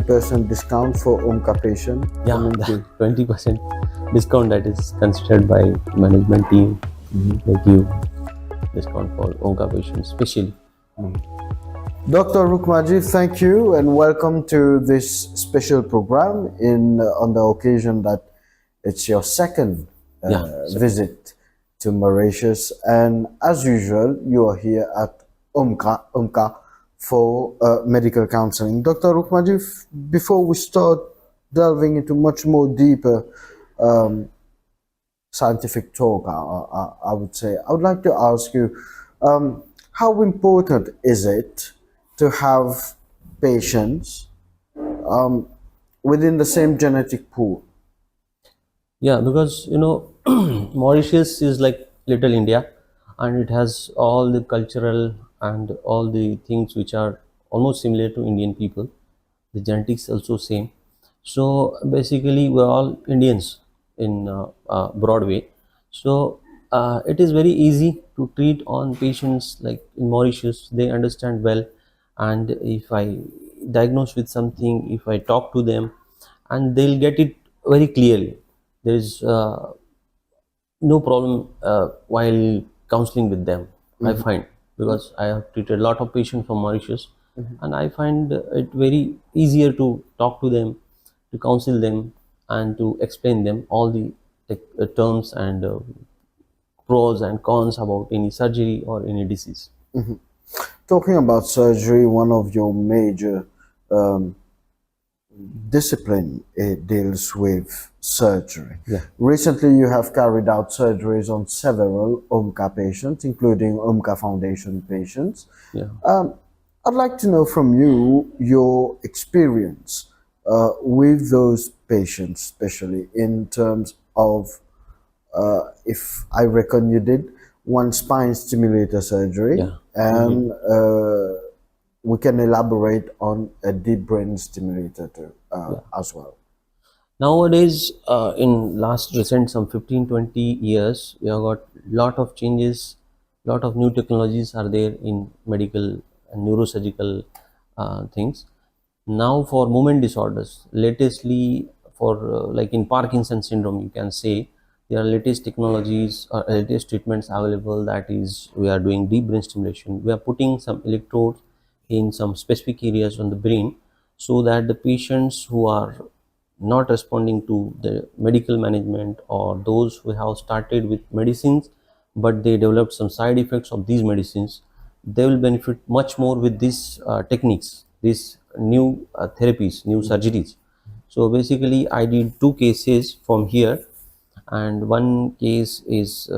20% discount for Omka patient. Yeah, coming the to 20% discount that is considered by management team. They give discount for Onka patients, especially. Dr. Rukmaji, thank you and welcome to this special program on the occasion that it's your second Yeah, second. visit to Mauritius, and as usual, you are here at Umka for medical counseling. Dr. Rukmaji, before we start delving into much more deeper scientific talk, I would say, I would like to ask you, how important is it to have patients within the same genetic pool? Yeah, because Mauritius is like little India, and it has all the cultural and all the things which are almost similar to Indian people. The genetics also same. So basically, we're all Indians in broad way. So it is very easy to treat on patients like in Mauritius. They understand well, and if I diagnose with something, if I talk to them, and they'll get it very clearly. There is no problem while counseling with them. I find, because I have treated a lot of patients from Mauritius, and I find it very easier to talk to them, to counsel them, and to explain them all the terms and pros and cons about any surgery or any disease. Talking about surgery, one of your major discipline deals with surgery. Yeah. Recently, you have carried out surgeries on several OMCA patients, including OMCA Foundation patients. Yeah. I'd like to know from you your experience with those patients, especially in terms of, if I reckon you did one spine stimulator surgery, Yeah. and we can elaborate on a deep brain stimulator too, as well. Nowadays, in last recent some 15-20 years, we have got lot of changes, lot of new technologies are there in medical and neurosurgical things. Now for movement disorders, latestly for like in Parkinson syndrome, you can say there are latest technologies or latest treatments available. That is, we are doing deep brain stimulation. We are putting some electrodes in some specific areas on the brain, so that the patients who are not responding to the medical management, or those who have started with medicines but they developed some side effects of these medicines, they will benefit much more with these techniques, these new therapies, new surgeries. So basically I did 2 cases from here, and one case is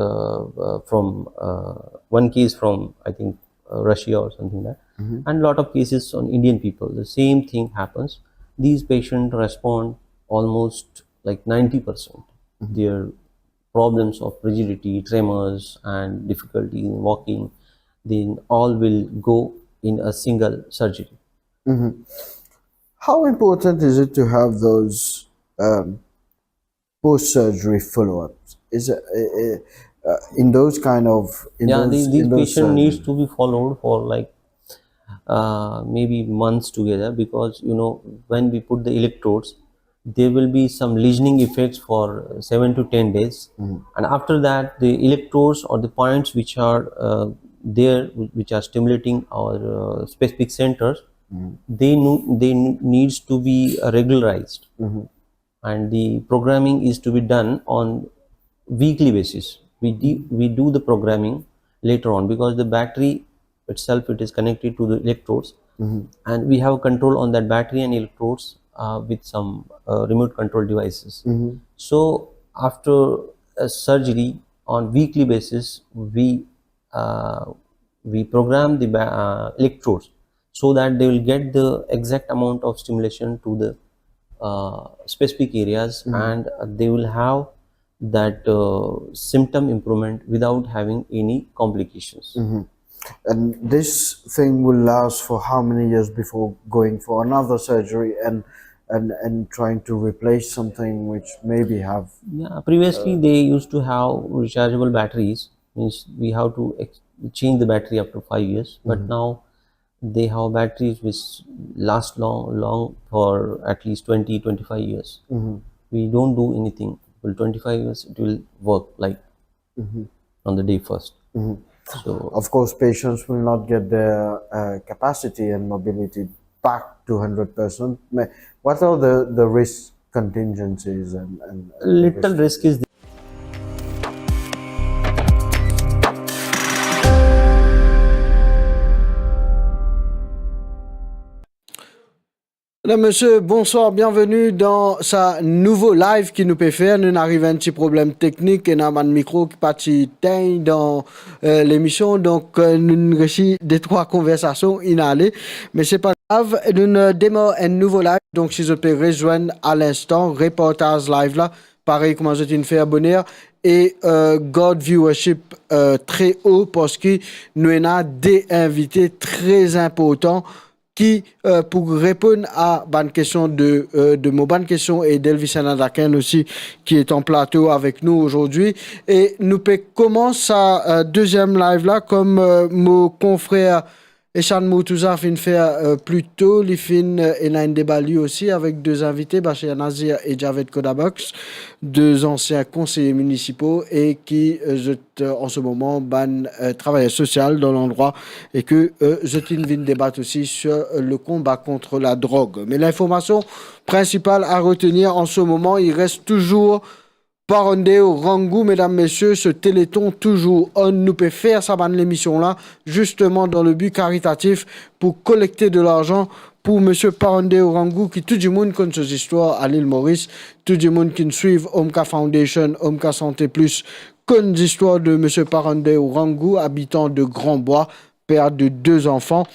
one case from I think Russia or something like that, and lot of cases on Indian people. The same thing happens. These patients respond almost like 90%. Their problems of rigidity, tremors, and difficulty in walking, then all will go in a single surgery. How important is it to have those post-surgery follow-ups? Is it in those kind of Yeah, these patient needs surgeries? to be followed for like maybe months together, because when we put the electrodes, there will be some lesioning effects for 7 to 10 days, and after that the electrodes or the points which are there, which are stimulating our specific centers, needs to be regularized, and the programming is to be done on weekly basis. We do the programming later on, because the battery itself, it is connected to the electrodes, and we have control on that battery and electrodes with some remote control devices. So after a surgery, on weekly basis, we program the electrodes, so that they will get the exact amount of stimulation to the specific areas, and they will have that symptom improvement without having any complications. And this thing will last for how many years before going for another surgery and trying to replace something which maybe have. Yeah, previously they used to have rechargeable batteries, means we have to change the battery after 5 years, but now they have batteries which last long for at least 20-25 years. We don't do anything. Well, 25 years it will work like on the day first. So Of course, patients will not get their capacity and mobility back to 100%. What are the risk contingencies and the little risk? risk is Mesdames, Messieurs, bonsoir, bienvenue dans ce nouveau live qui nous peut faire. Nous arrivons à un petit problème technique et nous avons un micro qui partit dans l'émission. Donc, nous réussi des trois conversations inhalées. Mais c'est pas grave, nous démarrons un nouveau live. Donc, si je peux rejoindre à l'instant, reportage live là, pareil comment je t'ai fait abonner. Et God viewership très haut parce que nous avons des invités très importants qui, pour répondre à bonne question de mon bonne question et d'Elvis Anadaken aussi, qui est en plateau avec nous aujourd'hui. Et nous pouvons commencer à deuxième live là, comme mon confrère Echan Moutouza fin faire plus tôt, il fin et a un débat lui aussi avec deux invités, Bachir Nazir et Javed Kodabox, deux anciens conseillers municipaux et qui en ce moment ban travailleur social dans l'endroit et que je t'invite débattre aussi sur le combat contre la drogue. Mais l'information principale à retenir en ce moment, il reste toujours Parondeo Rangou, mesdames, messieurs, ce téléthon toujours on nous peut faire ça l'émission là, justement dans le but caritatif pour collecter de l'argent pour monsieur Parondeo Rangou qui tout le monde connaît ses histoires à l'île Maurice, tout le monde qui suit Omka Foundation, Omka Santé Plus, connaît l'histoire de monsieur Parondeo Rangou, habitant de Grand Bois, père de 2 enfants.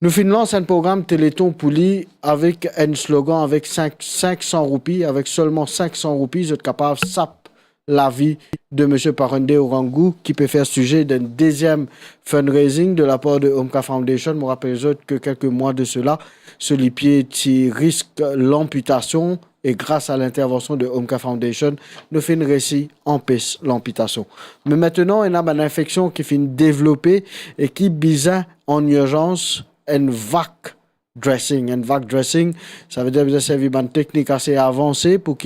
Nous finissons un programme Téléthon pour lui avec un slogan avec 500 roupies, avec seulement 500 roupies, vous êtes capable de saper la vie de M. Parondé Orangou qui peut faire sujet d'un deuxième fundraising de la part de Omka Foundation. Je me rappelle que quelques mois de cela, ce lipier qui risque l'amputation et grâce à l'intervention de Omka Foundation, nous faisons récit empêche l'amputation. Mais maintenant, il y a une infection qui finit développer et qui besoin en urgence un VAC dressing. Un VAC dressing, ça veut dire que c'est une technique assez avancée pour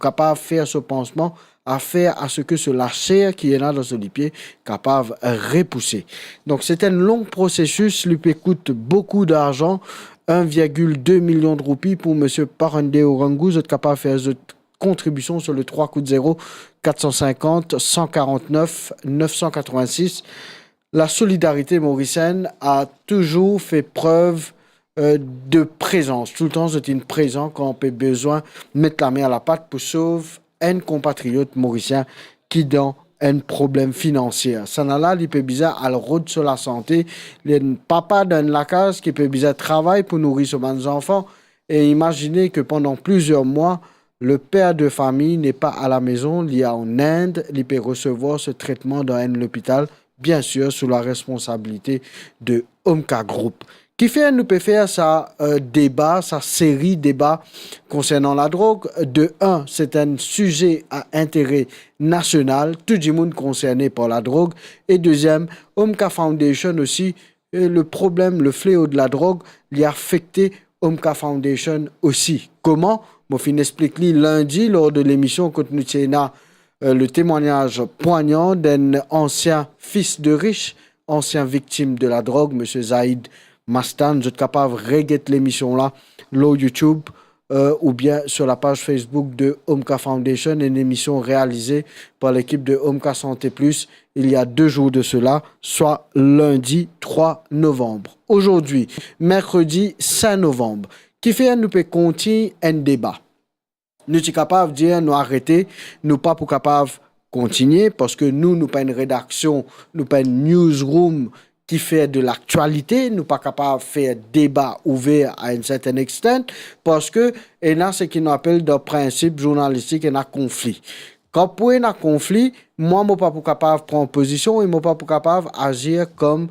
capable faire ce pansement à faire à ce que la chair qui est là dans ce lipier capable de repousser. Donc c'est un long processus, lui coûte beaucoup d'argent, 1,2 million de roupies pour monsieur Parondé Orangou, vous êtes capable de faire une contribution sur le 3 coups de 0 450 149 986. La solidarité mauricienne a toujours fait preuve de présence. Tout le temps, c'est une présence quand on a besoin de mettre la main à la pâte pour sauver un compatriote mauricien qui dans un problème financier. Ça n'a là, il peut bizarre à la route sur la santé. Il y a un papa dans la case qui peut bizarre travailler pour nourrir ses enfants. Et imaginez que pendant plusieurs mois, le père de famille n'est pas à la maison, il y a en Inde, il peut recevoir ce traitement dans un hôpital, bien sûr, sous la responsabilité de Omka Group. Qui fait, nous peut faire sa débat, sa série débat concernant la drogue. De un, c'est un sujet à intérêt national, tout le monde concerné par la drogue. Et deuxième, Omka Foundation aussi, le problème, le fléau de la drogue, il a affecté Omka Foundation aussi. Comment? Moi, je explique lundi lors de l'émission quand nous avons le témoignage poignant d'un ancien fils de riche, ancien victime de la drogue, M. Zaïd Mastan. Vous êtes capable de regarder l'émission là, sur YouTube ou bien sur la page Facebook de Omka Foundation, une émission réalisée par l'équipe de Omka Santé Plus il y a 2 jours de cela, soit lundi 3 novembre. Aujourd'hui, mercredi 5 novembre, qui fait nous peut continuer un débat. Nous sommes capables de dire, nous arrêter, nous pas pour capables de continuer parce que nous pas une rédaction, nous pas une newsroom qui fait de l'actualité, nous pas capables de faire débat ouvert à un certain extent parce que il y a ce qu'on appelle dans le principe journalistique, il y a conflit. Quand pour un conflit, moi, je ne suis pas capable de prendre position et je ne suis pas capable d'agir comme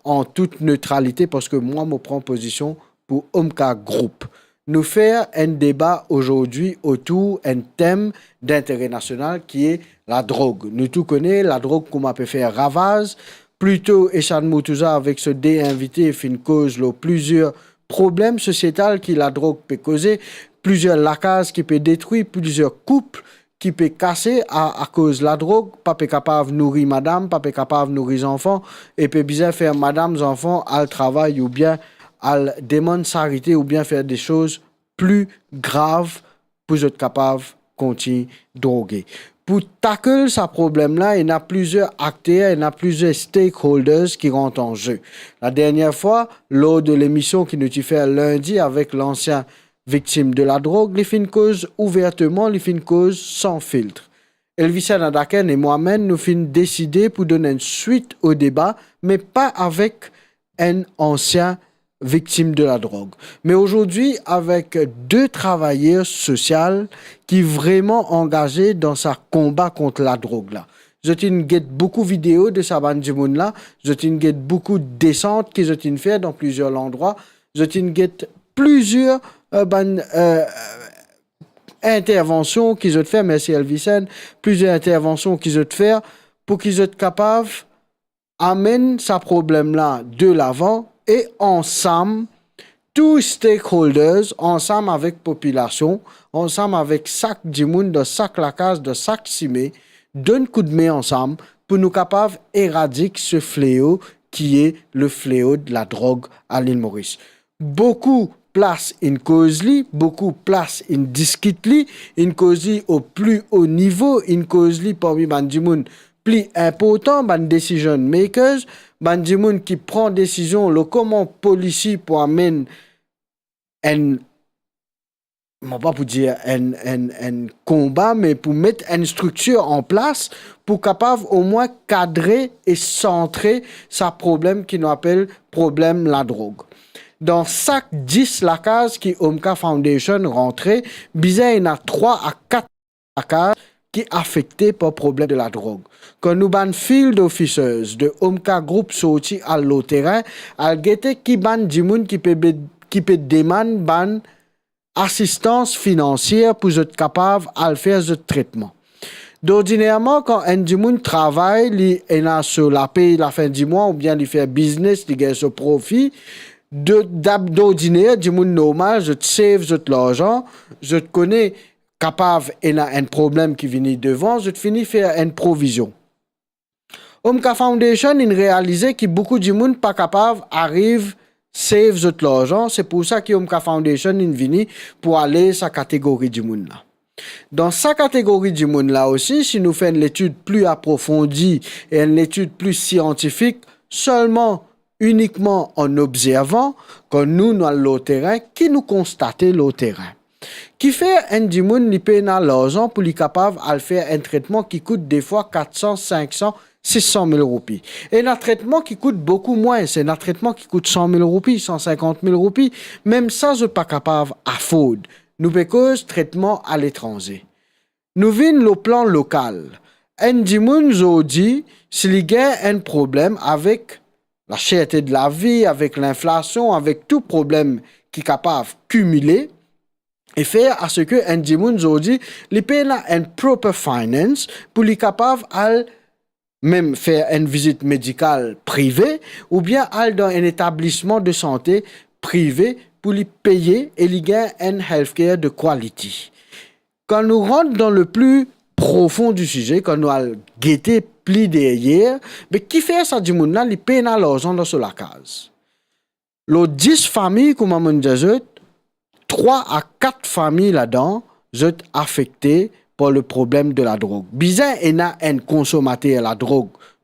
en toute neutralité parce que moi, je prends position pour Omka Group. Nous faire un débat aujourd'hui autour d'un thème d'intérêt national qui est la drogue. Nous tous connaissons la drogue, comment peut faire ravage plutôt Echan Moutuza avec ce dé invité fin cause là, plusieurs problèmes sociétals qui la drogue peut causer, plusieurs lacases qui peut détruire, plusieurs couples qui peut casser à cause de la drogue, pas capable de nourrir madame, pas capable de nourrir enfants, et peut bien faire madame, enfants, à travail ou bien à demande s'arrêter ou bien faire des choses plus graves pour être capable de continuer de droguer. Pour tackler ce problème-là, il y a plusieurs acteurs, il y a plusieurs stakeholders qui rentrent en jeu. La dernière fois, lors de l'émission qui nous a fait lundi avec l'ancien victime de la drogue, les fin cause ouvertement, les fin cause sans filtre. Elvis Nadaken et moi-même, nous fin décider pour donner une suite au débat, mais pas avec un ancien victime de la drogue. Mais aujourd'hui, avec deux travailleurs sociaux qui vraiment engagés dans ce combat contre la drogue là. Je guette beaucoup de vidéos de sa bande là. Je guette beaucoup de descentes qu'ils ont fait dans plusieurs endroits. Je guette plusieurs interventions qu'ils ont fait, merci Elvisen, plusieurs interventions qu'ils ont fait pour qu'ils soient capables d'amener ce problème-là de l'avant et ensemble, tous stakeholders, ensemble avec population, ensemble avec chaque dimoun de chaque la case, de chaque cimé, donne coup de main ensemble pour nous capables éradiquer ce fléau qui est le fléau de la drogue à l'île Maurice. Beaucoup place une cause li, beaucoup place une discute li, une cause li au plus haut niveau, une cause li parmi bandimoun plus important, ban decision makers, bandimoun qui prend décision, le comment policier pour amener un pas pour dire un combat, mais pour mettre une structure en place pour capable au moins cadrer et centrer sa problème qui nous appelle problème la drogue. Dans chaque 10 la case qui Omka Foundation rentrait, bizarre il y a 3 à 4 la case qui affectés par problème de la drogue. Quand nous ban field officers de Omka Group sorti à l'autre terrain, al gete qui ban dimoun qui peut demander ban assistance financière pour être capable de faire ce traitement. D'ordinairement, quand un dimoun travaille, il a sur la paye la fin du mois ou bien il fait business, il gagne ce profit, d'ordinaire, dimoun normal, je te save l'argent, je te connais capable, il a un problème qui vient devant, je te finis faire une provision. Omka Foundation, il réalisait que beaucoup de gens pas capables arrivent save l'argent, c'est pour ça que Omka Foundation est venu pour aller sa catégorie du monde là. Dans sa catégorie du monde là aussi, si nous faisons une étude plus approfondie et une étude plus scientifique, uniquement en observant, quand nous le terrain, qui nous constatons le terrain. Qui fait un dimoun li paye l'argent pour lui capable de faire un traitement qui coûte des fois 400, 500, 600 000 roupies. Et un traitement qui coûte beaucoup moins, c'est un traitement qui coûte 100 000 roupies, 150 000 roupies. Même ça, je ne suis pas capable à afford. Nous cause traitement à l'étranger. Nous venons le plan local. Un dimoun zo dit, s'il y a un problème avec la cherté de la vie, avec l'inflation, avec tout problème qui est capable de cumuler, et faire à ce que un dimoun zo dit, li paye un proper finance pour li capable à même faire une visite médicale privée ou bien aller dans un établissement de santé privé pour lui payer et lui gagner un healthcare de qualité. Quand nous rentrons dans le plus profond du sujet, quand nous allons guetter plus derrière, mais qui fait ça du monde là, il paye l'argent dans la case. Les 10 familles, comme on dit, 3 à 4 familles là-dedans sont affectées par le problème de la drogue. Bizarre, il y a un consommateur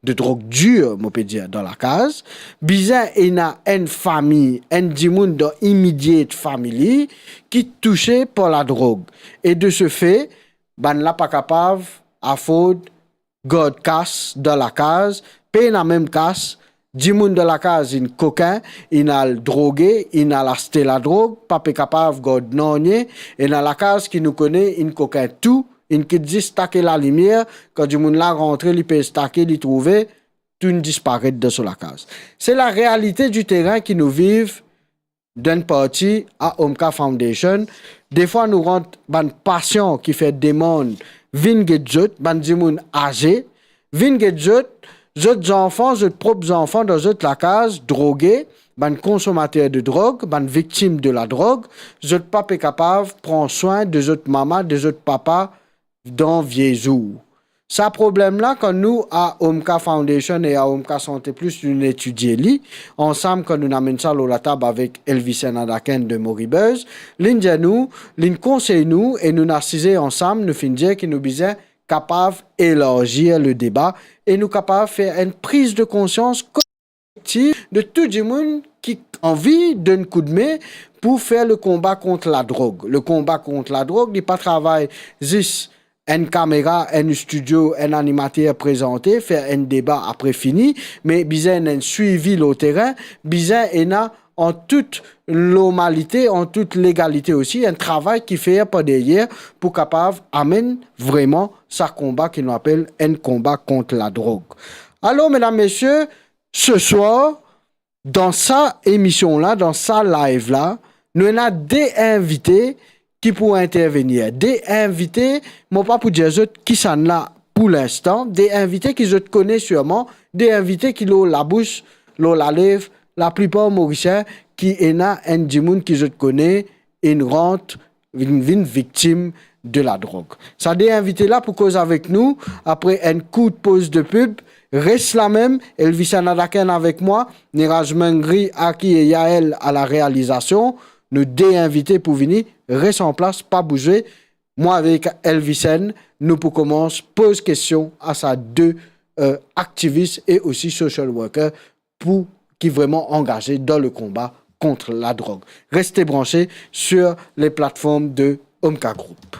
de drogue dure, on peut dire, dans la case. Bizarre, il y a une famille, un dimoun dans immediate family qui est touché par la drogue. Et de ce fait, ban la pas capable à faute God casse dans la case, paye la même casse. Dimoun dans la case, il coquin, il a le drogué, il a acheté la drogue, pas capable God nonye, et dans la case qui nous connaît, il coquin tout. Il qui dit stacker la lumière, quand du monde là rentre, il peut stacker, il trouver, tout disparaît de sur la case. C'est la réalité du terrain qui nous vive d'une partie à Omka Foundation. Des fois, nous rentrons ban patient qui fait demande, vin gedjot, ban dimoun âgé, vin gedjot, Autres enfants, autres propres enfants dans autres la case, drogués, ben consommateurs de drogue, ben victimes de la drogue, autres papa capable prendre soin de autres mamas, de autres papas dans vieux jours. Ça problème-là, quand nous, à Omka Foundation et à Omka Santé Plus, nous étudions, ensemble, quand nous amènons ça à la table avec Elvis Nadaken de Moribuzz, nous conseille nous et nous narcisons ensemble, nous finissons que nous sommes capables d'élargir le débat et nous capables de faire une prise de conscience collective de tout le monde qui a envie d'un coup de main pour faire le combat contre la drogue. Le combat contre la drogue n'est pas travail juste une caméra, un studio, un animateur présenté, faire un débat après fini, mais bien un suivi au terrain, bien en toute normalité, en toute légalité aussi, un travail qui fait pas derrière pour capable amener vraiment ça combat qu'il nous appelle un combat contre la drogue. Alors, mesdames, messieurs, ce soir, dans sa émission-là, dans sa live-là, nous avons des invités qui pourraient intervenir. Des invités, moi pas pour dire qui sont là pour l'instant, des invités qui je connais sûrement, des invités qui ont la bouche, l'ont la lèvre, la plupart mauriciens qui est là, un dimoun qui je connais, une rente, une victime de la drogue. Ça des invités là pour causer avec nous, après un coup de pause de pub, reste là même, Elvis Nadaken avec moi, Niraj Mengri, Aki et Yael à la réalisation, nous déinviter pour venir, reste en place, pas bouger. Moi avec Elvisen, nous pour commencer, pose question à sa deux activistes et aussi social workers pour qui vraiment engagés dans le combat contre la drogue. Restez branchés sur les plateformes de Omka Group.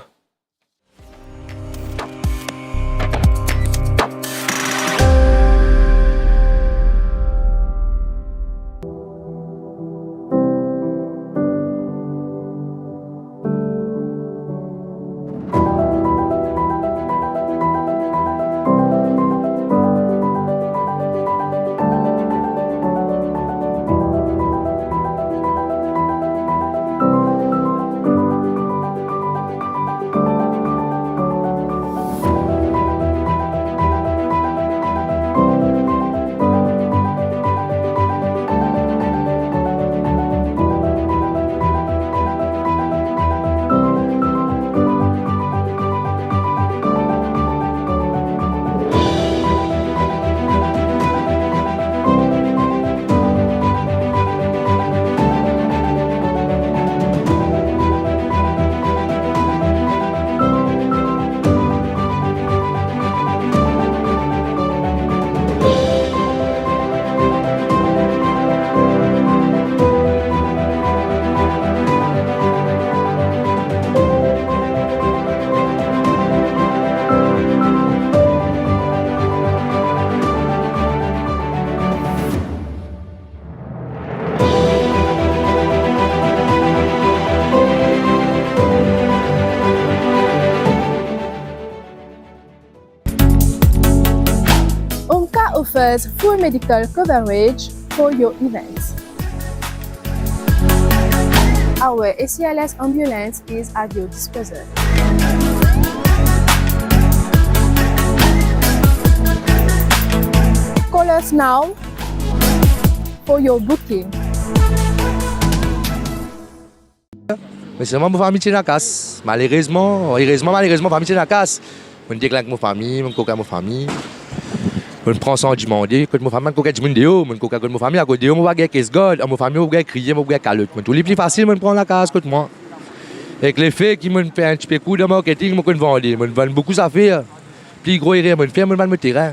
Offers full medical coverage for your events. Our ACLS ambulance is at your disposal. Call us now for your booking. Mais c'est moi, ma famille tient la casse. Malheureusement, ma famille tient la casse. Je déclare que ma famille, je coca ma famille. Je prends ça du monde. Quand ma famille coca du monde, je coca ma famille à côté. Je vais gagner 15 gold. Ma famille va crier, je vais calotte. Tout le plus facile, je prends la casse contre moi. Avec les faits qui me fait un petit peu coup de marketing, je vais vendre. Je vends beaucoup d'affaires. Plus gros, je vais vendre mon terrain.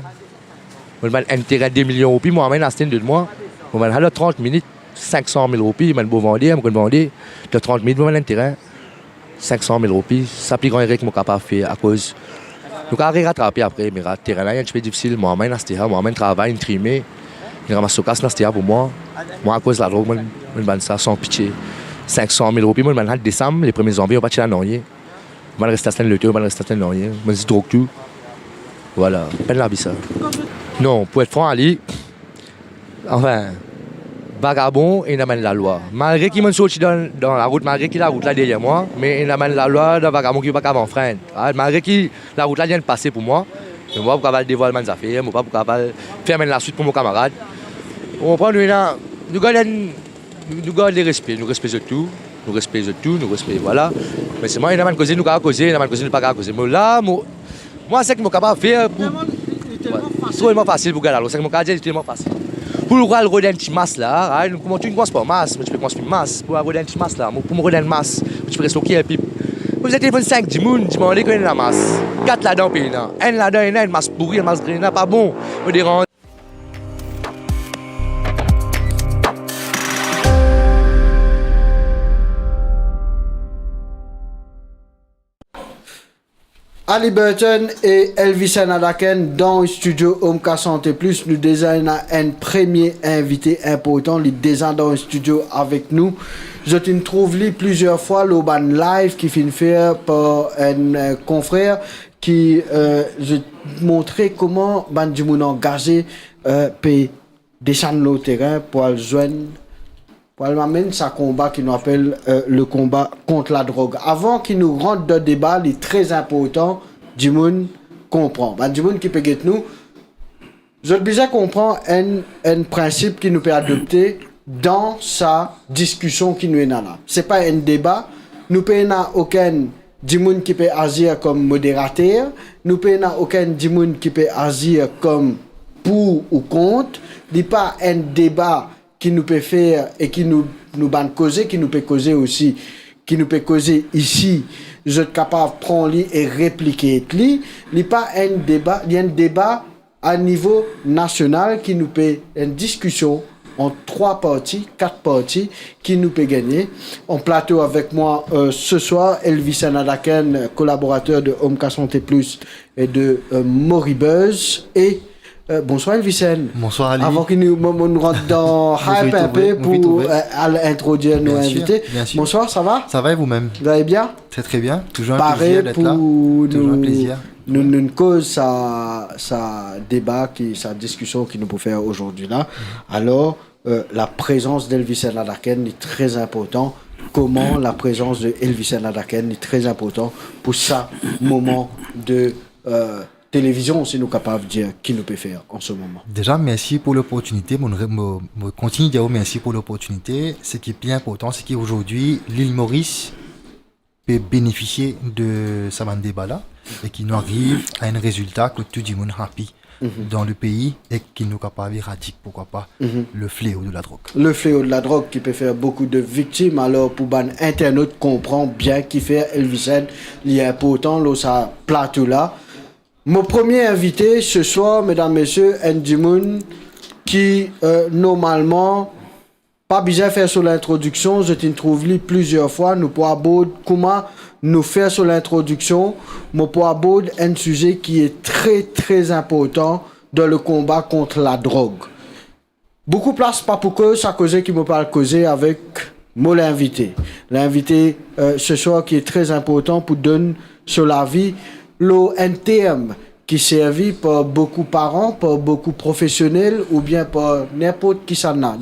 Je vends un terrain de 2 millions de roupies. Moi, je vais de moi. Je vends 30 minutes. 500 000 roupies, je vais vendre, je vais vendre. De 30 minutes, je vends un terrain. 500 000 roupies. C'est plus grand que je suis capable de faire à cause. Donc, je vais rattraper après. Mais le terrain là, est un petit peu difficile. Moi, je travaille, je trimé. Je ramasse ce casse pour moi. Moi, à cause de la drogue, je vends ça sans pitié. 500 000 roupies, je vends en décembre. Les premiers zombies, on va pas tirer la noyer. Je vais rester à le je vais rester à noyer. Je me dis drogue tout. Voilà, peine la vie ça. Non, pour être franc, Ali, enfin. Vagabond, il amène la loi. Malgré qu'il me sorti dans la route, malgré qu'il a la route là derrière moi, mais il amène la loi d'un vagabond qui ne va pas m'enfreindre. Malgré que la route là vient de passer pour moi, Je ne vais pas capable dévoiler mes affaires, je ne vais pas capable faire la suite pour mon camarade. On prend nous gardons le respect, nous respectons tout, voilà. Mais c'est moi, il y a une cause, nous avons causé, il y a une cause, nous pas causer. Mais là, moi, c'est que je suis capable de faire pour... C'est tellement facile pour gagner, c'est que mon cas c'est tellement facile. Pour le rodin de masse là, comment tu ne commences pas masse, mais tu peux commencer une masse. Pour le rodin de masse là, pour me rodin de masse, tu peux rester ok et puis... Vous êtes téléphone 5 10 moun, tu m'en dis la masse. 4 là-dedans, puis là. 1 là-dedans, il y a une masse pourrie, une masse green, pas bon. Vous dérange. Ali Burton et Elvis Anadaken dans le studio Omka Santé Plus. Nous désignons un premier invité important. Il désigne dans le studio avec nous. Je te trouve plusieurs fois l'Oban Live qui finit faire par un confrère qui je montrer comment Bandimoun engagé peut descendre le terrain pour le joindre. Pour m'amener sa combat qui nous appelle le combat contre la drogue. Avant qu'il nous rentre dans le débat, il est très important, Dimoun comprend. Dimoun qui peut guetter nous, je besoin comprendre un principe qui nous peut adopter dans sa discussion qui nous est là. C'est pas un débat, nous n'avons aucun Dimoun qui peut agir comme modérateur, nous n'avons aucun Dimoun qui peut agir comme pour ou contre, il n'y a pas un débat qui nous peut faire et qui nous ban causer, qui nous peut causer aussi, qui nous peut causer ici, je suis capable de prendre et répliquer. Il n'y a pas un débat, il y a un débat à niveau national qui nous peut, une discussion en 3 parties, 4 parties, qui nous peut gagner. En plateau avec moi ce soir, Elvis Anadaken, collaborateur de Omka Santé Plus et de Moribuzz et bonsoir Elvisen. Bonsoir Ali. Avant que nous rentre dans hype un peu pour introduire nos invités. Bonsoir, ça va? Ça va et vous-même? Vous allez bien? Très bien. Toujours un pareil plaisir d'être là. Toujours un plaisir. Nous cause sa débat, sa discussion qui nous peut faire aujourd'hui là. Alors, la présence d'Elvis Anadaken est très important. Comment la présence de Elvis Anadaken est très important pour ça moment de télévision, si nous sommes capables de dire qui nous peut faire en ce moment. Déjà, merci pour l'opportunité. Je continue de dire merci pour l'opportunité. Ce qui est bien important, c'est qu'aujourd'hui, l'île Maurice peut bénéficier de ce débat là et qu'il nous arrive à un résultat que tout le monde est happy dans le pays et qu'il nous capable d'éradiquer, pourquoi pas, le fléau de la drogue. Le fléau de la drogue qui peut faire beaucoup de victimes. Alors, pour les internautes comprend bien qui fait Elvis, il est important, là, ça plateau là. Mon premier invité ce soir, mesdames, messieurs, Ndimoun, qui normalement, pas besoin de faire sur l'introduction, je t'ai trouvé plusieurs fois, nous pourrons aborder comment nous faire sur l'introduction, nous pourrons aborder un sujet qui est très très important dans le combat contre la drogue. Beaucoup de place, pas pour que ça cause qui me parle causer avec mon invité. L'invité ce soir qui est très important pour donner sur la vie. Un terme qui servi par beaucoup de parents, par beaucoup de professionnels ou bien par n'importe qui s'en a.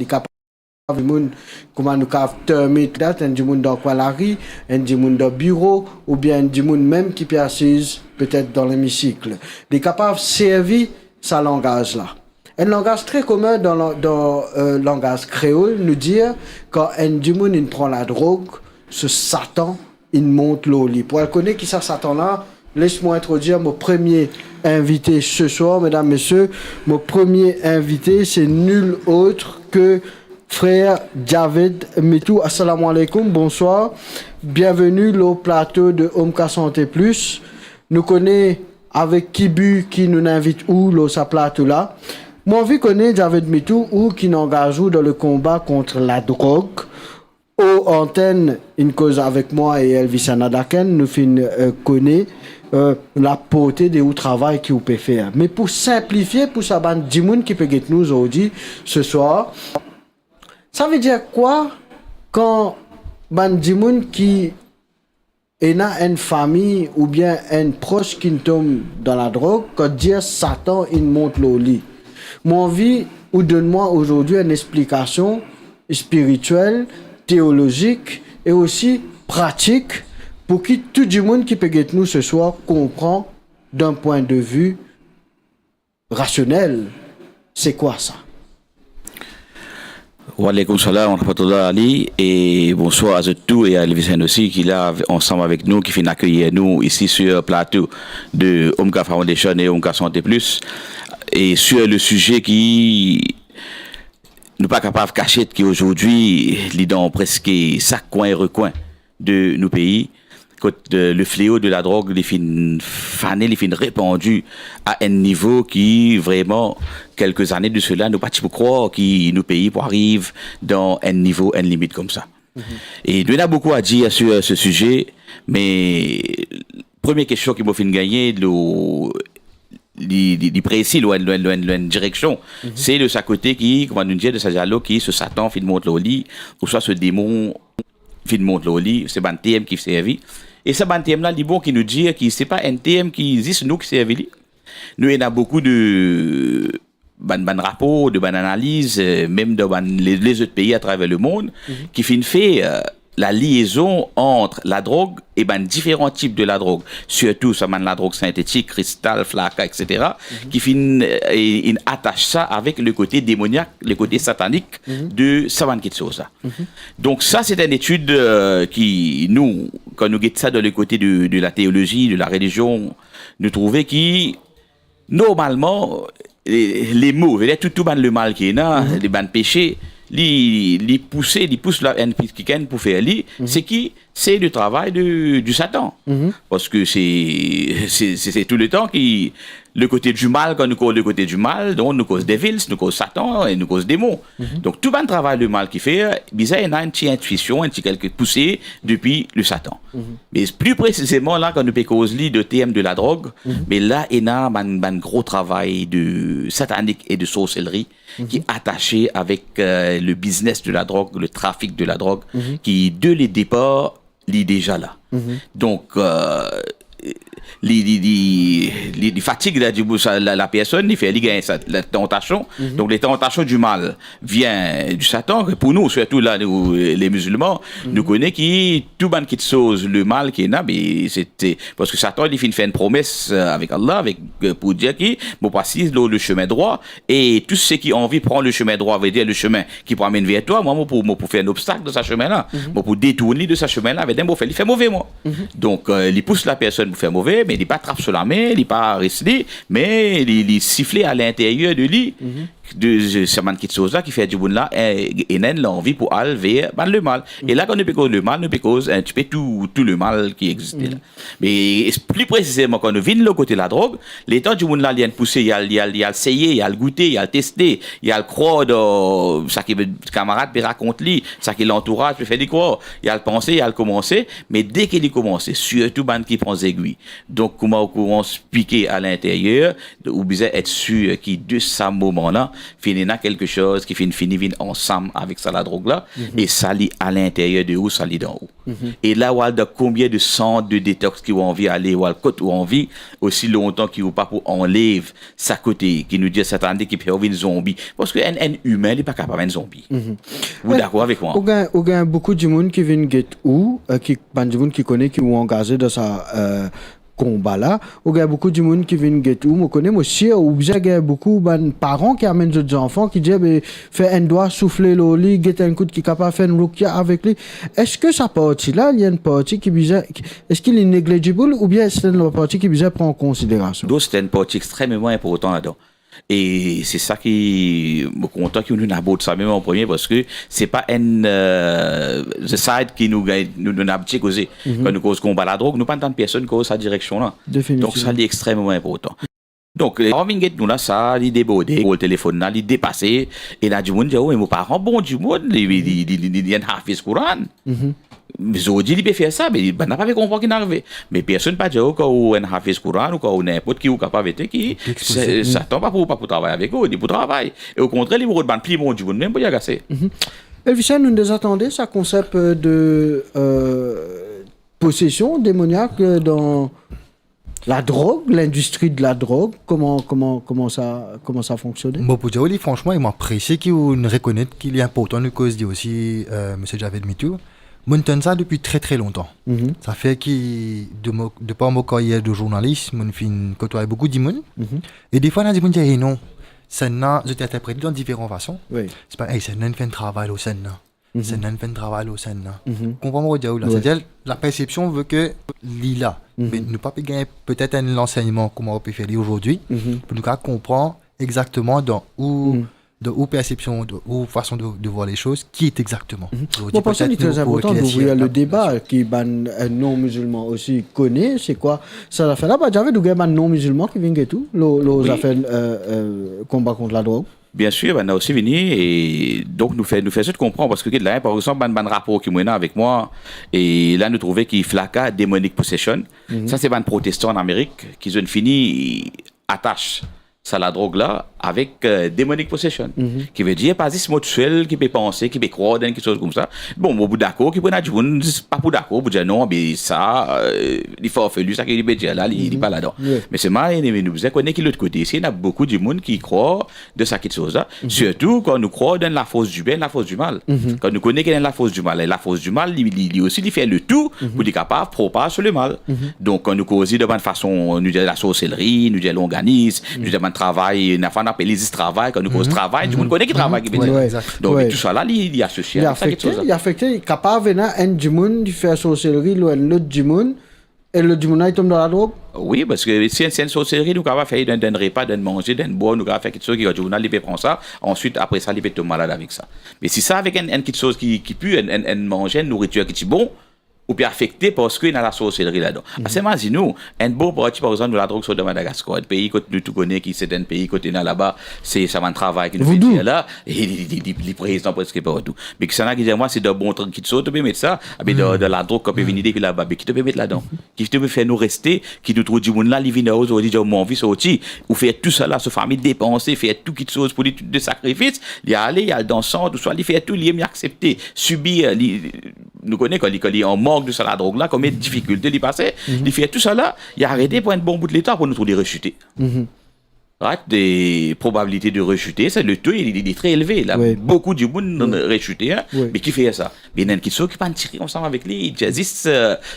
Comment nous avons terminé un du monde dans quoi la rue, un du monde dans le bureau ou bien un du monde même qui peut assise peut-être dans l'hémicycle. Il est capable de servir ce langage-là. Un langage très commun dans le langage créole, nous dire quand un du monde prend la drogue, ce Satan, il monte l'eau. Pour elle connaître qui ça Satan-là, laisse-moi introduire mon premier invité ce soir, mesdames, messieurs. Mon premier invité, c'est nul autre que frère Javed Mitou. Assalamu alaikum, bonsoir. Bienvenue au plateau de Omka Santé Plus. Nous connaissons avec Kibu qui nous invite où, ce plateau-là. Moi, envie connaître Javed Mitou ou qui n'engage dans le combat contre la drogue. Aux antennes, une cause avec moi et Elvis Anadaken, nous connaissons la portée de où travail qui vous peut faire. Mais pour simplifier, pour ça, ben, Dimoun qui peut être nous aujourd'hui, ce soir, ça veut dire quoi quand ben, Dimoun qui est dans une famille ou bien un proche qui tombe dans la drogue, quand dire Satan, il monte le lit. Mon vie, ou donne-moi aujourd'hui une explication spirituelle, théologique et aussi pratique pour que tout le monde qui peut être nous ce soir comprend d'un point de vue rationnel, c'est quoi ça? Wa alaikum salam wa rahmatullah Ali et bonsoir à tous et à Elvisen aussi qui est là ensemble avec nous, qui fait accueillir nous ici sur le plateau de Omka Foundation et Omka Santé Plus et sur le sujet qui nous pas capable de cacher qui aujourd'hui est dans presque chaque coin et recoin de nos pays. Le fléau de la drogue, les fins fané, les fins répandu à un niveau qui vraiment quelques années de cela nous pas pour croire qui nous pays pour arriver dans un niveau, une limite comme ça. Et nous avons beaucoup à dire sur ce sujet, mais première question qui m'a fait gagner les précis loin direction c'est de sa côté qui comment nous dire de sa dialogue qui ce Satan fait monte au lit ou soit ce démon fait monte au lit c'est un thème qui servi. Et ce thème là dit bon qui nous dit que c'est pas un thème qui existe nous qui servi. Nous il y a beaucoup de ban rapports, de ban analyses même dans les autres pays à travers le monde qui fait la liaison entre la drogue et différents types de la drogue, surtout ça la drogue synthétique, cristal, flaca, etc., qui attache ça avec le côté démoniaque, le côté satanique de ça qui chose là. Donc ça c'est une étude qui nous quand nous guettons ça dans le côté de la théologie, de la religion, nous trouvons qui normalement les mots, tout le mal qui est là, les péchés les pousse la NPKN pour faire c'est le travail du Satan parce que c'est tout le temps qui le côté du mal quand nous cause le côté du mal donc nous cause devils nous cause Satan et nous cause démons donc tout le travail du mal qui fait bizarre il y a une petite intuition un petit quelque poussé depuis le Satan mais plus précisément là quand nous cause de thème de la drogue mais là il y a un gros travail de satanique et de sorcellerie qui est attaché avec le business de la drogue, le trafic de la drogue, qui de les départs, est déjà là. Donc, les fatigues la personne, il fait la tentation. Donc, les tentations du mal viennent du Satan. Pour nous, surtout là, les musulmans, nous connaissons qui tout ban qui chose le mal qui est là, mais c'était parce que Satan il fait une promesse avec Allah, pour dire qu'il va passer le chemin droit et tout ce qui ont envie de prendre le chemin droit, veut dire le chemin qui peut amener vers toi, moi pour faire un obstacle de ce chemin là, pour détourner de ce chemin là, veut dire il fait mauvais moi. Donc, il pousse la personne pour faire mauvais, mais il pas trappe sur la main, il pas resté, mais il sifflait à l'intérieur de lui de ce man qui chose là qui fait du bon là et n'a l'envie pour aller vers le mal. Et là quand nous cause le mal, nous cause un petit peu tout le mal qui existe là. Mais plus précisément quand nous venons le côté de la drogue, les temps du monde là il a poussé, il a essayé, il a goûté, il a testé, il a le croire dans ça qui camarade peut raconter lui, ça qui l'entourage peut faire des croire, il a le pensé, il a le commencé, mais dès qu'il est commencé, surtout ban qui prend aiguilles. Donc comment on se piquer à l'intérieur ou bien être sûr qui de ce moment là finit quelque chose qui finit ensemble avec ça la drogue là et ça lit à l'intérieur de où ça lit d'en haut et là on de combien de centres de détox qui ont envie aller ou côté ou envie aussi longtemps qui ou pas pour enlève sa côté qui nous dit cette année qui peut une zombie parce que un humain il est pas capable un zombie vous d'accord avec moi il y a beaucoup de monde qui viennent get où qui pas de monde qui connaît qui ont engagé dans ça combat là il y a beaucoup de monde qui viennent get où me connaît aussi ou bien il y a beaucoup de parents qui amènent des enfants qui disent fait un doigt souffler le lit get un coup qui capable faire une rukia avec lui est-ce que ça partie là il y a une partie qui est-ce qu'il est négligible ou bien c'est une partie qui besoin prendre en considération donc c'est une partie extrêmement importante là-dedans. Et c'est ça qui me content que nous aborde ça même en premier parce que c'est pas the side qui nous a petit causé quand nous cause combat la drogue nous pas tant de personnes cause sa direction là donc ça est extrêmement important. Donc, on vient nous là, ça, il débordé, le téléphone là, il dépassé, et là, du monde dit, oh, mais mon parent, bon, du monde, il y a un hafiz Coran. Mais aujourd'hui, il peut faire ça, mais il n'a pas fait comprendre qu'il n'arrive. Mais personne pas dit, oh, quand un hafiz Coran, ou quand n'importe qui est capable de qui, ça tombe pas pour travailler avec eux, il pour travailler. Et au contraire, il va plus bon du monde, même pour y agacer. Elvisen, nous nous attendons ça concept de possession démoniaque dans la drogue, l'industrie de la drogue, comment ça fonctionne? Bon, pour dire, franchement, il m'a apprécié qu'il reconnaisse qu'il est important de cause dit aussi, M. Javed Mitou, Moi, je ça depuis très très longtemps. Ça fait que, de par mon carrière de journaliste, je côtoie beaucoup de monde. Et des fois, on a des gens qui disent non, ça n'a, je t'ai interprété dans différentes façons. Oui. C'est pas, hey, ça n'a fait un travail au Sénat. Ça n'a fait un travail au Sénat. Comprends-moi, là. C'est-à-dire, la perception veut que l'ILA, mais ne pas gagner peut-être un enseignement, comment on peut faire aujourd'hui, pour nous comprendre exactement de où perception, de où façon de voir les choses, qui est exactement. Bon, pour ça, il est très important d'ouvrir le débat qui un non-musulman aussi connaît, c'est quoi ça a fait là, j'avais des non-musulmans qui viennent et tout, les affaires combat contre la drogue. Bien sûr, on a aussi venu et donc nous fait ça de comprendre parce que là, par exemple, un rapport qui est avec moi et là nous trouvons qu'il flaca demonic possession. Ça c'est un protestant en Amérique qui ont fini attache ça la drogue là avec demonic possession qui veut dire pas ce mot seul qui peut penser qui peut croire dans quelque chose comme ça bon au bout d'accord qui peut pas pour d'accord pour dire non mais ça il faut faire ça qui peut dire là il pas là-dedans mais c'est mal nous vous connaît qui l'autre côté ici il y a beaucoup de monde qui croit de ça quelque chose là surtout quand nous croit dans la force du bien la force du mal quand nous connaît qu'il y a la force du mal et la force du mal il aussi il fait le tout pour être capable de propager le mal donc quand nous causons de bonne façon nous dit la sorcellerie nous dit l'organisme nous dit travail n'a pas appelé les travail quand nous cause travail tout le monde connaît qui travaille donc tout ça là il y a associé il a affecté capable venir un du monde faire sorcellerie l'autre du monde et le du monde il tombe dans la drogue. Oui, parce que si c'est une sorcellerie, nous avons fait d'un repas, d'un manger, d'un boire, nous avons fait quelque chose qui va dire, il peut prendre ça, ensuite, après ça, il peut tomber malade avec ça. Mais si ça, avec quelque chose qui pue, un manger, une nourriture qui est bon, ou bien affecté parce qu'il y a la sorcellerie là-dedans. C'est marrant, nous, un beau parti, par exemple, de la drogue sur de Madagascar, un pays que nous tout connaissons, qui c'est un pays côté là-bas, c'est ça va un travail qui nous fait dire là, et les présidents presque partout. Mais qui s'en a qui disent, moi, c'est de bon truc qui te saute, tu peux mettre ça, mais de la drogue qu'on peut venir depuis là-bas, mais qui te peut mettre là-dedans, qui te peut faire nous rester, qui nous trouve du monde là, les vignes aujourd'hui, dire, mon vie sorti, ou faire tout ça là, sa famille dépenser, faire tout qui te chose pour de sacrifice, il y a aller, il y a le dansant, tout ça, il fait tout, il est accepté, subir, nous connaissons quand il est en manque de ça la drogue là, combien de difficultés il passait, il fait tout ça là, il a arrêté pour un bon bout de l'état pour nous trouver rechuter. Des probabilités de rechuter, c'est le taux il est très élevé là, beaucoup de monde rechuté hein? Mais qui fait ça? Mais il y a qui s'occupe pas de tirer ensemble avec lui, il existe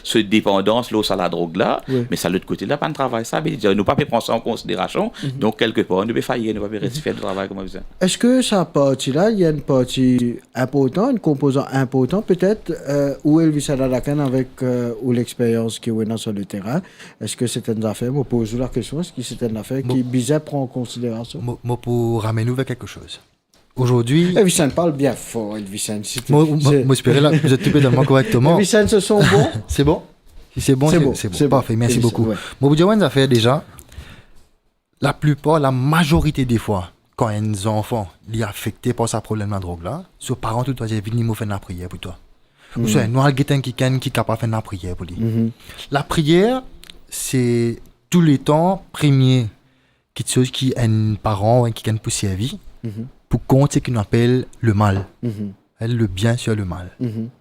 ce dépendance là à la drogue là, mais ça l'autre côté là pas de travail ça, mais nous pas prendre ça en considération, donc quelque part on ne peut faillir, on ne peut pas faire le travail comme ça. Est-ce que ça partie là, il y a une partie importante, un composant important peut-être où Elvis Adadakan avec ou l'expérience qui est sur le terrain, est-ce que c'est une affaire, me pose la question, est-ce que c'est une affaire qui bizarre prend en considération? Moi, pour ramener vers quelque chose. Aujourd'hui. Elvis parle bien fort, Elvis. Moi, j'espère là, vous êtes totalement correctement. Elvis, ce sont bons. C'est bon? Si c'est bon, c'est bon. Parfait, merci beaucoup. Moi, vous dire une affaire déjà. La plupart, la majorité des fois, quand un enfant est affecté par ce problème de drogue là, ses parents, tout le temps, ils faire la prière pour toi. Ou soit un noir qui est capable de faire la prière pour lui. La prière, c'est tous les temps premier. Quelque chose qui est un parent qui gagne pour servir pour compter ce qu'on appelle le mal. Le bien sur le mal.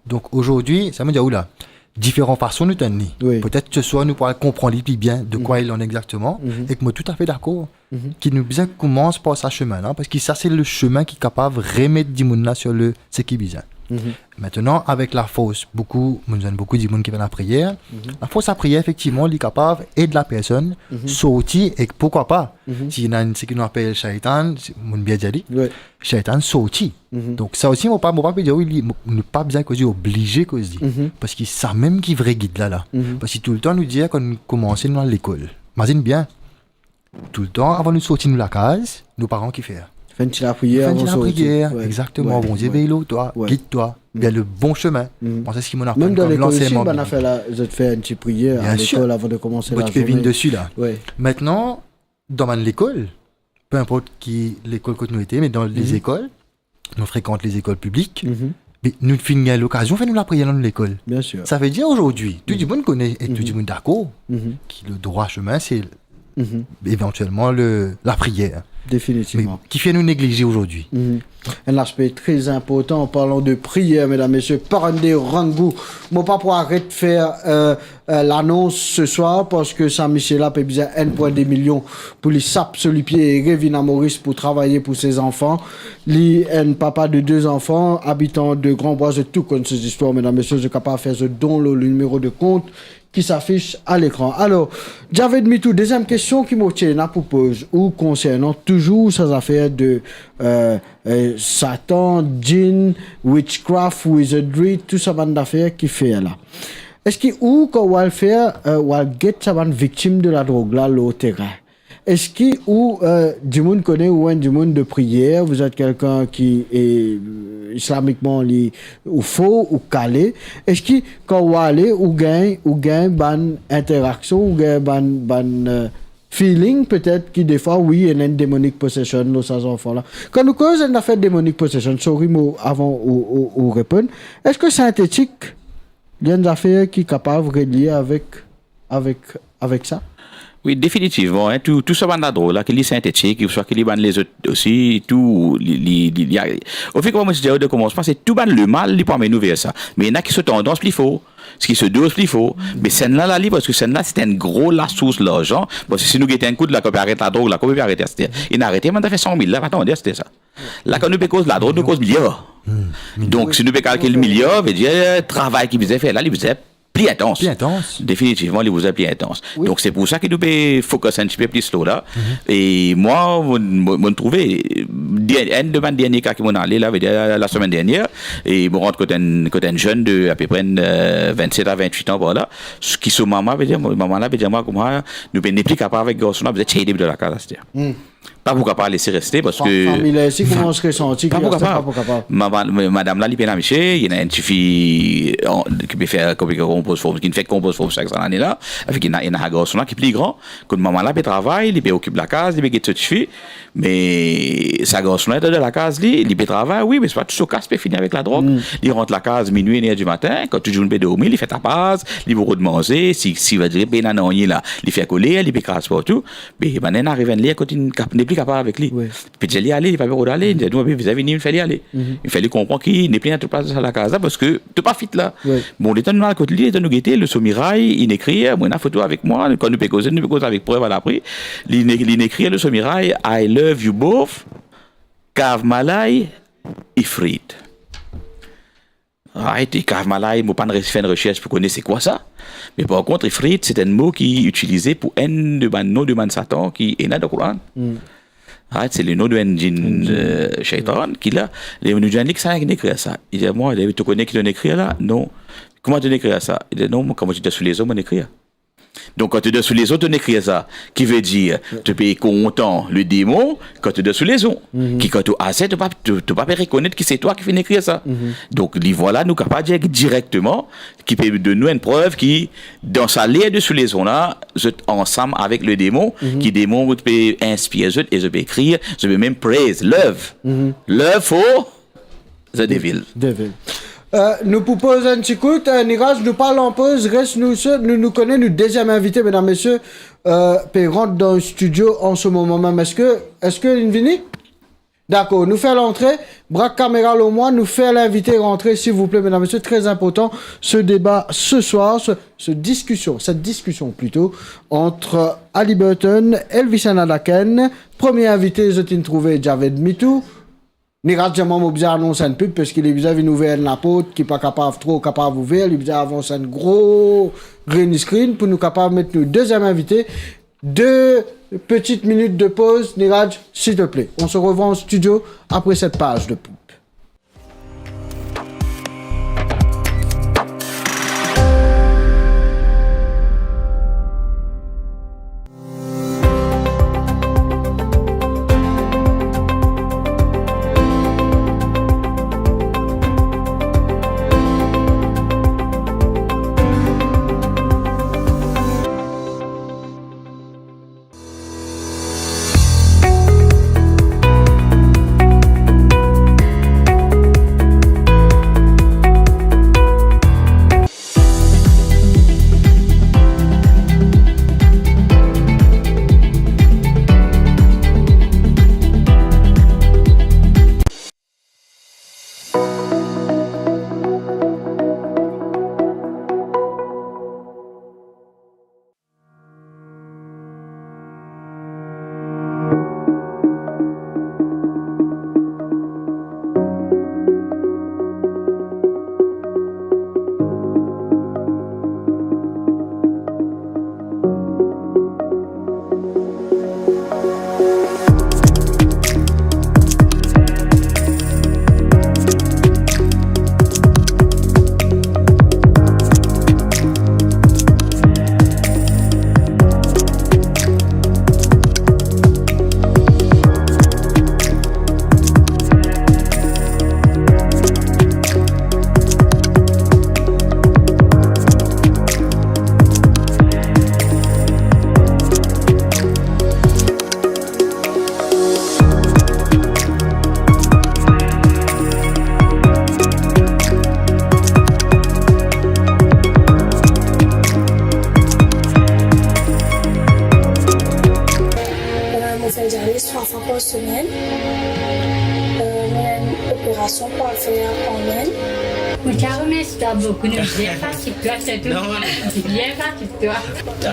Donc aujourd'hui, ça me dit où là différentes façons de tenir. Peut-être que ce soit nous pourrons comprendre plus bien de quoi il en est exactement et que moi tout à fait d'accord. Qui nous bien commence par ce chemin là parce que ça c'est le chemin qui est capable de remettre du monde là sur le ce qui est bizarre. Maintenant, avec la fausse, beaucoup de monde qui fait la prière. La fausse à prière, effectivement, il est capable d'aider la personne, sortir, et pourquoi pas, s'il y a ce qu'on appelle shaitan, mon bien dit, shaitan sortir. Donc, ça aussi, on ne peut pas dire, oui, ne pas bien causer, obligé causer. Parce que c'est ça même qui est vrai guide là. Parce que tout le temps, nous dit quand nous commençons dans l'école. Imagine bien, tout le temps, avant de sortir de la case, nos parents qui font. Fais-tu la prière exactement. Bon Dieu, veille-le, toi, guide-toi. Il y a le bon chemin. C'est ce qui m'en a même dans l'école aussi, on a fait une petite prière à l'école avant de commencer la journée. Tu peux venir dessus là. Maintenant, dans l'école, peu importe qui l'école que nous étions, mais dans les écoles, nous fréquentons les écoles publiques. Mais nous finissons à l'occasion, faisons la prière dans l'école. Bien sûr. Ça veut dire aujourd'hui, tout le monde connaît et tout le monde d'accord, que le droit chemin, c'est éventuellement la prière. Mais Définitivement. qui fait nous négliger aujourd'hui? Un aspect très important en parlant de prière, mesdames, messieurs. Parandé Rangou. Moi, pas pour arrêter de faire l'annonce ce soir parce que Saint-Michel a besoin 1,2 million pour les saps sur les pieds et Revina Maurice pour travailler pour ses enfants. Lui, un papa de 2 enfants, habitant de Grand-Bois, je tout connais ces histoires, mesdames, messieurs. Je suis capable de faire ce don, le numéro de compte qui s'affiche à l'écran. Alors, Javed Mitou, deuxième question qui me tient à propose, ou concernant toujours ces affaires de Satan, djinn, witchcraft, wizardry, tout ça bande d'affaires qui fait là. Est-ce que ou quand on va le faire, on va get ça bande victime de la drogue là, le terrain? Est-ce que ou du monde connaît ou un du monde de prière, vous êtes quelqu'un qui est islamiquement li, ou faux ou calé, est-ce que quand on va aller ou gagne ban interaction ou gagne ban feeling peut-être qui des fois oui il y a une démonique possession dans ces enfants là. Quand nous causons une affaire démonique possession, sorry moi avant ou répondre, est-ce que synthétique il y a une affaire qui est capable de relier avec ça? Oui, définitivement. Hein, tout ça va drôle là, qu'il est synthétique, soit qu'il est les autres aussi, tout. Au fait, comme je disais de commencement, c'est tout le mal, il peut amener nous vers ça. Mais il y en a qui se tendance plus fort, ce qui se dose plus fort. Mais celle-là, là, parce que celle-là, c'est un gros la source l'argent. Parce que si nous guettons un coup de la qu'on peut arrêter la drogue, là, qu'on peut arrêter, c'était. Il a arrêté, mais on a fait 100 000, là, attendez, c'était ça. Là, quand nous peut cause la drogue, nous cause milliards. Donc, si nous peut calculer le milliard, veut dire, travail qu'il faisait faire là, il faisait plus intense. Plus intense. Définitivement, il vous a plus intense. Oui. Donc, c'est pour ça que nous pouvons focus un petit peu plus là. Et moi, je trouvé, un de mes derniers cas qui m'ont allé là, la semaine dernière, et je rentre côté un jeune de à peu près 27 à 28 ans, voilà, qui sont maman là, veut dire, moi, comment, nous ne sommes plus capables avec garçon, vous êtes chez de la case, c'est-à-dire. Pas pour capable laisser rester parce que famille si comment on se ressenti pas pour capable madame là libéna miché il y a une petite fille qui peut faire compose forme qui ne fait compose forme chaque année là avec il y a un garçon là qui est plus grand que maman là peut travailler il peut occuper la case il peut get certifié mais sa garçon là de la case il peut travailler oui mais c'est pas tout ce casse peut finir avec la drogue il rentre la case minuit 1h du matin quand tu joues peut dormir il fait ta base il veut manger si va dire ben non là il fait coller il peut crasse partout mais ben arrive là quand il n'est plus capable avec lui. Oui. Puis j'ai dit aller, il pas besoin d'aller, il dit nous vous avez il fallait aller. Il fallait comprendre qu'il n'est plus à toute place à la casa parce que tu pas fit là. Oui. Bon, l'état nous à côté lui, l'état nous guetter le somirail, il écrit moi une photo avec moi quand nous peut causer avec preuve à l'après. Il écrit le somirail I love you both. Kav Malay Ifrit. Et Kav Malay, moi pas fait une recherche pour connaître c'est quoi ça. Mais par contre, Ifrit, c'est un mot qui est utilisé pour un de nom de Satan qui est dans le Coran. C'est le nom de djinn shaitan qui là les nous dit que ça qui écrit ça il dit moi tu connais qui te écrit là non comment tu écris ça il dit non comment tu es sous les hommes on écrit donc quand tu es sous les autres on écrit ça qui veut dire tu peux content le démon quand tu es sous les autres qui quand tu as tu pas reconnaître que c'est toi qui fais écrire ça donc les voilà nous capable dire directement qui peut donner nous une preuve qui dans sa ligne de sous les autres là ensemble avec le démon qui démon peut inspirer et je peux écrire je peux même praise love love for the devil. Nous proposons un petit coup, Niraj nous parle en pause, reste nous connaît nous deuxième invité, mesdames, messieurs, puis rentre dans le studio en ce moment même. Est-ce que Invini? D'accord, nous fait l'entrée, braque caméra au moins, nous fait l'invité rentrer, s'il vous plaît, mesdames, messieurs, très important, ce débat ce soir, cette discussion plutôt, entre Ali Burton, Elvis Anadaken, premier invité, je t'ai trouvé Javed Mitou. Niraj Jamam obligé annoncer une pub parce qu'il est obligé de ouvrir la porte qui n'est pas capable d'ouvrir, il est obligé d'avancer un gros green screen pour nous capable de mettre nous deuxième invité. 2 petites minutes de pause, Niraj, s'il te plaît. On se revoit en studio après cette page de pub. semaines. Une opération pour faire en main. Muchas gracias beaucoup. Bien facile, toi, c'est tout. Bien facile, toi.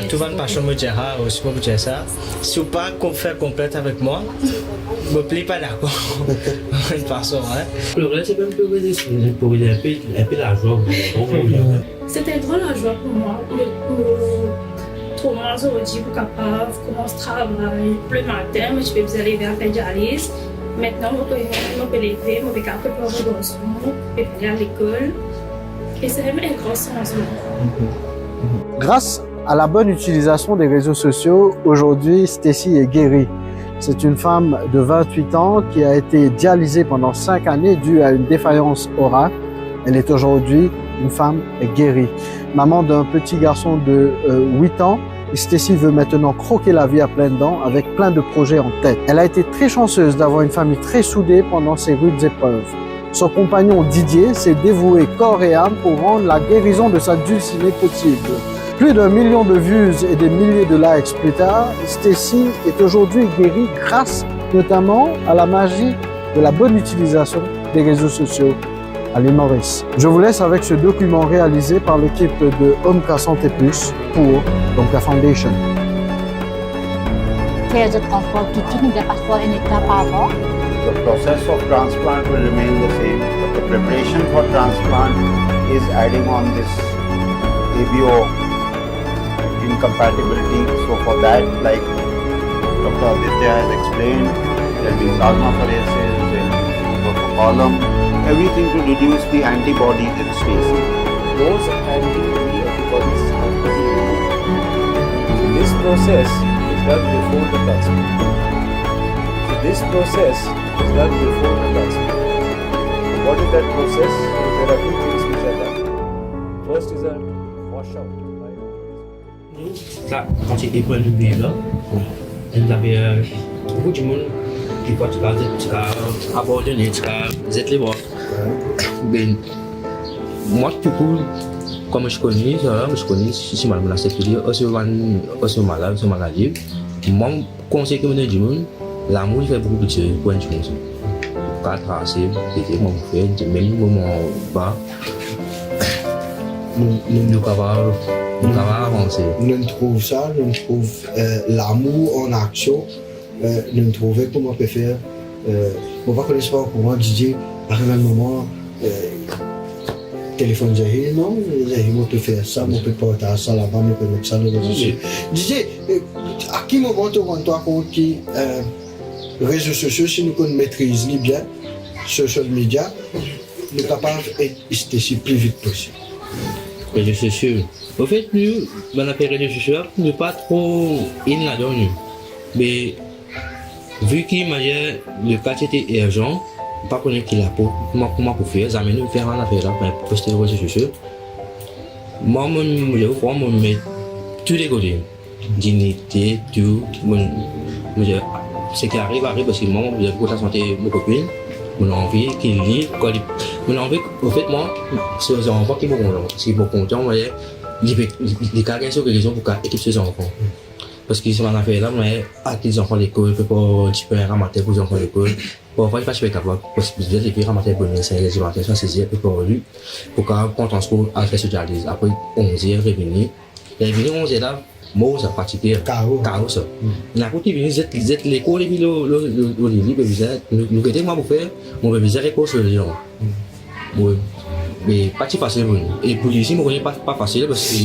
Tout le monde passe au Mujera, au Super Mujera. Si vous pas faire complète avec moi, me plaît pas d'accord. Une façon, hein. Le reste, c'est même plus difficile pour il un peu la joie. C'était drôle la joie pour moi. Trop moins aujourd'hui pour capable commencer à travailler le matin, mais je peux aller vers la dialyse. Maintenant, je peux lever, je peux faire le regrossement, je peux aller à l'école. Et c'est même un grand changement. Grâce à la bonne utilisation des réseaux sociaux, aujourd'hui, Stacy est guérie. C'est une femme de 28 ans qui a été dialysée pendant 5 années due à une défaillance orale. Elle est aujourd'hui une femme guérie. Maman d'un petit garçon de 8 ans, Stacy veut maintenant croquer la vie à pleines dents avec plein de projets en tête. Elle a été très chanceuse d'avoir une famille très soudée pendant ces rudes épreuves. Son compagnon Didier s'est dévoué corps et âme pour rendre la guérison de sa dulcinée possible. Plus d'1 million de vues et des milliers de likes plus tard, Stacy est aujourd'hui guérie grâce notamment à la magie de la bonne utilisation des réseaux sociaux à l'île Maurice. Je vous laisse avec ce document réalisé par l'équipe de Omka Santé Plus pour Omka Foundation. Faire de transport qui nous dépasse pas une étape avant. The process of transplant will remain the same. The preparation for transplant is adding on this ABO incompatibility. So for that, like Dr. Aditya has explained, there will be plasmapheresis, there will be column, everything to reduce the antibodies in Stacy. Those antibodies have to be removed. This process is done before the transplant. So this process is done before the transplant. What is that process? There are two things which are done. First is a washout. Là, quand il est point de vue là, il y avait beaucoup de monde qui peut abandonner, vous êtes libre. Mais moi, du coup, comme je connais, si mal la sécurité, aussi malade, maladie, moi, conseil que je dis, l'amour il fait beaucoup de choses pour une chose. Pas tracer, c'est mon frère, même moment bas, nous capables. Nous trouvons ça, nous trouvons l'amour en action, nous trouvons comment on peut faire. On va connaître pas comment Didier arrive un moment, téléphone Zahir, non, Zahir, on peut faire ça, on peut porter ça là-bas, on peut mettre ça dans les réseaux sociaux. Didier, à quel moment tu rends toi compte que les réseaux sociaux, si nous maîtrisons bien, social media, nous sommes capables d'être plus vite possible. Réseaux sociaux. Au fait, nous, dans la période de sociaux, nous ne sommes pas trop in là-dedans. Mais vu que le cas était urgent, pas connaître qui l'a pour comment pour faire, ça m'a nous faire un affaire là, pour poster les réseaux sociaux. Moi, je vous crois, je mets tous les côtés, dignité, tout. Ce qui arrive parce que moi, je veux la santé de mon copine. Mon envie qu'il lit, mon envie, au fait, moi, c'est aux enfants qui me content. Si vous content, les cas sur les raisons pour équiper ces enfants. Parce que c'est mon affaire là, mais à les enfants à l'école, peut pas tu peux ramasser pour les enfants à l'école. Parfois, il faut capable parce que les filles ramasser pour les séries, les évaluations, c'est pour lui, pour qu'on transport à la socialise. Après 11h, revenir. Et revenir 11h là, moi, ça pratiquer. Chaos ça. La côté vient z l'école et puis le lit nous aider moi pour faire mon bébé école sur les gens. Oui. Mais pas si facile pour nous. Et pour ici, moi, pas facile parce que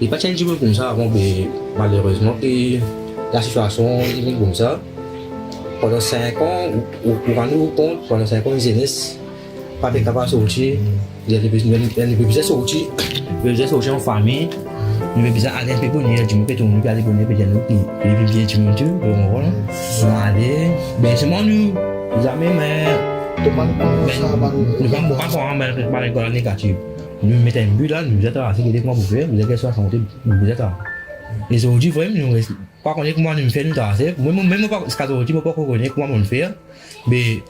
il pas changé comme ça avant, mais malheureusement la situation est comme ça. Pendant 5 ans, on nous compte, pendant 5 ans, les jeunesse pas capable de sortir. Il y a des bébés sortir en famille. Nous avons besoin d'aller un peu bonheur, du coup, nous allons bonheur, puis nous vivons du monde, nous allons, mais seulement nous, jamais, mais nous ne pouvons pas parler de la négative. Nous mettons un but là, nous êtes à ce que comment vous faites, vous êtes à la santé, vous êtes à. Et aujourd'hui, vraiment, nous ne pas connaître comment nous faisons, même pas ce qu'aujourd'hui, nous ne pas connaître comment nous faisons, mais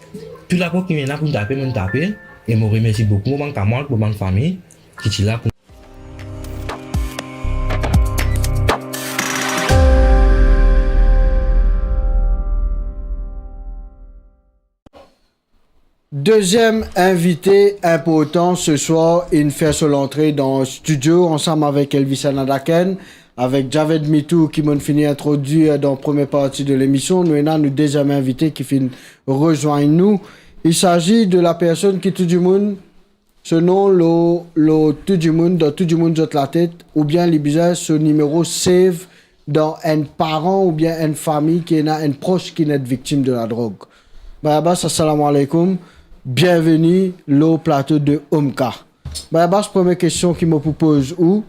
tout la qui vient là pour nous taper, et je remercie beaucoup, mon camarade, pour ma famille, qui est là pour Deuxième invité important ce soir, il fait son entrée dans le studio ensemble avec Elvis Anadaken, avec Javed Mitou qui m'a fini introduit dans la première partie de l'émission. Nous avons nous deuxième invité qui finit rejoindre nous. Il s'agit de la personne qui tout du monde, ce nom le tout du monde, dans tout du monde jette la tête, ou bien les bizarres, ce numéro save dans un parent ou bien une famille qui est un proche qui est victime de la drogue. Bayabas, assalamu alaikum. Bienvenue au plateau de Omka. Bayabas, première question qui me propose où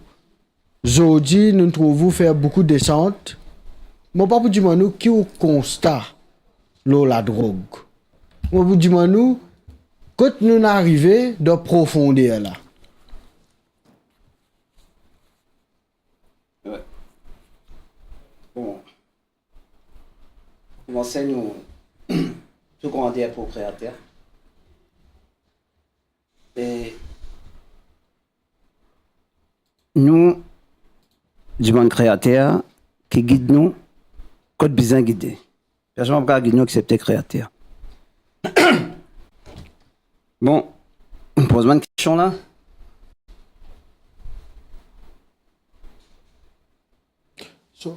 aujourd'hui, nous trouvons faire beaucoup de descentes. Mon papa dit nous qui au constat la drogue. Mon papa dit nous quand nous arrivons dans profondeur là. Ouais. Bon. Commencer nous tout qu'on dit propriétaire. Et nous, du monde créateur qui guide nous, code besoin guider. Personne ne peut guider nous excepté créateur. Bon, on pose une question là.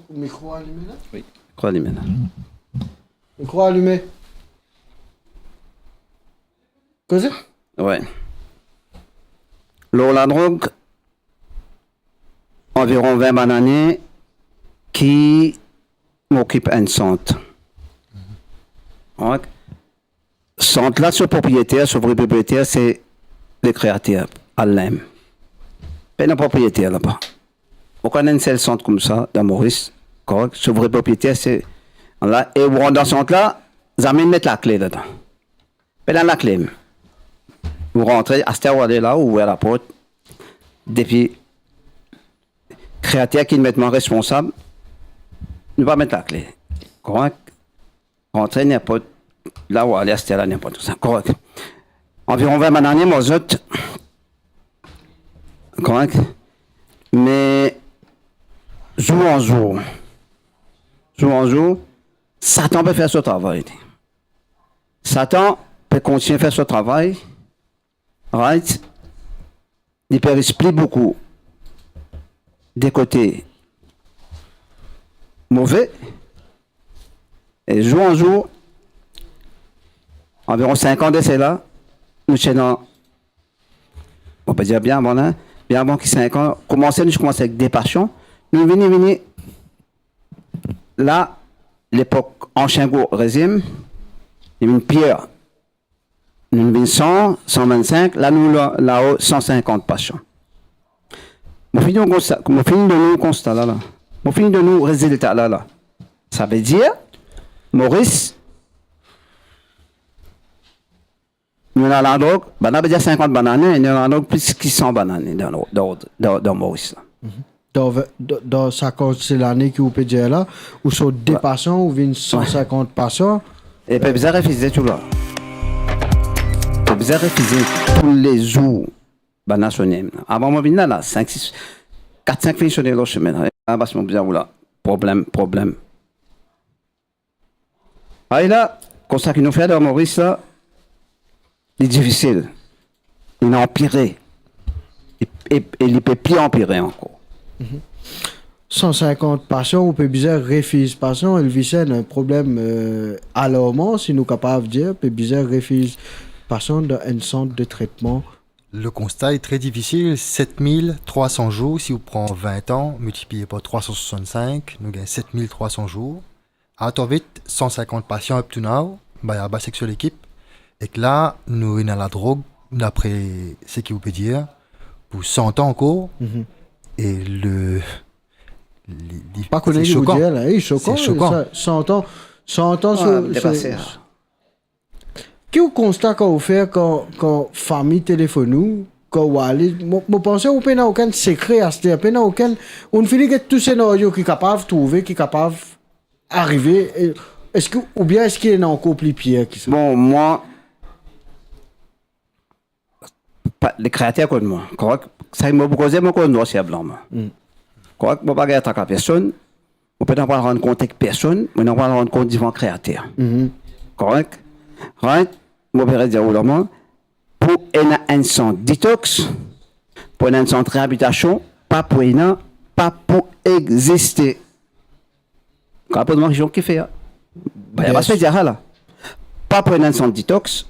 Micro allumé là? Oui, micro allumé là. Micro allumé. Qu'est-ce que c'est? Ouais. La drogue, environ 20 bananes qui m'occupe un centre. Centre là, ce propriétaire, ce vrai propriétaire, c'est le créateur, Alain. Pas un propriétaire là-bas. On connaît un seul centre comme ça, dans Maurice, correct. Ce vrai propriétaire, c'est là. Et dans ce centre là, vous allez mettre la clé là-dedans. Pas dans la clé. Vous rentrez, à cette heure là, vous ouvrez la porte. Depuis, créateur qui est maintenant responsable, ne pas mettre la clé. Correct? Rentrez n'importe là où aller à cette heure là, n'importe où. Correct. Environ 20 bananes, moi, autres. Correct? Mais, jour en jour, Satan peut faire son travail. Satan peut continuer à faire son travail. Right? Il peut expliquer beaucoup des côtés mauvais. Et jour en jour, environ 5 ans de cela, nous sommes on peut dire bien avant que 5 ans, nous commençons avec des passions. Nous venons là, l'époque Ancien régime, il y a une pierre. Nous avons 100, 125, là nous là-haut 150 patients. Mon fini de nous constat là. Mon fini de nous résultat là. Ça veut dire, Maurice, nous avons la drogue, on veut dire 50 bananes, et nous avons la drogue plus que 100 bananes dans Maurice. Dans sa c'est l'année qui vous peut dire là, où sont des patients, ou 150 patients. Et puis vous avez refusé tout là. Vous avez refusé tous les jours. Avant, moi, je viens là, 4-5 filles sur les chemins. Parce que je là, problème. Et là, comme ça qu'il nous fait dans Maurice, là, c'est difficile. Il a empiré. Et il peut plus empirer encore. 150 patients, on peut bizarre refuse patients. Elvis a un problème alarmant, si nous sommes capables de dire. Peut bizarre refuse patients dans un centre de traitement. Le constat est très difficile. 7300 jours, si vous prenez 20 ans, multiplié par 365, nous gagnons 7300 jours. À vite, 150 patients up to now, c'est sur l'équipe. Et que là, nous avons la drogue, d'après ce qu'il vous peut dire, pour 100 ans encore. Et c'est choquant. C'est choquant. 100 ans sur... Qui vous constate quand vous faites quand famille téléphone nous, quand vous allez, je pense que vous n'avez aucun secret à ce moment, on finit que tout scénario qui est capable de trouver, qui est capable d'arriver, ou bien est-ce qu'il y a encore plus pire qui Bon, moi, les créateurs comme moi, correct, ça m'a causé mon compte noir c'est blanc. Correct, je ne peux pas attaquer personne, je ne peux pas rendre compte avec personne, je ne peux pas rendre compte devant créateur. Correct? Right? mon père dit pour un centre détox, pour un centre de réhabilitation, pas pour exister. Quand on a qui fait, bah, se dire là, pas pour un centre détox,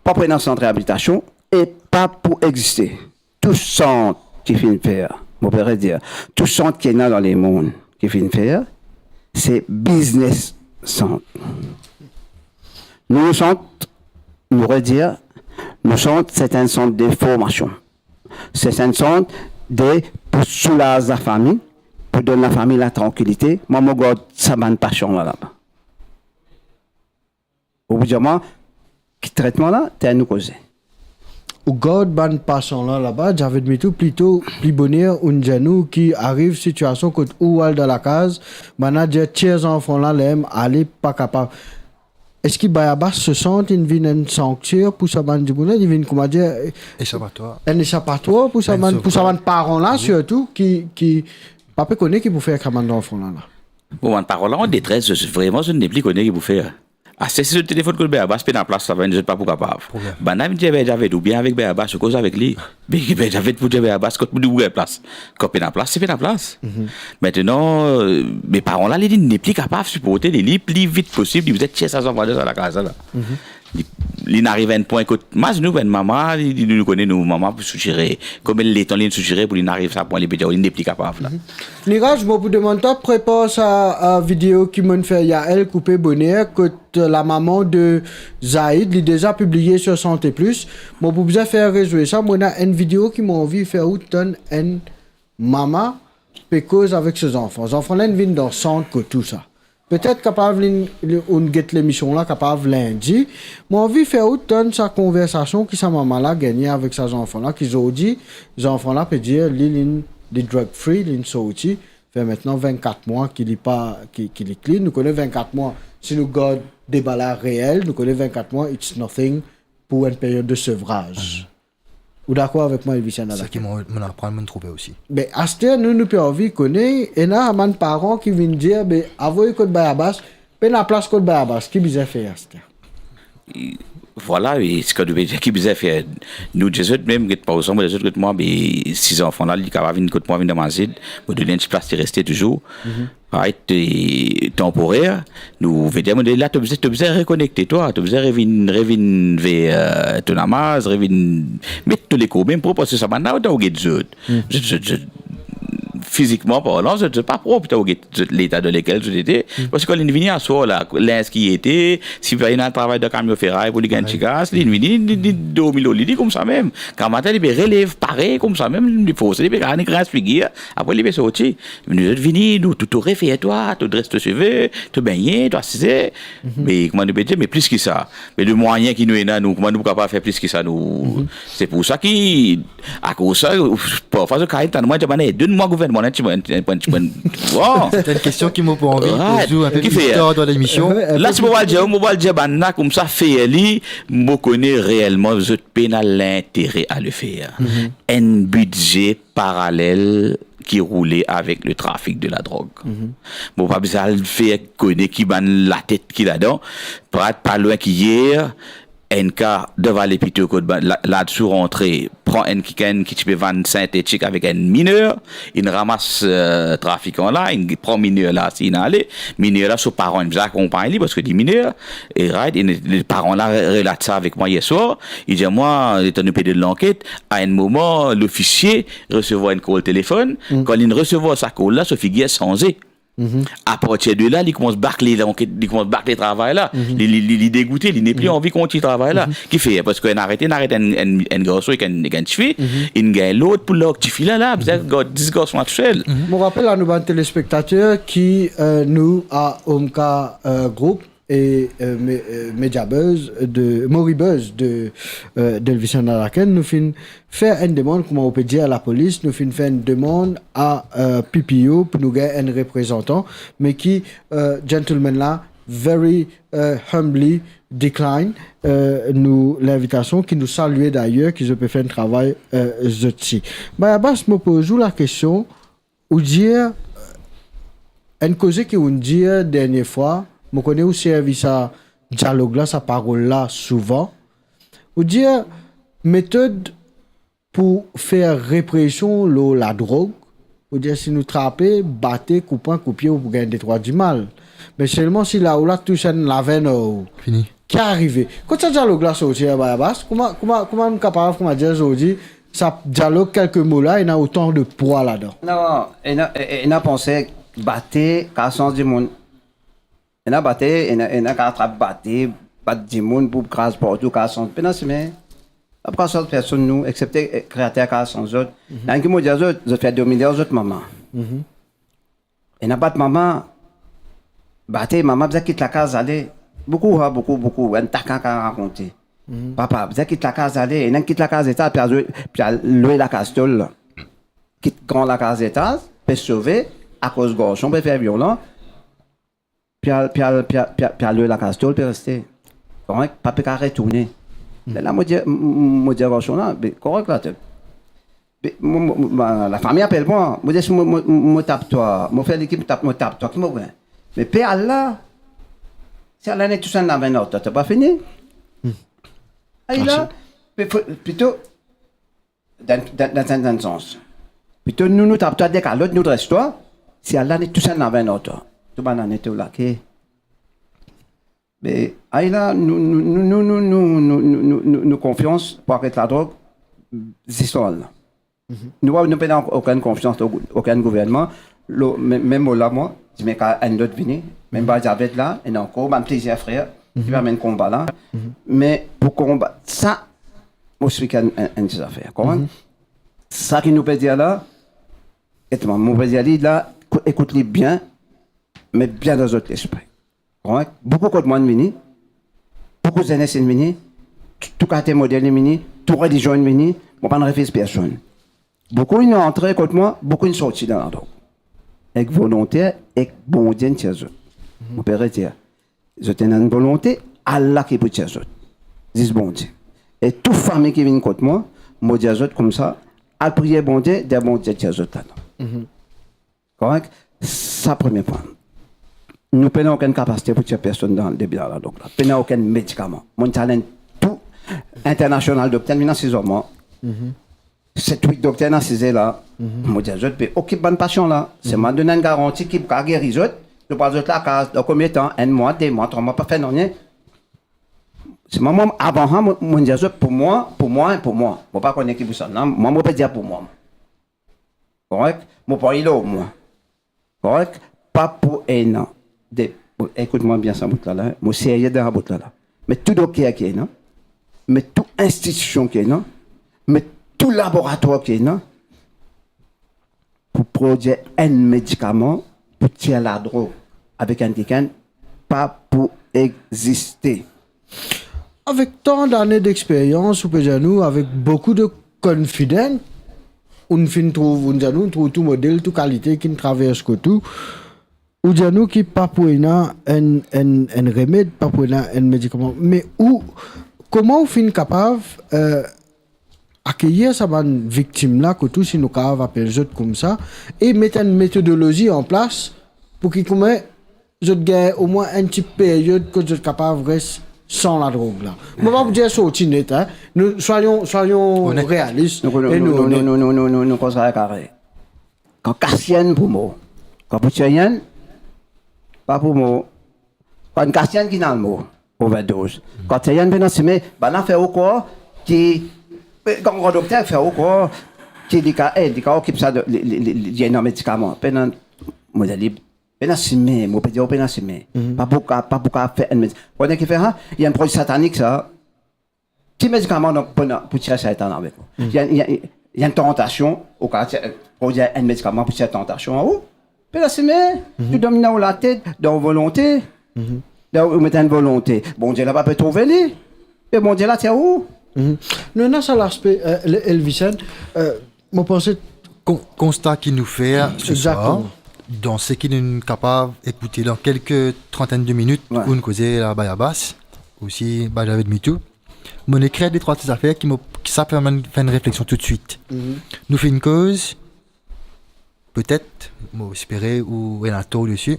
pas pour un centre de réhabilitation et pas pour exister. Tout centre qui finit faire, mon père dire, tout centre qui est là dans les mondes qui finit faire, c'est business centre. Nous centre, nous redire, nous centre, c'est un centre de formation. C'est un centre pour soulager la famille, pour donner à la famille la tranquillité. Moi, je garde ça bonne passion là-bas. Au bout du moment, ce traitement là, tu à nous causer. Ou garde bonne passion là-bas, j'avais mis tout plutôt plus bonheur un genou qui arrive situation que ou dans la case, manager tiers enfants là l'aime aller pas capable. Est-ce que Bayabas se sent une sanctuaire pour sa bande de boulot, il vient comment dire échappatoire. Un échappatoire pour sa bande parents là surtout qui papa connaît qui pour faire commande d'enfants là. Bon, en parlant en détresse, vraiment je n'ai plus connu qui pour faire. Ah, c'est le téléphone que le Béabas peut en place, ça va, je ne sais pas pour capable. Ben, là, j'avais ou bien avec Béabas, je cause avec lui. Mais j'avais pour Béabas, quand vous avez place. Quand vous en place, c'est en place. Maintenant, mes parents là, ils n'est plus capables de supporter les lits plus vite possible. Vous êtes chez ça, à la case là. Il n'arrive à un point que moi nous ben maman il nous connaît nous maman pour suggérer comme elle est en ligne suggérer pour il n'arrive ça point les pédia il n'est plus capable là. Niraj moi pour demander toi prépare sa vidéo qui m'ont fait il y a elle coupé bonheur que la maman de Zaïd il déjà publié sur Santé Plus moi pour bien faire rejouer ça moi a une vidéo qui m'a envie faire autant une maman pécose avec ses enfants là ils viennent dans centre que tout ça. Peut-être capable on get l'émission là capable lundi. Moi envie faire autant sa conversation qui sa maman là gagné avec ses enfants là qui ont dit les enfants là peut dire les drug free les sorti fait maintenant 24 mois qu'il est pas qu'il est clean nous connaît 24 mois si nous garde des balles réels nous connaît 24 mois it's nothing pour une période de sevrage. Ou d'accord avec moi, Elvis? C'est ce qui m'en apprend à me trouver aussi. Mais à ce temps, nous pouvons envie connaître, et là, il y a des parents qui viennent dire, mais avant que Bayabas, mais la place que Bayabas, qui vous a fait à ce temps? Voilà, et ce que nous qui vous a fait, nous, les autres, même, par exemple, les autres, moi, mais 6 enfants là, ils sont capables de venir, moi, venir dans ma zone, pour donner une petite place de rester toujours. Temporaire, nous veillons là, tu as reconnecter toi, tu as revenir vers ton amaz, revenir mettre tous les cours, même pour parce que ça m'a n'a pas de physiquement parlant, je ne sais pas propre l'état dans lequel j'étais. Parce que l'invini à soi, là, l'ins qui était, si il y a un travail de camion ferraille pour les gagner chigas, l'invini, il dormit au lit comme ça même. Quand matin, il relève pareil comme ça même, il faut, il peut gagner grâce figure, après il peut sortir. Nous êtes venus, nous, tout aurait fait toi, tu dresses te cheveux, te baigner, tu assiser. Mais comment nous peut dire, mais plus que ça. Mais le moyen qui nous est là, nous, comment nous ne pouvons pas faire plus que ça, nous. C'est pour ça à cause de ça, parfois, je carré tant moi, donne-moi gouvernement. C'est une question qui m'a envie de poser un peu plus tard dans l'émission. Là, si je vais dire, comme ça, fait je connais réellement je pénal l'intérêt à le faire. Un budget parallèle qui roulait avec le trafic de la drogue. Bon, pas besoin de faire connaître qui ban la tête qui là-dedans. Pas loin qu'hier, un cas devant l'hôpital là-dessous rentré prend un qui peut vendre synthétique avec un mineur, il ramasse trafiquant là, il prend mineur là, s'il allait, mineur là, son parent, il accompagne parce que dit mineur, et les parents là relatent ça avec moi hier soir, il dit moi, étant donné de l'enquête, à un moment, l'officier recevait une call téléphone, quand il recevait sa call là, ce figure changé. À partir de là, il commence à bâcler le travail là. Il est dégoûté, il n'est plus envie qu'on continue le travail là. Qui fait parce qu'on arrête un garçon avec une fille, il gagne l'autre pour l'autre fille là, peut-être 10 garçons à seul. Je rappelle à nos téléspectateurs qui nous à Omka Group et Mediabuzz de Moribuzz de d'Elvis Naraken nous fin faire une demande comment on peut dire à la police nous fin faire une demande à PPO pour nous gagner un représentant mais qui gentleman là very humbly decline nous l'invitation qui nous saluait d'ailleurs qui je peux faire un travail ici. Bayabas me pose la question ou dire une cause qui on dit dernière fois je connais aussi service dialogue là, sa parole là, souvent. Ou dire, méthode pour faire répression la drogue, ou dire, si nous trappons, battez, coupons, coupiez, ou pour gagner des droits du mal. Mais seulement si là où là, tout ça, la veine, Fini. qui est arrivé. Quand ce dialogue là sorti à Bayabas, comment nous capable, comment dire aujourd'hui, ça dialogue quelques mots là, il y a autant de poids là-dedans. Non, il a pensé battre, qu'à sens du monde. Il a battu, il a attrapé battre du monde pour grâce pour tout, qu'à sens. Mais après ça, personne nous, excepté créateur qu'à sens autres. Dans le monde des autres, je fais dominer les autres mamans. Il n'a pas de maman. Battre, maman, vous quitte la case, aller. Beaucoup, un taquin à raconter. Papa, vous quitte la case, aller. Il quitte la case état, puis louer la castole. Quitte grand la case état, peut sauver, à cause gauche, on peut faire violent. Puis louer la castole, peut rester. Correct? Papa peut retourner. Là, moi, dire gauche, là, correct, là, la famille appelle moi. Moi, dis, moi, tape toi. Moi, fais l'équipe, tape toi. Qui m'a ouvert? Mais Père Allah, si Allah n'est tout seul dans 20 autres, t'as pas fini? Ah, là, plutôt, dans un sens. Plutôt, nous tapons toi dès qu'à l'autre, nous reste toi. Si Allah n'est tout seul dans 20 autres, tout le monde est tout là. Mais, ah, là, nous confiance pour arrêter la drogue, c'est ça, là. Nous n'avons aucune confiance dans aucun gouvernement. Même là, moi, je mets un autre venu, même pas j'avais là, et encore, un plaisir frère, qui va mener combat là. Mais pour combattre ça, moi, je suis qu'un des affaires. Ça qui nous peut dire là, et mon peut dire là, écoute-les bien, mais bien dans notre esprit. Beaucoup de monde venu, beaucoup de jeunesses venu, tout quartier modèle venu, tout religion venu, on ne refuse personne. Beaucoup ils sont entrés contre moi, beaucoup ils sont sortis dans la drogue. Avec volonté, avec bon Dieu chez eux. On peut dire, je tiens une volonté, Allah qui peut chez eux. C'est bon Dieu. Et toute famille qui vient contre moi, moi dis eux comme ça, à prier bon Dieu, des bon Dieu chez eux. Correct? Ça, premier point. Nous n'avons aucune capacité pour tuer personne dans le début de la drogue. Nous n'avons aucun médicament. Mon talent, tout international docteur, maintenant, c'est moi. 7-8 docteurs dans ces là, je dis, je peux occuper bonne passion là. C'est m'a donné une garantie qui peut guérir les autres. Je parle de la case, dans combien de temps? 1 mois, 2 mois, 3 mois, pas fait non rien. C'est moi, avant, je dis, pour moi. Je ne pas connaître qui vous ça. Non, moi, je peux dire pour moi. Correct? Je peux aller là, moi. Correct? Pas pour un an. Écoute-moi bien ça, bout là. Je suis sérieux dans la bout là. Mais tout docteur qui est là. Mais toute institution qui est là. Mais tout laboratoire qui est là, pour produire un médicament pour tirer la drogue avec un ticket, pas pour exister. Avec tant d'années d'expérience, nous, avec beaucoup de confidence, on trouve tout modèle, toute qualité qui ne traverse que tout. Ou nous qui pas pour un remède, pas pour un médicament, mais comment on finit capable accueillir sa victime là que tous nous appellent comme ça et mettre une méthodologie en place pour qu'ils gagnent au moins une petite période que je suis capable de rester sans la drogue là. Je ne vais pas vous dire sortir net, hein. Nous soyons réalistes. Nous causons carré. Quand Cassienne pour moi, quand Poutien, pas pour moi. Quand Cassienne qui n'a le mot, overdose. Quand Cassienne vient s'aimer, ben on fait au corps qui quand le docteur fait au corps qui dit qu'il occupe ça de un médicament. Pendant moi je dis pendant s'aimer, moi peut dire pendant s'aimer. Pas pour faire un médicament. Quand il fait ça, il y a un produit satanique ça. Petit médicament pour tirer Satan avec moi. Il y a une tentation au cas pour dire un médicament pour tirer tentation en haut. Pendant s'aimer, tu domines dans la tête, dans la volonté. Vous mettez une volonté. Bon Dieu là pas peut trouver lui. Et bon Dieu là tiens où? Non, ça l'aspect Elvisen. Moi pensais constat qu'il nous fait ce soir, dans ce qu'il est capable d'écouter dans quelques trentaines de minutes, on causait la Bayabas, aussi j'avais de MeToo. Mon écrit des trois affaires qui ça permet de faire une réflexion tout de suite. Nous fait une cause, peut-être, moi espérer ou un taux dessus.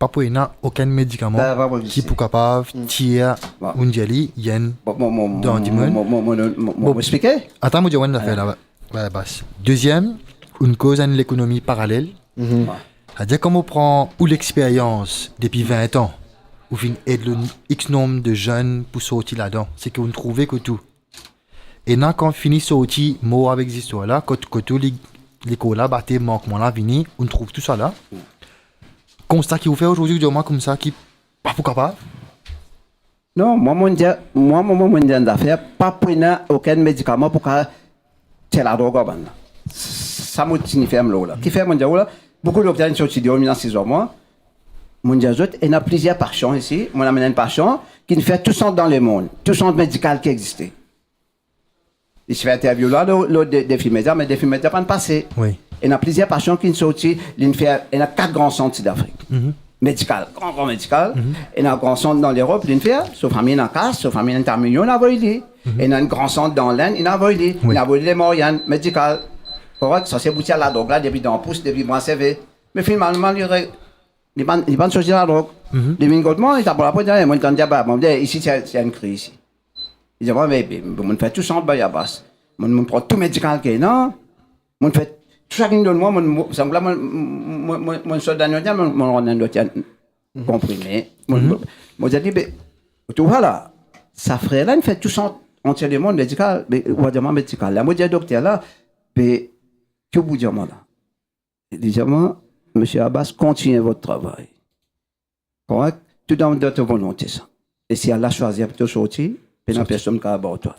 pas pour aucun médicament qui peut capable tirer une jelly yen dans du monde. Expliquer? Attends, moi, je vais faire là. Ouais, basse. Deuxième, une cause à l'économie parallèle. C'est-à-dire, comme on prend ou l'expérience depuis 20 ans, ou fin aide le X nombre de jeunes pour sortir là-dedans, c'est qu'on trouvait que tout. Et là, quand on finit sortir, mot avec cette histoire-là, quand tout l'école là, batté, manquement là, vini, on trouve tout ça là. Constat qu'il vous fait aujourd'hui, du moins comme ça, qui pas pour capable. Non, mon d'affaires, pas prendre aucun médicament pour que c'est la drogue. Ça me signifie là. Qui fait mon diable là? Beaucoup de docteurs sont étudiés dans 6 mois. Mon diable, il y a plusieurs patients ici. Mon amène un patient qui fait tout centre dans le monde, tout centre médical qui existait. Il se fait interviewer là, des films médias, mais des films médias pas passé. Oui. Il y a plusieurs patients qui sont sortis. Il y a 4 grands centres d'Afrique. Médical, grand médical. Il y a un grand centre dans l'Europe, il y a sauf famille en casse, sauf famille en terminion, il y a il y a un grand centre dans l'Inde, il y a il y a les moyens médical. Correct, ça c'est bouti à la drogue là, depuis dans pouce, depuis moi CV. Mais finalement, il va pas sortir la drogue. Les mingotements, il t'a pas la pointe, moi, il t'a dit, ici, c'est une crise ici. Il dit, mais on fait tout centre, à basse. On prend tout médical qui est là. On fait chacun de moi, mon soldat, mon rendez comprimé. Moi, j'ai dit, tu vois là, ça ferait là, il fait tout centre entier du monde médical, médical. Là, moi, j'ai docteur là, mais, que vous dites, moi là? Déjà, moi, M. Abbas, continuez votre travail. Correct? Tout dans votre volonté, ça. Et si Allah choisit de sortir, puis la personne qui a abattu toi.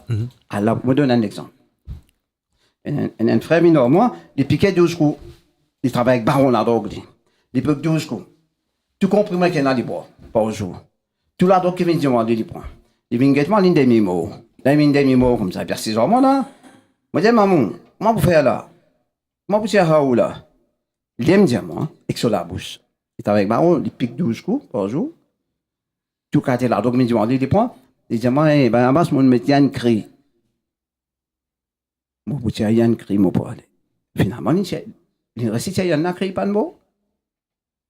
Allah, je me donne un exemple. Un frère mineur, moi, il piquait 12 coups. Il travaille avec Baron la drogue. Il pique 12 coups. Tout comprimé qu'il y a des bois par jour. Tout la drogue qui vient demander, il prend. Il vient guettement l'une des mimos. Là, il vient des mimos comme ça. Puis 6 ans, moi là. Moi, je dis, maman, comment vous faites là? Comment vous faites là? Il aime dire, moi, et sur la bouche. Il travaille avec Baron, il pique 12 coups par jour. Tout quand il a la drogue, il demande, il prend. Il dit, moi, ben, Abbas, mon métier, un cri. Mon petit, il y a un cri, mon poil. Finalement, il récite, il y a un cri, pas de mots.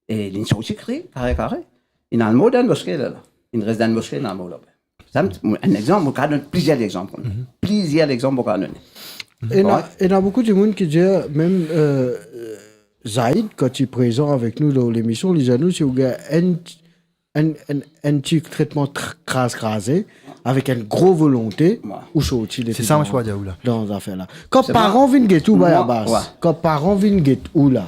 Et il y a aussi cri, carré. Il y a un mot dans le bosquet, là. Il reste dans le bosquet, dans le mot, là. Un exemple, on donne plusieurs exemples. Plusieurs exemples, on donne. Il y a beaucoup de monde qui dit, même Zaïd, quand il est présent avec nous dans l'émission, il dit à nous, si vous avez un petit traitement crasé, avec une grosse volonté, où sortir les c'est ça, mon choix, là. Dans ces affaires-là. Quand parents viennent guetter où, quand parents viennent guetter où, là,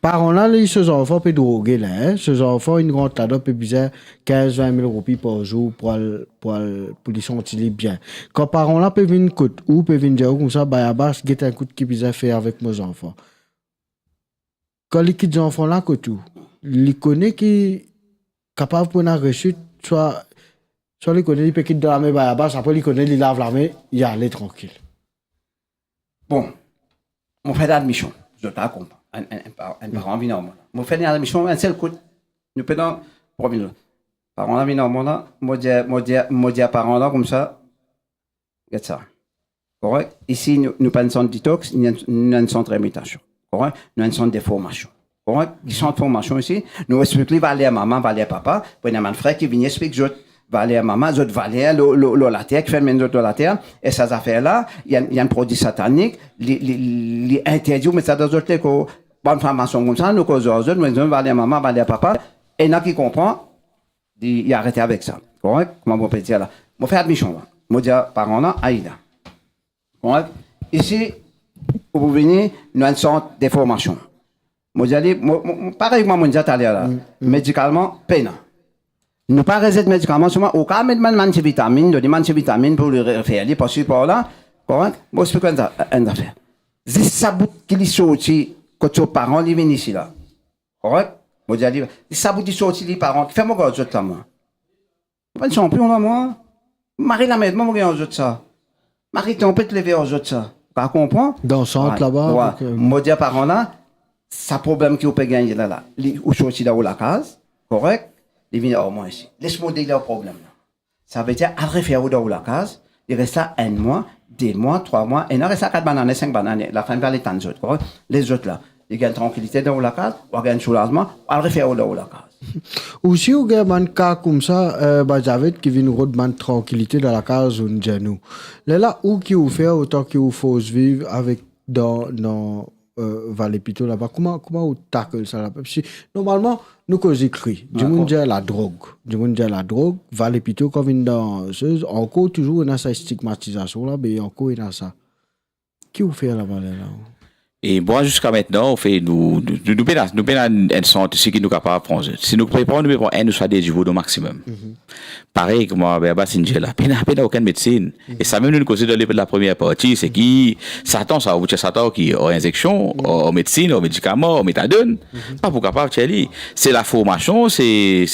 parents là, ces enfants peuvent droguer, là, ces enfants, une grande tadop peut bizarre 15-20 000 roupies par jour pour les sentir bien. Quand parents là peuvent venir côte ou peuvent venir dire comme ça, bah, bas, guette un coup qui bizarre faire avec mes enfants. Quand les petits enfants là, côte où, ils connaissent qui capable pour une rechute, soit les connaît, ils peuvent quitter la main, bah, bas, après, ils connaissent, ils lavent la main, ils allent tranquille. Bon, on fait l'admission, je t'accompagne. Un parent vient au monde. On fait l'admission, un seul coup. Nous prenons, pour venir. Parents vient au monde, moi dis à parents là, comme ça, regarde ça. Correct? Ici, nous pas un centre détox, nous avons un centre d'imitation. Correct? Nous avons un centre de formation. Correct? Ils sont en formation ici. Nous expliquons, va aller à maman, va aller à papa. Puis il y a un frère qui vient expliquer, je va aller à maman, je va aller à la terre, qui fait le de la terre. Et ces affaires-là, il y a un produit satanique, les interdits, mais ça doit être bonne formation comme ça, nous causons aux autres, nous va aller à maman, va aller à papa. Et il y en a qui comprend, il a arrêté avec ça. Correct? Comment on peut dire là? Je fais admission là. Je dis à parents là, aïe là. Correct? Ici, vous venez, nous avons un centre de formation. Pareil, moi, je dis là, médicalement, peine. Nous pas réserver médicaments seulement au cas de multivitamines, de multivitamines pour le faire, les possibles par là, correct? Moi, je explique une affaire. C'est ça bout qui est sorti quand vos parents viennent ici là, correct? Moi, je dis, c'est ça bout qui est sorti les parents, qui fait mon gars là, moi. Pas de champion là, moi. Marie la mère, moi, je dis ça. Marie, tu peux te lever aux autres ça. Tu comprends? Dans le centre là-bas. Moi, je dis parents là, ça problème qui vous peut gagner là, ou sorti là où la case, correct? Il vient au moins ici. Laisse-moi dire le problème. Ça veut dire, après faire dans la case, il reste là 1 mois, 2 mois, 3 mois, et il reste là 4 bananes, 5 bananes. La fin, vers les temps autres. Les autres là. il y a une tranquillité dans la case, il y a un soulagement, on le refait dans la case. Aussi, il y a un cas comme ça, Javet qui vient de man tranquillité dans la case où nous. Là, où qui vous fait autant qu'il faut vivre avec dans Vallée Pito là-bas, comment vous tackle ça là-bas? Parce que normalement, nous qu'on écrit, du monde dit la drogue, Vallée Pito quand vient dans encore toujours dans sa stigmatisation là, mais encore dans ça. Qui vous fait là-bas là? Et moi, jusqu'à maintenant, on fait, nous pénons un centre, ce qui nous capable de prendre. Si nous préparons, nous préparons un, nous soit des niveaux au maximum. Pareil, comme moi, Sinjé là, pénons aucune médecine. Et ça même nous cause de la première partie, c'est qui, Satan, ça, vous Satan qui a injection, en médecine, en médicaments, en méthadone. Pas pour capable, c'est la formation, c'est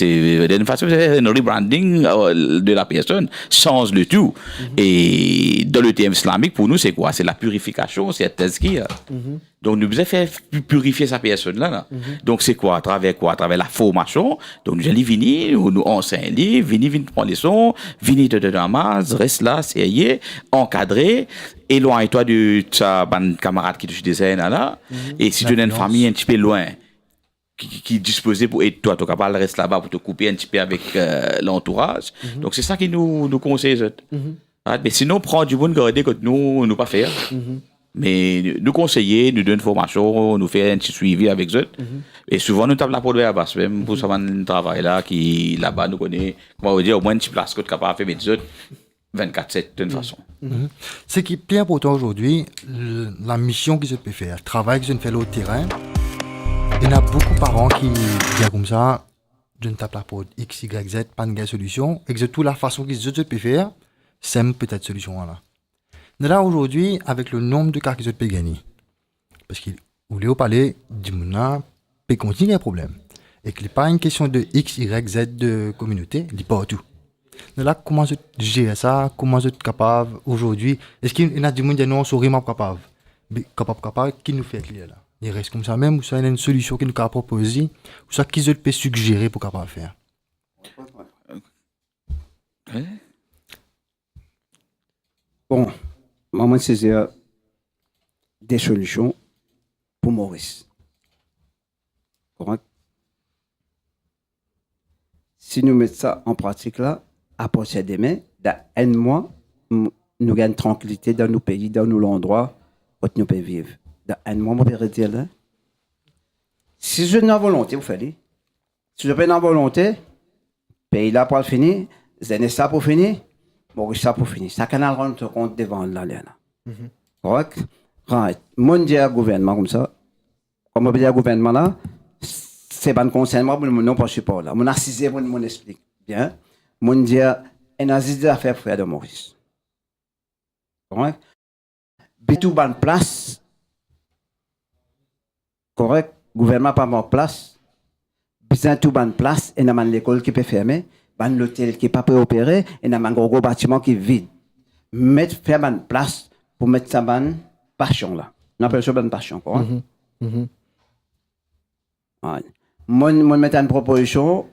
d'une façon, c'est un rebranding de la personne, change le tout. Et dans le thème islamique, pour nous, c'est quoi? C'est la purification, c'est tazkiyah. Donc, nous devons faire purifier sa personne là. Donc, c'est quoi? À travers quoi? À travers la formation. Donc, nous allons venir, nous enseignons, venir prendre les sons, venir de namaz, reste là, sérieux, encadré, éloigne-toi de ta camarade qui te disait là. Et si tu as une famille un petit peu loin, qui est disposée pour aider toi, tu es capable de rester là-bas pour te couper un petit peu avec l'entourage. Donc, c'est ça qui nous conseille. Mais sinon, prendre du bon garder que nous pas faire. Mais nous conseiller, nous donner une formation, nous faire un petit suivi avec eux. Et souvent, nous tapons la porte vers basse, même pour savoir un travail là, qui là-bas nous connaît, on va dire au moins une petite place que tu es capable de faire avec eux 24/7 de toute façon. Ce qui est plus important aujourd'hui, la mission que je peux faire, le travail que je fais au terrain, il y en a beaucoup de parents qui disent comme ça, je ne tape la porte X, Y, Z, pas de solution, et que toute la façon que je peux faire, c'est peut-être solution là. Là, aujourd'hui, avec le nombre de cas qu'ils ont pu gagner, parce qu'il voulait parler du monde, peut continuer un problème. Et qu'il n'est pas une question de X, Y, Z de communauté, il n'est pas tout. Là, comment je gère ça? Comment je suis capable aujourd'hui? Est-ce qu'il y a du monde qui non, sont vraiment capables? Capable, qui nous fait là? Il reste comme ça même, ou ça, il y a une solution qui nous a proposée, ou ça, qu'ils peut suggérer pour capable faire? Bon. Maman, c'est des solutions pour Maurice. Correct? Si nous mettons ça en pratique là, à partir de demain, dans un mois, nous gagnons tranquillité dans nos pays, dans nos endroits où nous pouvons vivre. Dans un mois, on peut dire là. Si je n'ai pas volonté, vous faites. Si je n'ai pas volonté, pays là pour finir, c'est ça pour finir. Maurice, ça pour finir. Ça canal rend compte devant là. Correct? Right. Mon dia gouvernement comme ça. Comme on peut dire gouvernement là, c'est pas un conseil, moi, non pas support là. Mon assisé, mon explique. Bien. Mon dia, un assisé d'affaires pour faire de Maurice. Correct? Bitou ban place. Correct? Gouvernement pas en place. Bizan tout ban place, et n'a l'école qui peut fermer. Ban l'hôtel qui pas peut opérer, et n'a un gros bâtiment qui est vide. Mettre faire ban place pour mettre sa ban passion là. On appelle ça ban passion, quoi. Moi mettre une proposition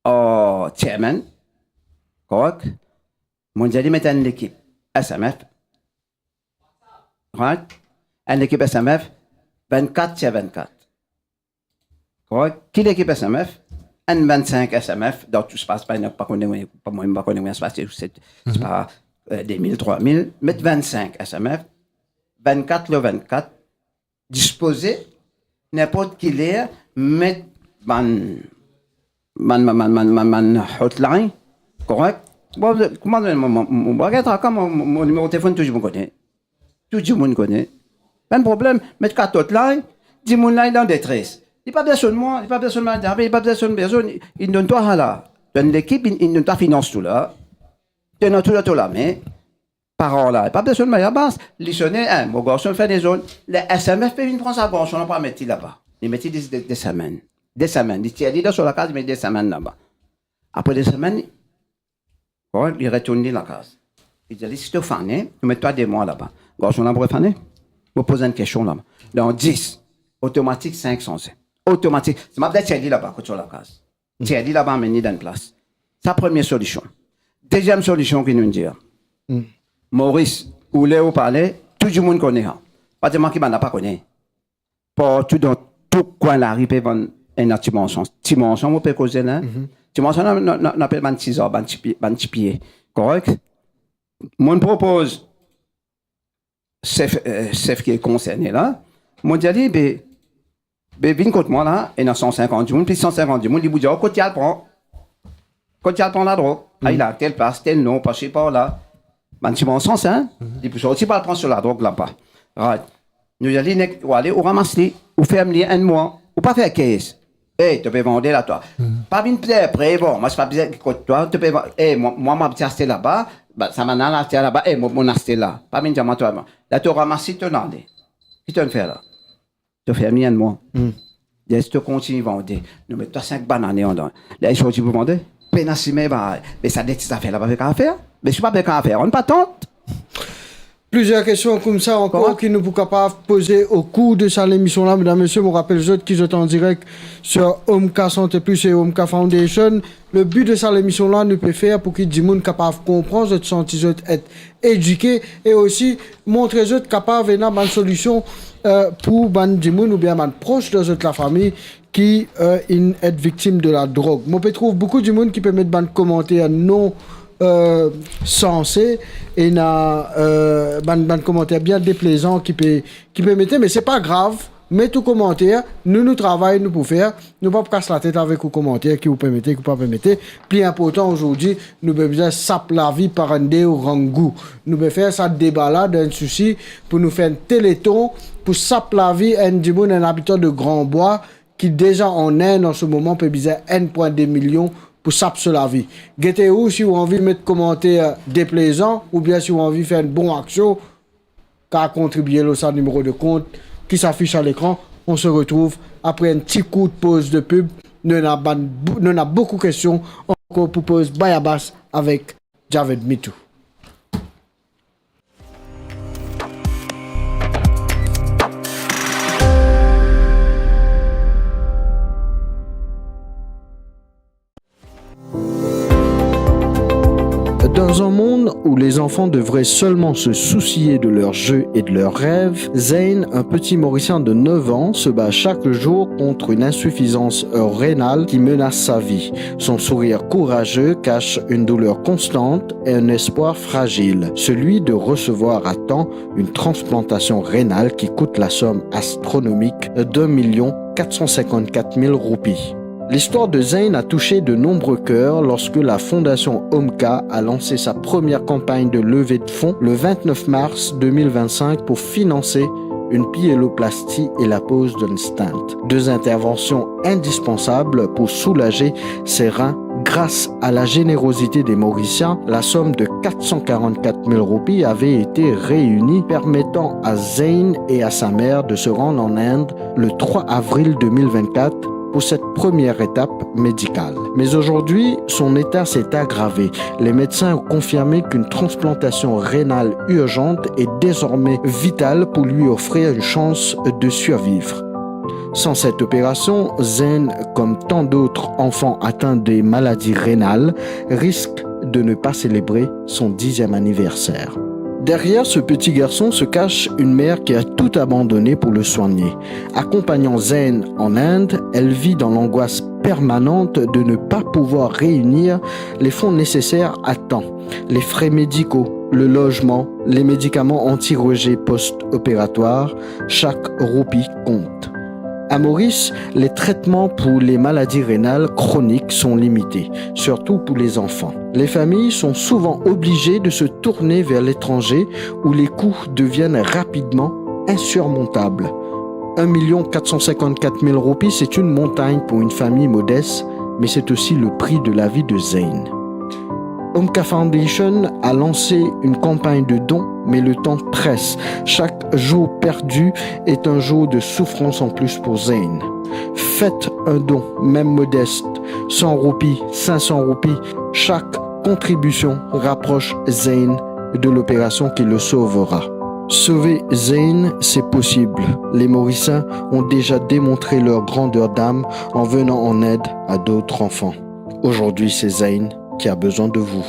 au chairman, correct? Moi j'ai dit mettre une équipe SMF, right? Une équipe SMF 24/24, correct? Qui l'équipe SMF? Un 25 SMF dans tout espace, pas moi pas connaître espace, c'est pas 2000, 3000, mettre 25 SMF, 24 le 24, disposer n'importe qui l'air, mettre man hotline, correct? Bon, comment mon numéro de téléphone, tout le monde connaît. Tout le monde connaît. Pas de problème, mettre 4 hotline, 10 moun là dans détresse. Il n'y a pas besoin de moi, il n'y a pas besoin de madame, il n'y a pas besoin de personne. Il donne toi là. Donne l'équipe, il donne ta finance tout là. Il donne tout là, mais parents là, il n'y a pas besoin de ma base. Lissonner, mon garçon fait des zones. Les SMF peuvent venir prendre sa branche, on n'a pas mettre là-bas. Ils mettent des semaines. Des semaines. Ils tirent là sur la case, ils mettent des semaines là-bas. Après des semaines, ils retournent dans la case. Ils disent, si tu fais, tu mets toi des mois là-bas. Garçon là, pour faire, vous posez une question là-bas. Dans 10, automatique 500. Automatique. C'est ma peut-être là-bas, sur la case. Thierry là-bas, amené dans une place. C'est la première solution. Deuxième solution qu'il nous dit. Maurice, où est au palais, tout le monde connaît. Pas de moi qui m'en a pas connu. partout dans tout coin la rue peut vendre un dimension. Dimension on peut causer là. Dimension on appelle 26 heures 26 pieds. Correct? Mon propose chef qui est concerné là. Mon dit viens contre moi là, et dans 150 du monde, puis 150 du monde, il vous dit quand tu prends la drogue, ah il a telle place, tel nom, passez par là. Ben, tu m'en sens, hein? Il peut sortir pas prendre sur la drogue là-bas. Right. Nous allons aller au ramasser, ou faire un mois, ou pas faire 15. Eh, tu peux vendre là, toi. Pas bien prêt, bon, moi, je pas besoin de toi, tu peux vendre. Eh, moi, ma petite acheté là-bas, ça m'a acheté là-bas, eh, mon acheté là. Pas bien dire, toi, là, tu ramasses, tu n'en es. Qu'est-ce que tu fais là? Tu fais un mois. Est-ce que tu continues à vendre? Nous mettons 5 bananes en dedans. Là, je continue à vendre. Mais ça des affaires là, avec à faire. Mais je suis pas avec à faire. On ne pas tente. Plusieurs questions comme ça encore qui nous sont capables de poser au cours de cette émission-là. Mesdames et messieurs, je rappelle les autres qui sont en direct sur Omka Santé Plus et Omka Foundation. Le but de cette émission-là, nous peut faire pour qu'ils soient capables de comprendre, de sentir, être éduqués et aussi montrer les autres capables de avoir une solution pour les gens ou bien les proches de la famille qui est victime de la drogue. Moi, je trouve beaucoup de monde qui peut mettre des commentaires non sensés et des commentaires bien déplaisants qui peut mettre, mais c'est pas grave. Mettez tout commentaire, nous travaillons, nous pour faire, nous pas casser la tête avec vos commentaires qui vous permettez, qui vous pas permettez. Plus important aujourd'hui, nous besoin saper la vie par un dé au rangou. Nous devons faire ça débat là d'un souci pour nous faire un téléthon pour saper la vie un habitant de Grand Bois qui déjà en Inde en ce moment peut biser 1,2 million pour saper la vie. Guettez-vous si vous avez envie de mettre commentaires déplaisants ou bien si vous avez envie de faire une bonne action, car contribuer au numéro de compte qui s'affiche à l'écran. On se retrouve après un petit coup de pause de pub. Nous avons beaucoup de questions encore pour poser Bayabas avec Javed Mitou. Dans un monde où les enfants devraient seulement se soucier de leurs jeux et de leurs rêves, Zayn, un petit Mauricien de 9 ans, se bat chaque jour contre une insuffisance rénale qui menace sa vie. Son sourire courageux cache une douleur constante et un espoir fragile, celui de recevoir à temps une transplantation rénale qui coûte la somme astronomique d'1 454 000 roupies. L'histoire de Zayn a touché de nombreux cœurs lorsque la fondation Omka a lancé sa première campagne de levée de fonds le 29 mars 2025 pour financer une pyéloplastie et la pose d'un stent. Deux interventions indispensables pour soulager ses reins. Grâce à la générosité des Mauriciens, la somme de 444 000 roupies avait été réunie, permettant à Zayn et à sa mère de se rendre en Inde le 3 avril 2024 pour cette première étape médicale. Mais aujourd'hui, son état s'est aggravé. Les médecins ont confirmé qu'une transplantation rénale urgente est désormais vitale pour lui offrir une chance de survivre. Sans cette opération, Zayn, comme tant d'autres enfants atteints des maladies rénales, risque de ne pas célébrer son 10e anniversaire. Derrière ce petit garçon se cache une mère qui a tout abandonné pour le soigner. Accompagnant Zayn en Inde, elle vit dans l'angoisse permanente de ne pas pouvoir réunir les fonds nécessaires à temps. Les frais médicaux, le logement, les médicaments anti-rejet post-opératoires, chaque roupie compte. À Maurice, les traitements pour les maladies rénales chroniques sont limités, surtout pour les enfants. Les familles sont souvent obligées de se tourner vers l'étranger où les coûts deviennent rapidement insurmontables. 1 454 000 roupies, c'est une montagne pour une famille modeste, mais c'est aussi le prix de la vie de Zayn. Omka Foundation a lancé une campagne de dons, mais le temps presse. Chaque jour perdu est un jour de souffrance en plus pour Zayn. Faites un don, même modeste, 100 roupies, 500 roupies. Chaque contribution rapproche Zayn de l'opération qui le sauvera. Sauver Zayn, c'est possible. Les Mauriciens ont déjà démontré leur grandeur d'âme en venant en aide à d'autres enfants. Aujourd'hui, c'est Zayn qui a besoin de vous.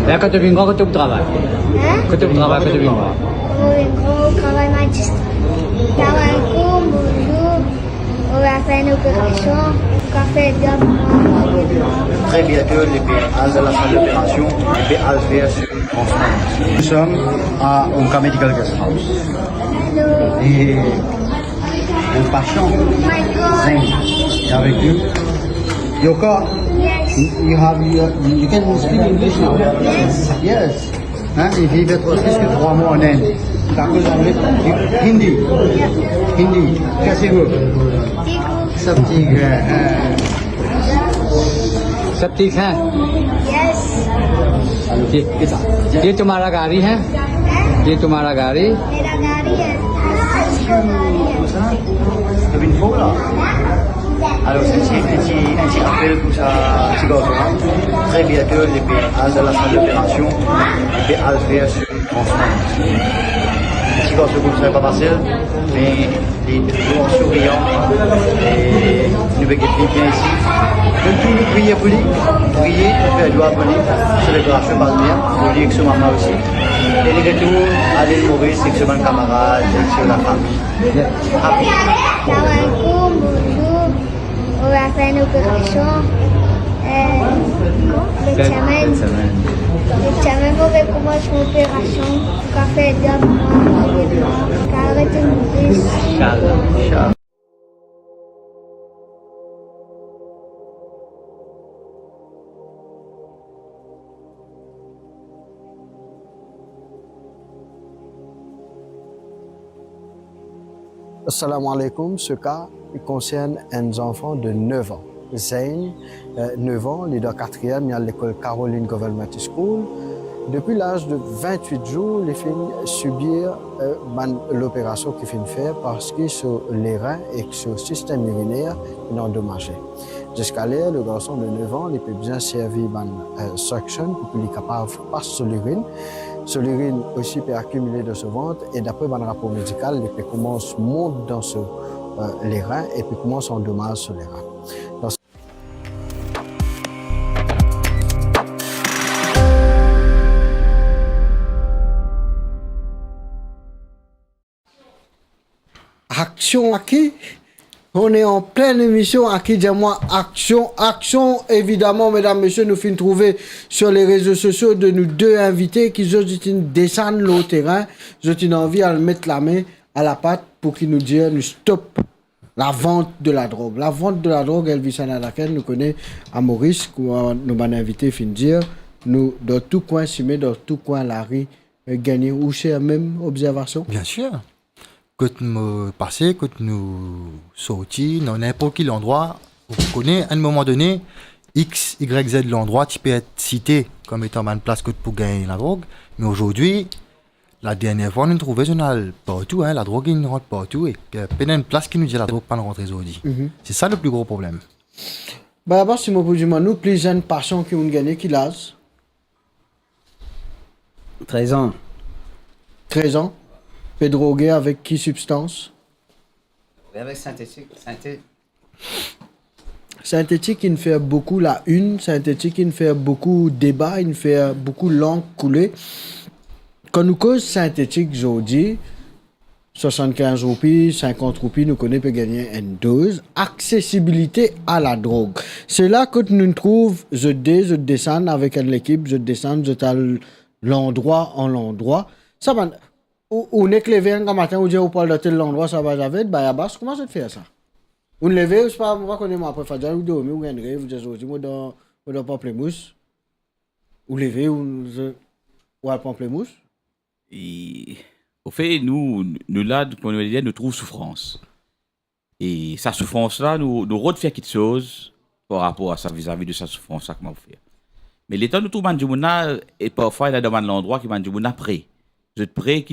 Et quand tu viens, quand tu travailles. Quand tu travailles, quand tu viens. Au travail magistral. Travail court, bonjour. On va faire une opération. Café de Très bientôt, les PA de la salle d'opération, les PA faire sur une transformation. Nous sommes à Onka Medical Guest House. Et le patient, Zain, est avec nous. Yoka, you can speak English now? Yes. Hein, il vit presque 3 mois en Inde. T'as cause anglais? Hindi. Hindi. Qu'est-ce que vous? सब ठीक है सब ठीक है ये तुम्हारा गाड़ी है ये तुम्हारा गाड़ी मेरा गाड़ी है C'est une fois là. Alors c'est un petit rappel pour ça, petit gars. Très bientôt, les PA de la salle d'opération, les PA faire sur une transformation. Petit gars, ce groupe, ce n'est pas facile, mais il est toujours souriant et nous veillons bien ici. Donc tout nous prier pour lui, prier, faire doigt pour lui, sur l'opération passe bien, pour lui avec son maman aussi. Et les retours à l'île Maurice, avec ses camarades, avec la famille. Happy. Travail court, bonjour. On va faire une opération. L'examen va commencer l'opération. Café de carré de Maurice. Assalamu alaikum. Ce cas concerne un enfant de 9 ans. Zain, 9 ans, il est dans 4e, il est à l'école Caroline Government School. Depuis l'âge de 28 jours, il fait subir l'opération qu'il fait faire parce que sur les reins et sur le système urinaire est endommagé. Jusqu'à là, le garçon de 9 ans, il peut bien servir une suction pour qu'il est capable de passer sur l'urine. Sur l'urine aussi peut accumuler dans ce ventre et d'après un rapport médical, il peut commencer à monter dans les reins et puis commence à endommager sur les reins. Action à qui? On est en pleine émission à qui dis-moi action, action évidemment mesdames, messieurs, nous finissons trouver sur les réseaux sociaux de nous deux invités qui ont descendre le terrain, ils ont envie à mettre la main à la pâte pour qu'ils nous disent nous stop la vente de la drogue. La vente de la drogue, Elvis Anadaken, nous connaît à Maurice, nous avons invité fin dire, nous dans tout coin, dans tout coin la rue, gagner ou c'est la même observation? Bien sûr. Quand nous passons, quand nous sortis, dans n'importe quel endroit, vous connaissez, à un moment donné, X, Y, Z, l'endroit, tu peux être cité comme étant une place pour gagner la drogue. Mais aujourd'hui, la dernière fois, on a trouvé partout, la drogue, il rentre partout. Et il y a une place qui nous dit la drogue pas rentrer aujourd'hui. C'est ça le plus gros problème. Bah, d'abord, si vous dites, nous, plus jeunes patients qui ont gagné, qui l'âge? 13 ans. 13 ans. Peut droguer avec qui substance? Avec synthétique. Synthétique, il fait beaucoup la une. Synthétique, il fait beaucoup débat, il fait beaucoup langue coulée. Quand nous cause synthétique, aujourd'hui, 75 roupies, 50 roupies, nous connaissons peut gagner une dose. Accessibilité à la drogue. C'est là que nous trouvons, je descends avec l'équipe, je descends, je t'ai l'endroit en l'endroit. Ça va. On est que levé un matin, on dit on parle de tel endroit, ça va j'avais, bah bas, comment ça te fait ça? On levé, je pas connaître moi après faire ou dormir ou gagner, vous dites moi dans pamplemousse. Ou levé ou à pamplemousse. Et au fait, nous là, comme on dit, nous trouvons souffrance. Et sa souffrance-là, nous refaire quelque chose par rapport à ça, vis-à-vis de sa souffrance-là, comment on fait. Mais l'état nous trouvons Mandjimouna, et parfois il a demandé l'endroit qui Mandjimouna prêt. Vous êtes prêt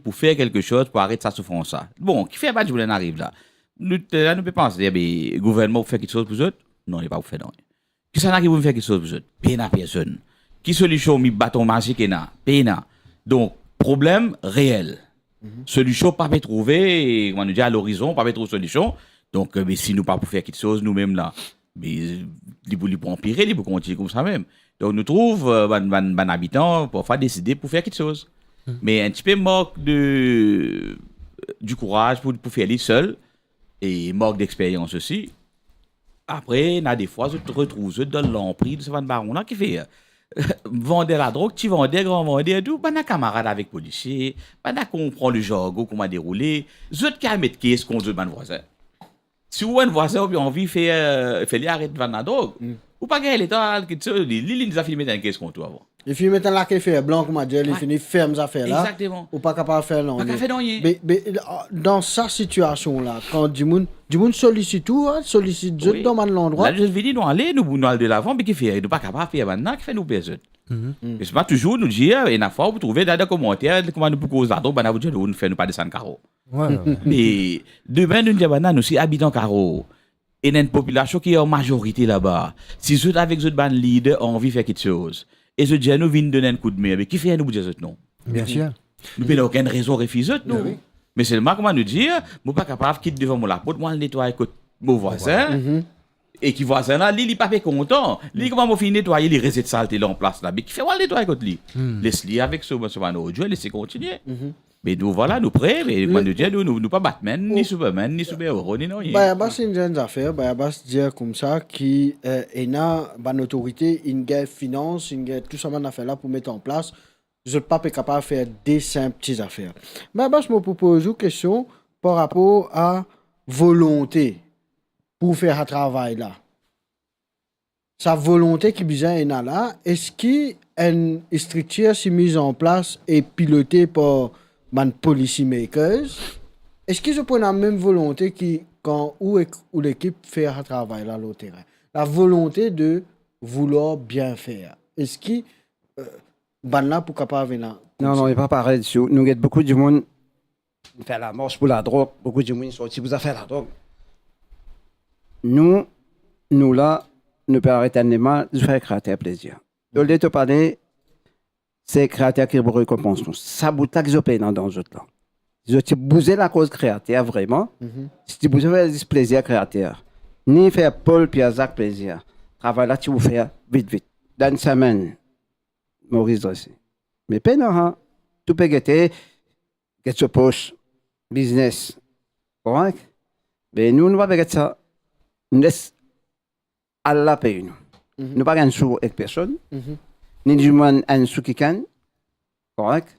pour faire quelque chose pour arrêter sa souffrance-là. Bon, qui fait Mandjimouna arrive là? Nous pouvons penser, le gouvernement fait quelque chose pour eux? Non, il va pas faire non. Qui ça n'a qui veut faire quelque chose pour eux? Péna personne. Qui solution mi bâton magique na? Péna. Donc, problème réel. Solution pas peut trouver, on nous dit à l'horizon, pas peut trouver solution. Donc, si nous pas pour faire quelque chose nous-mêmes là, mais il peut empirer, il peut continuer comme ça même. Donc, nous trouvons, ban habitants, parfois décider pour faire quelque chose. Mais un petit peu manque du courage pour faire les seuls, et manque d'expérience aussi. Après, des fois, je te retrouve dans l'emprise de ce baron-là qui fait vendre la drogue, tu vendais, grand vendeur et tout, ben, un camarade avec policier, ben, comprend le jargon, comment dérouler, je te calme de caisse contre le voisin. Si vous avez un voisin qui a envie de faire arrêter de vendre la drogue, ou pas gagner l'état, il nous a filmé dans une caisse contre toi avant. Il finit mettant la café blanc, comme on dit, il finit ferme ça affaires là. Exactement. Ou pas capable de faire non. Pas capable de faire non. Mais dans sa situation là, quand du monde sollicite tout, sollicite Oui. dans l'endroit. Là, je vais dire, nous allons de l'avant, mais qui fait, nous pas capable de faire maintenant, qui fait nous personne. Et c'est pas toujours nous dire, et une fois, vous trouvez dans les commentaires, comment nous pouvons causer la drogue, ben, vous dites, nous ne faisons pas descendre carreau. Et demain, nous disons, nous sommes habitants carreau. Et il y a une population qui est en majorité là-bas. Si vous êtes avec votre band leader, ont envie de faire quelque chose. Et ce dis, nous venons donner un coup de main. Mais qui fait nous dire non? Bien sûr. Nous n'avons aucune raison de refuser non. Mais seulement, comment nous dire, je ne suis pas capable de quitter devant mon porte, moi, je nettoie mon voisin. Et qui voisin là, il n'est pas content. Il comment je nettoyer les recettes saletés là en place là. Mais qui fait moi nettoyer contre lui? Laisse-le avec ce audio, laissez continuer. Mais nous voilà, nous prêts, mais quand nous disons, nous pas Batman, ni Superman, ni super-héros, ni non. C'est une jeune affaire, dire comme ça, qui est une autorité, une guerre finance, une guerre tout ça, une affaire là pour mettre en place. Je ne suis pas capable de faire des simples petites affaires. Je me propose une question par rapport à volonté pour faire un travail là. Sa volonté qui est là, est-ce qu'une structure s'est mise en place et pilotée par les policy makers? Est-ce qu'ils ont la même volonté quand où l'équipe fait un travail là au terrain? La volonté de vouloir bien faire. Est-ce qu'ils là pour capable venir? Non, il n'est pas pareil. Nous avons beaucoup de monde qui fait la marche pour la drogue. Beaucoup de monde sorti pour faire la drogue. Nous là, nous pouvons arrêter de faire créateur plaisir. Au lieu de parler, c'est créateur qui vous récompense. Ça vous taxe au pays dans le là. Si tu bouges la cause créateur vraiment, si tu bouges le plaisir créateur, ni faire Paul Piazzac plaisir, travail là, tu vous fais vite. Dans une semaine, Maurice Dressé. Mais pas non, tout peut guetter, get sur poche, business. Correct? Mais nous, ne va pas ça. Nous laissons Allah payer nous. Nous ne pas gagner sous avec personne. Ni du moins un sous qui can. Correct?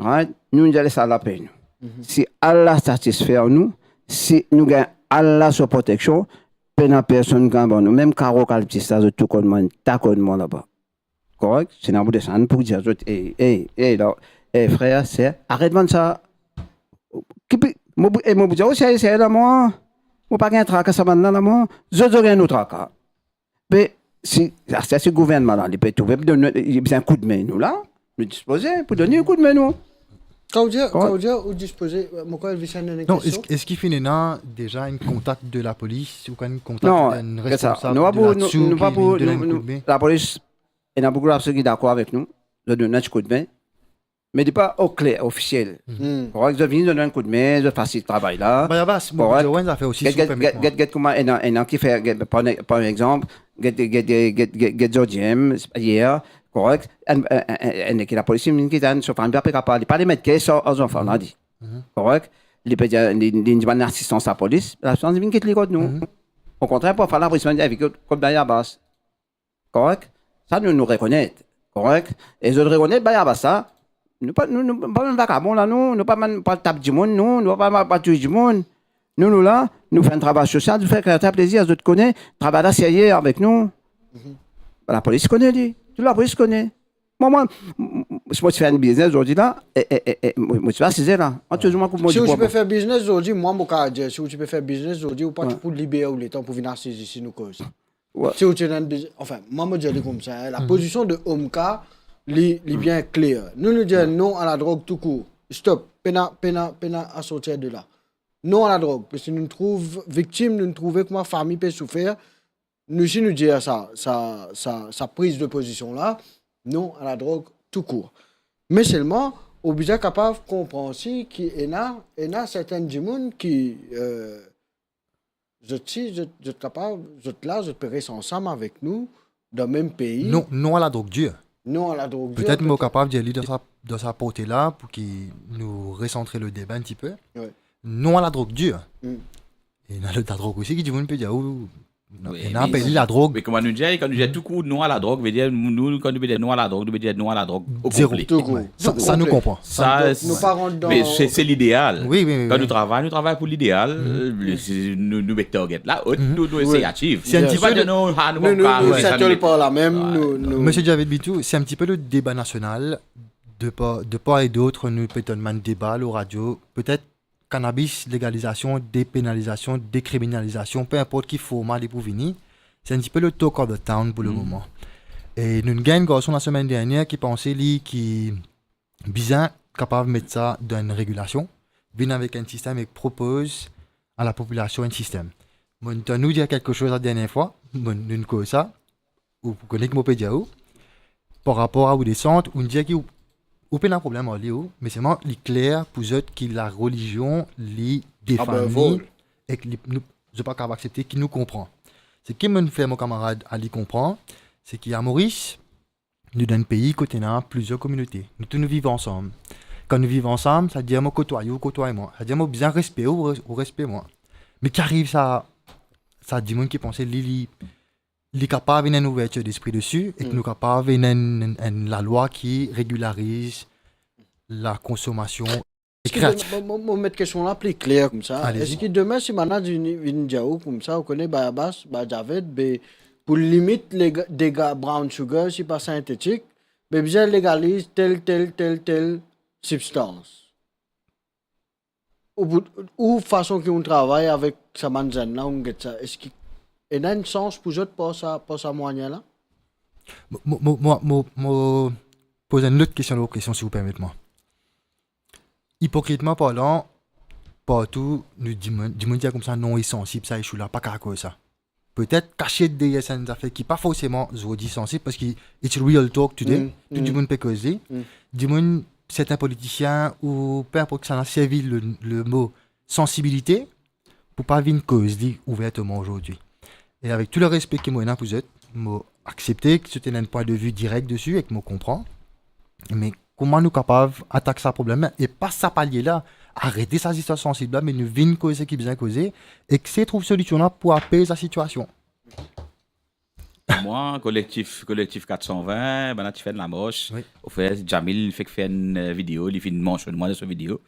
Right? Nous laissons Allah payer nous. Si Allah satisfait nous, si nous gagnons Allah sur protection, personne gagne nous. Même Caro Calpista, tout le monde, t'as connu moi là-bas. Correct? C'est un bout de sang pour dire, frère, c'est arrête-moi ça. Moi, c'est là, moi. Ou pas un tracas ça maintenant là moi je dirais un autre tracas mais si c'est ce gouvernement là il peut trouver il besoin un coup de main nous là nous disposer pour donner un coup de main nous quand vous disposez mon collègue Vicente non est-ce qu'il finit déjà un contact de la police ou un contact d'un responsable de la SOU la police il y a beaucoup de personnes qui sont d'accord avec nous de donner un coup de main mais n'est pas au clair, officiel. Correct, je viens de donner un coup de main, je fais ce travail-là. Ça fait aussi un qui fait, par exemple, get Jodiem, hier, correct, et la police, qui est sur un peu capable, pas les mettre qui sont aux enfants, là, dit. Correct, les demandent l'assistance à la police, l'assistance vient quitter les codes, nous. Au contraire, pour faire l'enregistrement avec comme Bayabas. Correct, ça nous reconnaît. Correct, et je reconnais Bayabas ça. Nous pas vagabonds là, nous pas taper du monde, nous pas tuer du monde. Nous là, nous faisons un travail social, nous faisons créer plaisir, je te connais, travail là sérieux avec nous. La police connaît lui, toute la police connaît. Moi, si moi tu fais un business aujourd'hui là, moi tu vas assiser là. Si tu peux faire business aujourd'hui, moi mon cas dire, si tu peux faire business aujourd'hui, ou pas tu peux libérer ou le temps pour venir assiser ici nous cause. Si tu as un business, enfin, moi je dis comme ça, la position de Omka est bien claire. Nous disons non à la drogue tout court. Stop, pena à sortir de là. Non à la drogue, parce que nous nous trouvons victimes, nous nous trouvons que ma famille peut souffrir. Nous si nous disons sa prise de position là, non à la drogue tout court. Mais seulement, au besoin capable de comprendre aussi qu'il y a certains gens qui je peux rester ensemble avec nous dans le même pays. Non à la drogue dure. Non à la drogue dure. Peut-être moi capable d'y aller dans sa portée-là pour qu'il nous recentrer le débat un petit peu. Ouais. Non à la drogue dure. Mm. Et il y a la drogue aussi qui dit, on peut dire, Oui, il y a un pays la drogue. Mais comment nous dire, quand nous disons tout coup non à la drogue, veut dire, nous, quand nous disons non à la drogue, nous veut dire non à la drogue au Zéro. complet. Tout court. Ouais. Ça nous comprend. Nous pas rentrer dans... Mais c'est l'idéal. Oui. Quand nous travaillons pour l'idéal. Nous mettons target là, nous essayons d'activer. C'est un petit peu Nous s'attelle par la même. Monsieur Javid Bitou, c'est un petit peu le débat national. De part et d'autre, nous peut-être un débat, la radio, peut-être cannabis, légalisation, dépénalisation, décriminalisation, peu importe qui format les pour venir. C'est un petit peu le talk of the town pour le moment. Et nous avons un garçon la semaine dernière qui pensait lui qui bien capable de mettre ça dans une régulation, vient avec un système et propose à la population un système. Moi, je nous dire quelque chose la dernière fois, nous connaissons ça, ou vous connaissez que je peux dire par rapport à des centres, on dit qu'il y a un problème en Léo, mais c'est vraiment clair pour eux que la religion les défend et que nous ne pas capable d'accepter qu'il nous comprend. Ce qui me fait mon camarade Ali comprendre, c'est qu'il y a Maurice, nous dans un pays côté là plusieurs communautés. Nous tous nous vivons ensemble. Quand nous vivons ensemble, ça veut dire moi côtoyer moi. Ça veut dire moi bien respect ou respect moi. Mais qui arrive ça dit monde qui pensait Lili est capable d'une ouverture d'esprit dessus et que nous capable la loi qui régularise la consommation. Je vais mettre question là plus claire comme ça. Est-ce que demain, si maintenant une diao comme ça, on connaît Bayabas, Bayaved, pour limiter les dégâts brown sugar, si pas synthétique, mais bien légalise telle substance. Ou façon qu'on travaille avec sa manzane là, on get ça. Est-ce qu'il y a un sens pour eux pour ça moyen là? Moi, poser une autre question, si vous permettez moi. Hypocritement parlant, partout, nous disons comme ça, non, est sensible, ça, je suis là, pas qu'à cause ça. Peut-être caché derrière certaines affaires qui pas forcément sensibles parce que it's real talk today, tout le monde peut causer. Du monde, certains politiciens ou peu importe que ça a servi le mot sensibilité pour pas venir causer ouvertement aujourd'hui. Et avec tout le respect que moi j'ai pour eux, moi accepter que c'était un point de vue direct dessus et que moi comprends. Mais comment nous capables d'attaquer ce problème et pas ça palier là, arrêter sa histoire sensible là, mais nous venons causer qui bien causer et que c'est trouve solution là pour apaiser la situation. Moi, collectif 420, ben là tu fais de la moche. Au fait, Jamil fait une vidéo, il fait une manche de moi de cette vidéo.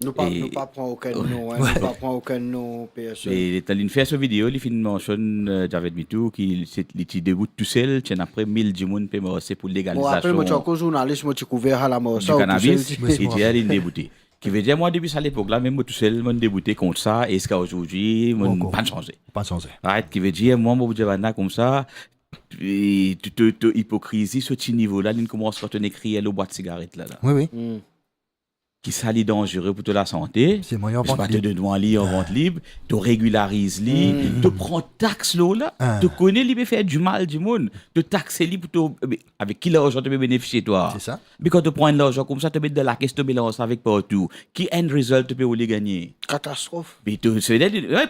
Nous pas prendre aucun nom, nous pas prendre aucun nom PSE. Et il fait cette vidéo, il fait une mention Javid Bitou qui il dégoûte tout seul, tiens après 1000 djimoun peut morcer pour légalisation. Bon après moi tu es journaliste, moi tu couvert à la mort ça. Du cannabis, il dit il est dégoûté. Qui veut dire moi depuis ça à l'époque là même moi tout seul moi dégoûté contre ça et ce qu'aujourd'hui moi pas changé. Pas changé. Right, qui veut dire moi moi dire comme ça et tu hypocrisie ce petit niveau là, il commence quand on écrit le boîte de cigarette là. Oui. Qui s'allie dangereux pour la santé. C'est moyen en vente libre. Tu te en vente libre, tu régularises li, tu prends taxe là, tu connais li faire du mal du monde, tu taxes li pour avec qui l'argent te bénéficier toi. C'est ça. Mais quand tu prends l'argent comme ça, tu mets de la caisse, tu mélanges avec partout. Qui end result tu peux les gagner. Catastrophe. Mais tu sais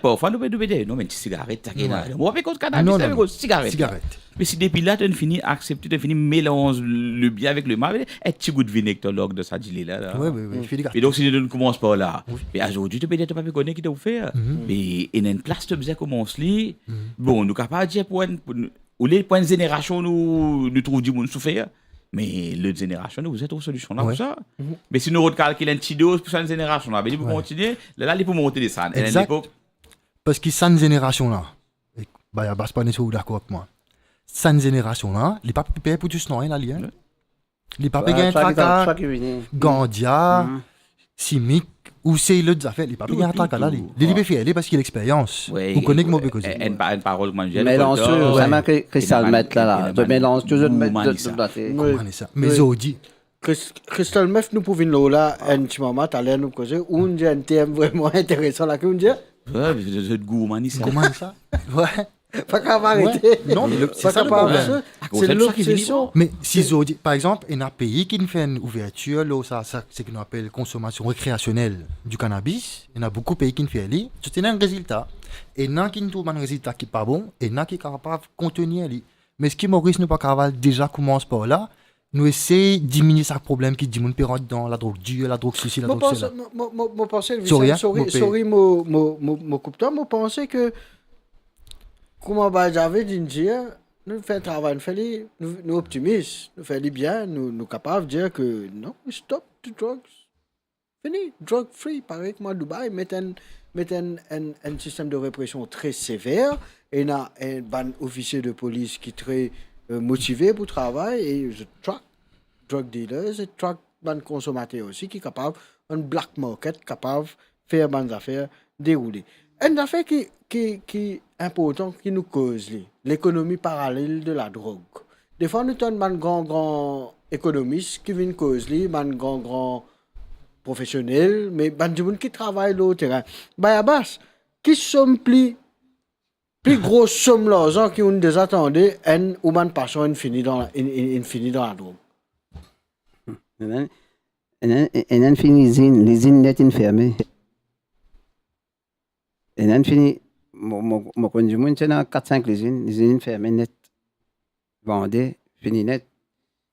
parfois nous peut dire non mais cigarette ça qui là. Moi avec cannabis avec cigarette. Mais si depuis là tu finis accepter, tu finis mélange le bien avec le mal, et petit goût de vinaigre de ça dit là. Oui. Et donc, si tu ne commences pas là, mais aujourd'hui, tu peux dire que tu ne peux pas connaître qui t'a fait. Mais il y a une place, tu peux commencer. Bon, nous ne pouvons pas dire où les points de génération nous trouvent du monde souffert. Mais le génération, vous êtes aux solutions là pour ça. Mais si nous recalculons un petit dose pour cette génération là, il faut continuer. Là, il faut monter des salles. Parce que cette génération là, il n'y a pas de d'accord avec moi. Cette génération là, il n'y a pas de pour tout ce nom là. Les papiers gagnent tracas, Gandia, Simic, ou c'est l'autre affaire. Les papiers gagnent tracas là. Les libérés fait parce qu'il a l'expérience. Vous connaissez que moi, parce que une parole que je mélange toujours, c'est que Crystal Meth là. Tu mélanges toujours de ça. Mais Zodi. Crystal Meth, nous pouvons là, un petit moment, tu allais nous causer. On dit un thème vraiment intéressant là, qu'on dit. Ouais, vous êtes gourmand ça. Comment ça? Ouais. Pas qu'à m'arrêter. Non, mais c'est ça le problème. C'est l'obsession. Mais si Zodi, par exemple, il y a un pays qui fait une ouverture, là, c'est ce qu'on appelle consommation récréationnelle du cannabis. Il y a beaucoup de pays qui font ça. C'est un résultat. Et il y a qui trouve un résultat qui n'est pas bon, et il y a qui est capable de contenir. Mais ce qui Maurice nous pas capable déjà commence par là, nous essayons de diminuer ce problème qui dit mon peut rentrer dans la drogue dure, la drogue ceci, la drogue cela. Moi pensais Sorry, moi coupe toi, moi pensais que comment j'avais dit dire nous faisons un travail, nous optimistes, nous faisons bien, nous capables de dire que non, stop the drugs. Fini, drug free, pareil que moi Dubaï met un système de répression très sévère et il y a un officier de police qui est très motivé pour travailler et je track drug dealers et track ban consommateurs aussi qui est capable un black market capable de faire bonnes affaires dérouler. Une affaire qui est importante qui nous cause l'économie parallèle de la drogue. Des fois nous avons un grand économiste qui vient cause un grand professionnel, mais des gens qui travaillent au terrain. Bayabas, qui sont plus grosses sommes l'argent qui ont déjà attendu, ou man passion infini dans la drogue. Et on finit les usines net fermées. Et on finit, mon conduit, c'est dans 4-5 les usines fermées net. Vendées, fini net.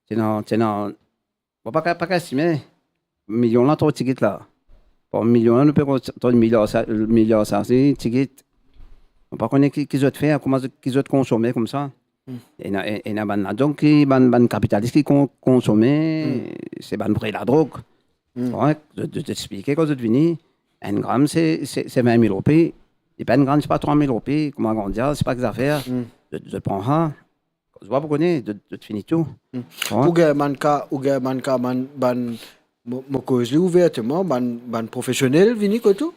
C'est dans, pas qu'à estimer. Millions là, trop de tickets là. Pour millions là, nous pouvons trop de milliards ça, c'est tickets. On ne connaît pas qui ont fait, comment ils ont consommé comme ça. Et il y a donc ban capitaliste qui consommé, c'est ban prix la drogue. De t'expliquer quand vous venez, un gramme c'est 20 000 roupies, et pas un gramme c'est pas 3 000 roupies, comment on dit, c'est pas des affaires. De prendre ça, vous voyez, vous connaissez, de finir tout. Ou manka ban mon cause ouvertement ban professionnel vini que tout.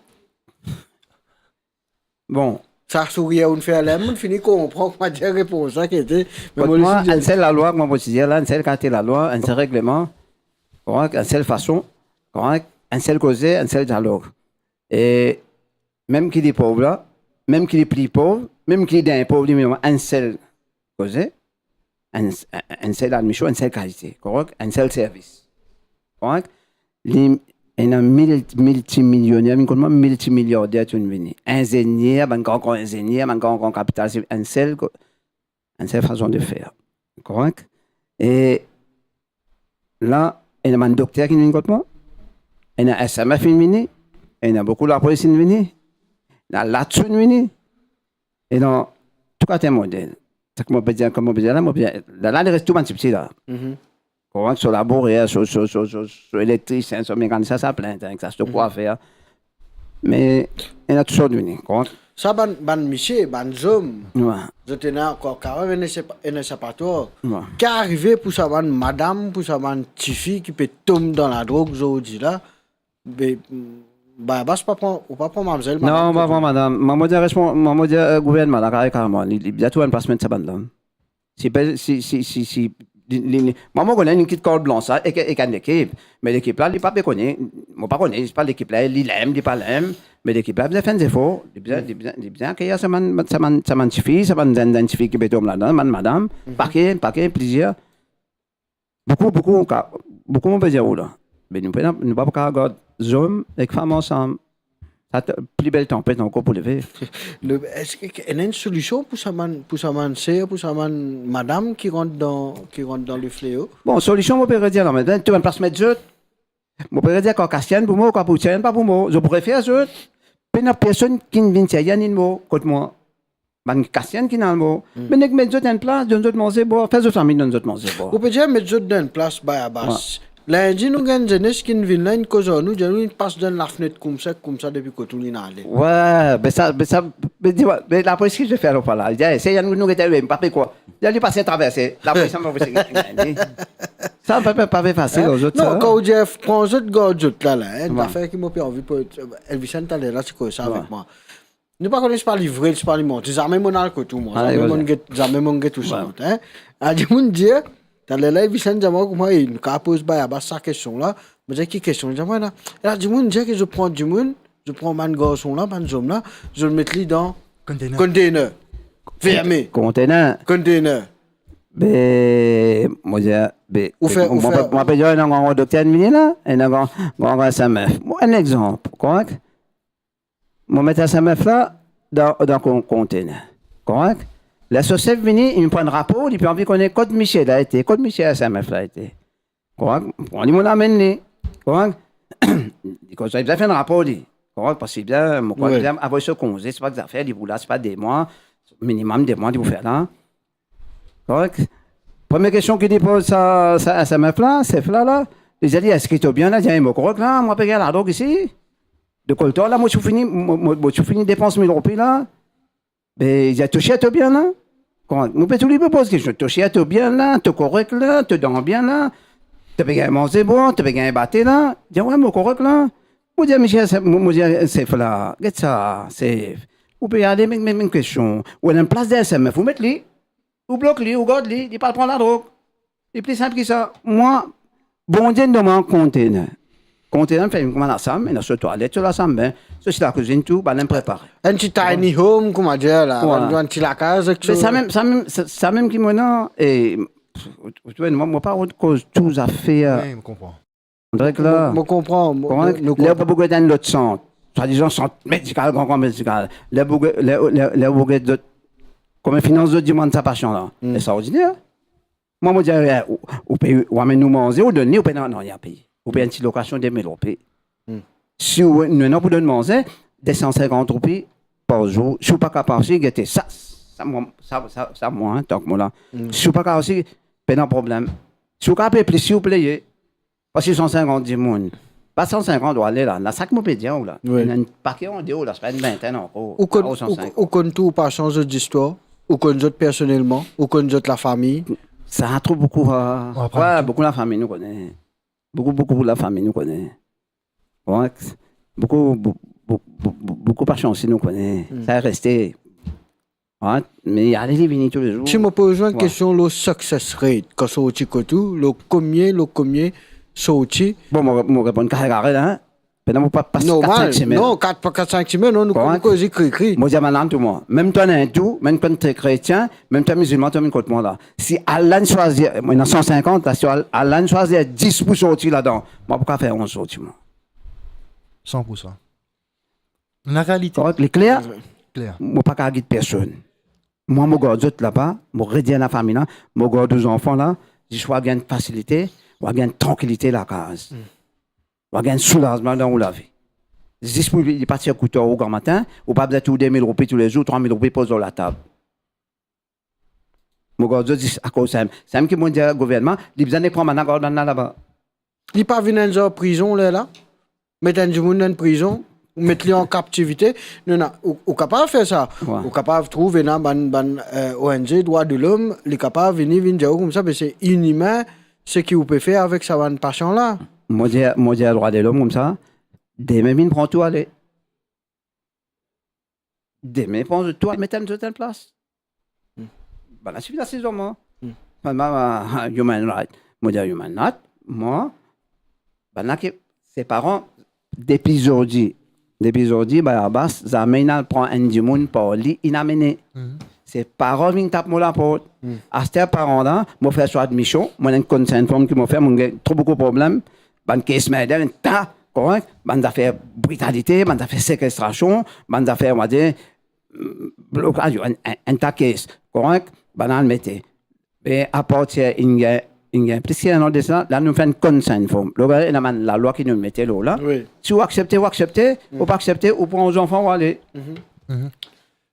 Bon. Ça sourit on fait l'aime on finit comprend comment dire réponse ça qui était mais moi un seul la loi moi je dire là un seul quand la loi un seul règlement correct une seule façon correct un seul causé un seul dialogue et même qui est pauvre là même qui est plus pauvre même qui est d'un pauvre un seul causé un seul admission une seule qualité correct un seul service correct il y a multimillionnaires, multimilliardaires qui sont venus. Ingénieurs, un grand ingénieur, un grand capital, c'est une seule façon de faire. Correct? Et là, il y a un docteur qui vient contre moi, il y a un SMF qui vient, il y a beaucoup de la police qui vient, il y a là-dessus qui vient, et dans tout cas, c'est un modèle. C'est comme on peut dire, là, il reste tout un petit peu là. Correct, sur la bourrière, sur l'électricien, sur le mécanicien, ça plaint, ça se quoi faire. Mais il y a toutes sortes de venir, correct? Ça, ban monsieur, ban homme, je tenais encore carrément un échappatoire, qui est arrivé pour ça, ban madame, pour ça, ban tifi qui peut tomber dans la drogue, aujourd'hui là, bah, c'est pas pour mademoiselle. Non, pas pour madame. Maman dit gouvernement, là, carrément, il y a tout un placement de sa bande. Si moi, connais une petite corde blanche, ça, et une équipe. Mais l'équipe là, il n'est pas connu. Moi, pas connu, c'est pas l'équipe là, il l'aime, il pas l'aime. Mais l'équipe là, il fait des efforts. Il bien qu'il y a ça fille, ça man fille qui est là-dedans, madame, paquet, plaisir. Beaucoup, on peut dire où là. Mais nous ne pouvons pas regarder hommes et femmes ensemble. Ça plus belle tempête encore pour lever. Est-ce qu'il y a une solution pour ça madame qui rentre dans le fléau? Bon, solution, on peut dire, non, mais tu vas me place mettre jeu. On peut dire caucasienne pour moi, capucine pas pour moi. Je pourrais faire jeu. Mais il y a personne qui ne vient pas ni mot contre moi. Man caucasienne qui n'a le mot. Mais ne mettre jeu dans une place, donne jeu de manger, bon, fais jeu famille, donne jeu de manger, bon. On peut dire mettre jeu dans une place, bah, basse. Lundi, nous avons une jeunesse qui vient là, une cause, nous passe dans la fenêtre comme ça depuis que tout le monde allé. Ouais, mais la police, je vais faire là. Il dit, c'est nous qui sommes pas quoi. Il a passer traverser. La police, ça va ça ne peut pas facile aux autres. Non, quand Jeff prend aux autres gars, là, une affaire qui m'a pas envie pour Elvis Santalé, là, c'est quoi ça avec moi. Nous ne connaissons pas livrer, je parle monter. Jamais mon alcool tout moi. Jamais mon tout ça. A dit mon Dieu. Dans les lives, Vicente Jamal, comment il nous pose sa question là. Je dis, quelle question? Jamal là. Et là, du monde, dit que je prends du monde, je prends un garçon là, un homme là, je le mets dans container. Fermé. Container. Mais, moi, je peux dire, un docteur là, et un SMF. Un exemple, correct? Je mets un SMF là, dans un container. Correct? La société vient, il me prend un rapport, il peut envie qu'on ait Code Michel a été, Code Michel SMF a été. Quoi? On dit, mon amène, quoi? Quand ça, il a fait un rapport, quoi? Parce que bien, mon quoi, bien, avoir ce congé, c'est pas des affaires, vous là, c'est pas des mois, minimum des mois, vous faire là. Correct? Première question qu'il dépose ça SMF là, c'est là. Les alliés, est-ce qu'il est bien là? Il y a un mot correct là, moi, payer la drogue ici. De collecteur là, moi, je finis dépense 1000 euros là. Mais il y a touché à tout bien là. Moi, je peux tout lui poser question. Touché à tout bien là, tout correct là, tout dans bien là. Tu peux gagner manger bon, tu peux gagner battre là. Je dis, ouais, moi, correct là. Moi, je dis, Michel, c'est là. Regarde ça, c'est. Vous pouvez aller, même une question. Ou une place d'SMF, vous mettez lui. Ou bloquez-lui, ou garde-lui, il ne parle pas de la drogue. C'est plus simple que ça. Moi, bon Dieu, demande conteneur. Conteneur, fait comme la salle, mais dans la toilette, sur la salle, ben, ceci la cuisine, tout, ben, on prépare. Un petit tiny home, comment dire, là, un petit la case. Ça même qui maintenant, et, tu vois, moi, pas autre cause, tout à fait. Oui, je comprends. Là. Je comprends. Les bourgues dans l'autre centre, soit-disant centre médical, grand médical. Les bourgues d'autres. Comme finance de demande sa passion là. C'est extraordinaire. Moi, je dis, ou amène nous manger, ou donner, ou paye non, il y a payé. Ou paye une petite location de 1000 euros. Si vous n'avez pas de manger, des 150 roupies par jour, si vous n'êtes pas capable de gâter ça, moi, tant que moi là. Si vous n'êtes pas capable de payer un problème. Si vous n'avez pas plus, si vous payez, parce que 150 10 monde. Pas 150 doit aller là. La sac, je peux dire, là. Il y a un paquet en dehors, là, c'est pas une vingtaine encore. Ou qu'on tout par chance d'histoire. Ou qu'on d'autres personnellement, ou qu'on d'autres la famille. Ça a trop beaucoup. Ouais, beaucoup la famille nous connaît. Beaucoup la famille nous connaît. Ouais, beaucoup par chance nous connaît. Ça est resté. Ouais, mais il y a des venus tous les jours. Si je me pose une question, le success rate, quand c'est au Tikotou, le combien, sorti. Bon, je réponds carré là. Non, pas 4-5 semaines. Non, 4-5 semaines, on nous cause écrit. Moi, je dis tout moi. Même toi, un tout, même quand tu es chrétien, même toi, musulman, tu as mis contre moi là. Si Allah choisit, moi, dans 150, là, si Allah choisit 10 pour sortir là-dedans, moi, pourquoi faire 11 sortir, moi? 100%. La réalité. Les clairs, moi, pas qu'à guider personne. Moi, je garde d'autres là-bas, je redis à la famille là, je garde 2 enfants là, je choisis une facilité, je gagne tranquillité la case. On gagne soulagement dans la vie. Si vous voulez partir à couteau au grand matin, ou pas besoin de 2 000 euros tous les jours, 3 000 euros posés sur la table. Mon gars, je dis à cause de ça. C'est même qui m'a dit au gouvernement, il besoin de prendre un accord là-bas. Il n'est pas venu en prison là. Mettre un monde en prison, mettre lui en captivité. Non, ou capable de faire ça. Ou capable de trouver dans ONG, droits de l'homme, il est capable de venir dire comme ça, mais c'est inhumain ce qu'il peut faire avec sa passion là. Moi, j'ai le droit de l'homme comme ça. Demain, il prend tout aller. Demain, il prend tout à mettre dans une place. Ben, là, c'est la saison, moi. Human right. Moi, j'ai human right. Moi, ben, là, ses parents, depuis aujourd'hui, ben, à bas, Zamena prend un du monde pour lui, il a mené. Ses parents viennent taper moi la porte. À ces parents-là, moi, je fais soit admission, moi, j'ai une conscience forme qui m'a fait, j'ai trop beaucoup de problèmes. Ban case murder, un tas, correct? Ban d'affaires brutalité, ban d'affaires séquestration, ban d'affaires, on va dire, blocage, un tas case, correct? Ban en mettait. Et à partir, il y a plus qu'il y a un autre de ça, là, nous faisons une conscience forme. La loi qui nous mettait là. Si vous acceptez, ou pas acceptez, ou pour aux enfants, ou aller.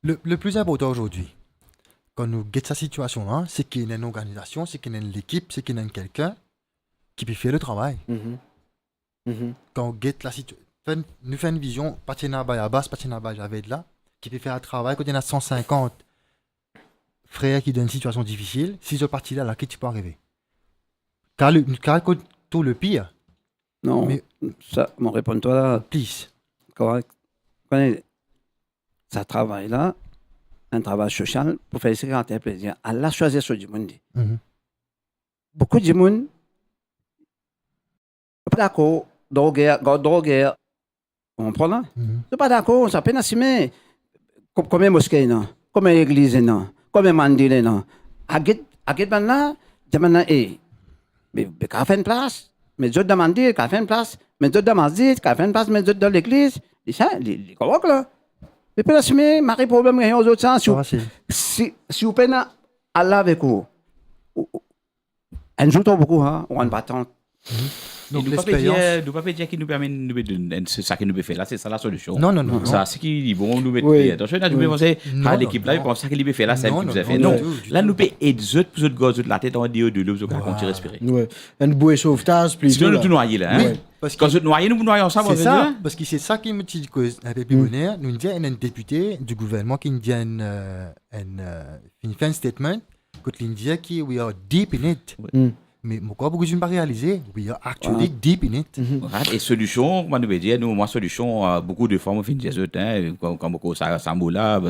Le plus important aujourd'hui, quand nous guettons cette situation-là, c'est qu'il y a une organisation, c'est qu'il y a une équipe, c'est qu'il y a quelqu'un qui peut faire le travail. Quand on guette la situation, nous faisons une vision, patina à base, patina à j'avais là, qui peut faire un travail, quand il y en a 150 frères qui donnent une situation difficile, si ce parti-là, là, qui tu peux arriver? Car tout le pire. Non, mais ça, mon réponds-toi là. Please. Correct. Ça travaille là, un travail social, pour faire ce qu'on plaisir. Allah choisit ce du monde. Beaucoup de monde, pas d'accord, droguer, on comprend là? C'est pas d'accord, ça peut assumer. Comme une mosquée, non? Comme une église, non? Comme un mandile, non? Agit maintenant, maintenant, mais qu'à faire une place, mais d'autres de mandile, qu'à faire une place, mais d'autres de masjid, qu'à faire une place, mais d'autres de l'église, c'est ça, les corrects là. Et puis là, si mais problème, rien aux autres, Ça va, c'est- si vous prenez à la avec vous, un jour, beaucoup, hein, on va attendre. Donc, nous ne l'expérience. pouvons pas dire qu'il nous permet c'est ça qu'il nous fait là, c'est ça la solution. Non, non, non, Ça, non. c'est qu'ils vont nous mettre. Oui. Attention, là, nous Oui. pouvons penser Non, à non, l'équipe là, non. ils pensent que qu'il fait là, c'est Non, elle qui non, vous a fait. non, Non, du tout, du là, tout. nous pouvons aider les autres, pour autres gosses, la tête en dehors de l'eau, vous allez continuer à respirer. Ouais. Un bouée sauvetage, plutôt. Sinon, nous là. tout noyer là. Oui, Hein? parce Quand que vous noyez, nous vous noyons ensemble. c'est on veut ça, dire. parce que c'est ça qui me dit que un peu plus bonheur. Nous disons, il y a un député du gouvernement qui nous dit une fait un statement que l'India qui we are deep in it. Mais pourquoi beaucoup je ne pas réaliser? We are actually deep in it. Voilà. Et solution, moi, nous veut dire, nous, moi, solution, beaucoup de femmes, on fait des autres, hein, comme beaucoup ça, Samboula,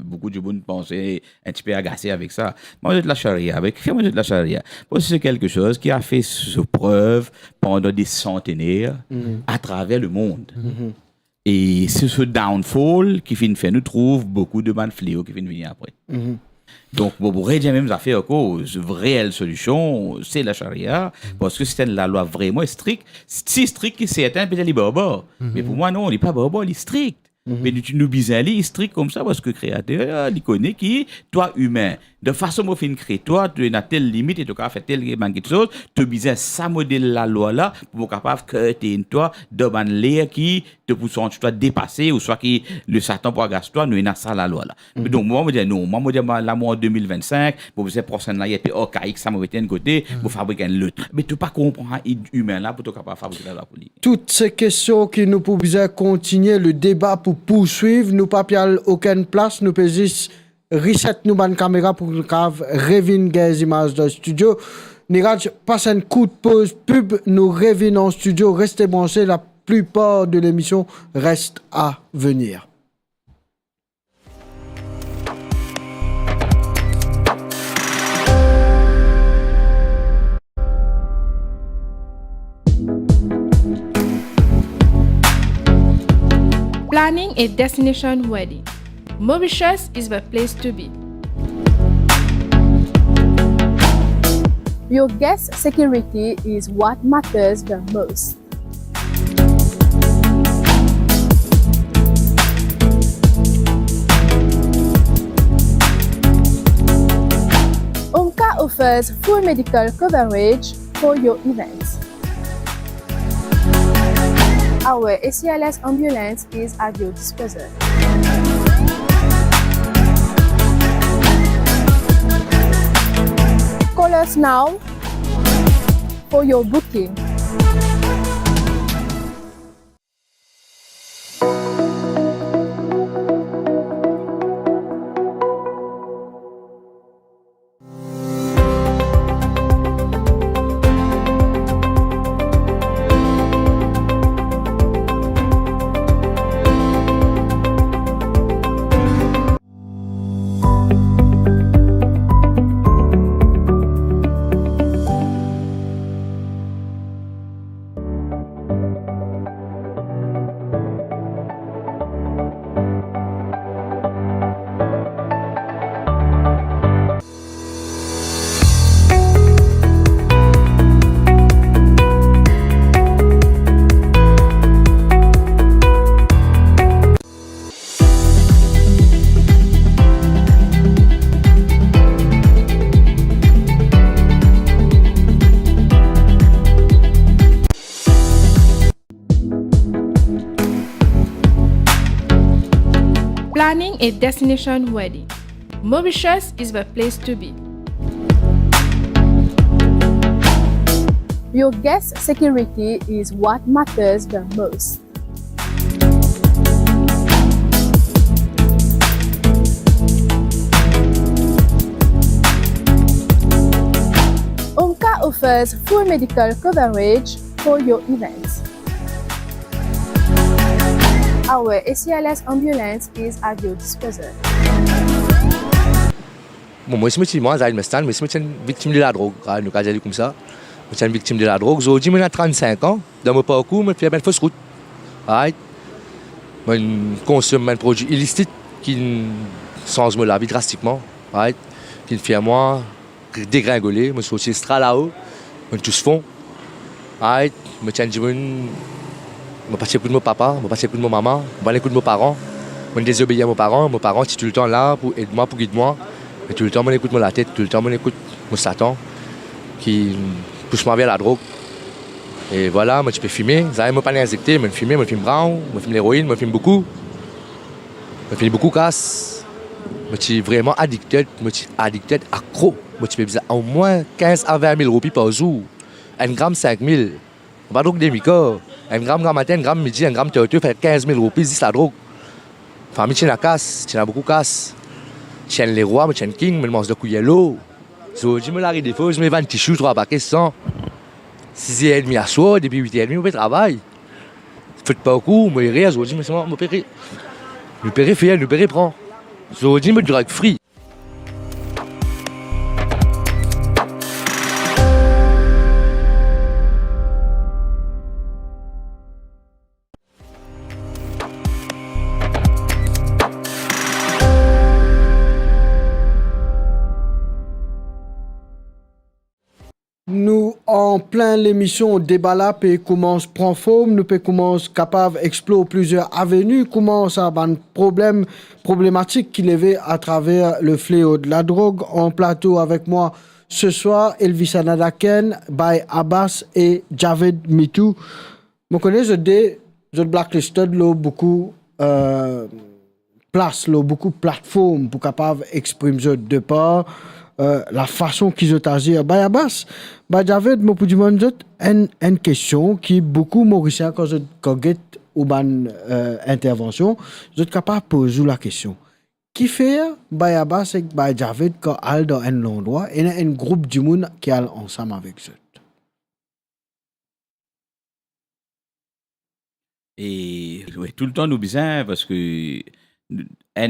beaucoup de monde pensaient un petit peu agacé avec ça. Moi, je de la charia, moi, de la charia. Parce que c'est quelque chose qui a fait ses preuves pendant des centenaires à travers le monde. Et c'est ce downfall qui fait nous trouve beaucoup de man fléaux qui viennent venir après. Donc, pour dire même ça fait encore, une réelle solution, c'est la charia, parce que c'est la loi vraiment stricte. Si strict que certains peut-être les barbares. Mais pour moi, non, il n'est pas barbare, il est strict. Mais nous bizarre, il est strict comme ça, parce que le créateur, il connaît qui, toi, humain, de façon dont tu crées, toi, tu as telle limite et tu as fait telle chose, tu bizarre ça modèle la loi là, pour être capable que tu es toi, de ban l'air qui te pousse en toi dépasser, ou soit qui le Satan pour agacer toi, nous avons ça la loi là. Donc, moi, je dis non, moi, je dis là, moi, en 2025, pour ces prochaines là, il y a archaïque, ça m'a été un côté, pour fabriquer un autre. Mais tu pas comprendre humain là, pour être capable de fabriquer la loi pour lui. Toutes ces questions qui nous pouvaient continuer le débat pour poursuivre, nous pas aucune place, nous pouvons juste reset nous ban caméra pour nous revenir des images de studio. Niraj passe un coup de pause pub, nous revenons en studio, restez branchés, la plupart de l'émission reste à venir. Planning a destination wedding. Mauritius is the place to be. Your guest security is what matters the most. UMCA offers full medical coverage for your events. Our ACLS ambulance is at your disposal. Call us now for your booking. Planning a destination wedding. Mauritius is the place to be. Your guest security is what matters the most. UMCA offers full medical coverage for your events. Our ACLS ambulance is at your disposal. Bon, moi, je suis une victime de la drogue. Nous avons dit comme ça. Je suis une victime de la drogue. Aujourd'hui, j'ai 35 ans. Dans mon parcours, je fais une fausse route. Je consomme un produit illicite qui change ma vie drastiquement. Qui me fait à moi dégringoler. Je suis aussi extra là-haut. Je touche fond. Je tiens du monde. Je passe le coup de mon papa, je passe le coup de mon maman, je passe le coup de mes parents. Je désobéis à mes parents sont tout le temps là pour aider moi, pour guider moi. Mais tout le temps, on écoute la tête, tout le temps, on écoute mon Satan qui pousse moi vers la drogue. Et voilà, moi, je peux fumer. Ça, moi, pas l'injecter, je fume brown, je fume l'héroïne, je fume beaucoup. Je fume beaucoup casse. Je suis vraiment addicté, accro. Je peux besoin au moins 15 à 20 000 roupies par jour. 1 gramme 5 000. Pas de drogue des micros. 1 gramme matin, 1 gramme midi, 1 gramme théoteur fait 15 000 roupies, c'est la drogue. Famille, tu as casse, tu as beaucoup casse. Tu as les rois, tu as king, je mange de coups yellow. Je me l'arrête des fois, je me vends un tissu, 3 paquets, 100. 6h30 à soir, depuis 8h30, on fait travail. Faites pas beaucoup, moi, rien, je dis, mais c'est moi, mon père. Le père fait, le père prend. Je dis, mais direct free. Nous, en plein l'émission débat là, puis commence prendre forme, nous peut commence capable explorer plusieurs avenues, commence à un problématique qui levait à travers le fléau de la drogue. En plateau avec moi ce soir, Elvis Anadaken, by Abbas et Javed Mitou. Je connais je blacklisted là, beaucoup place, là, beaucoup plateformes pour capable exprimer de part. La façon qu'ils ont agi à Bayabas. Javed, je peux dire une question qui beaucoup Mauriciens, quand je get une intervention, je suis capable de poser la question. Qui fait Bayabas et Javed quand ils sont dans un endroit et il y a un groupe de monde qui est ensemble avec eux? Et oui, tout le temps nous besoin parce que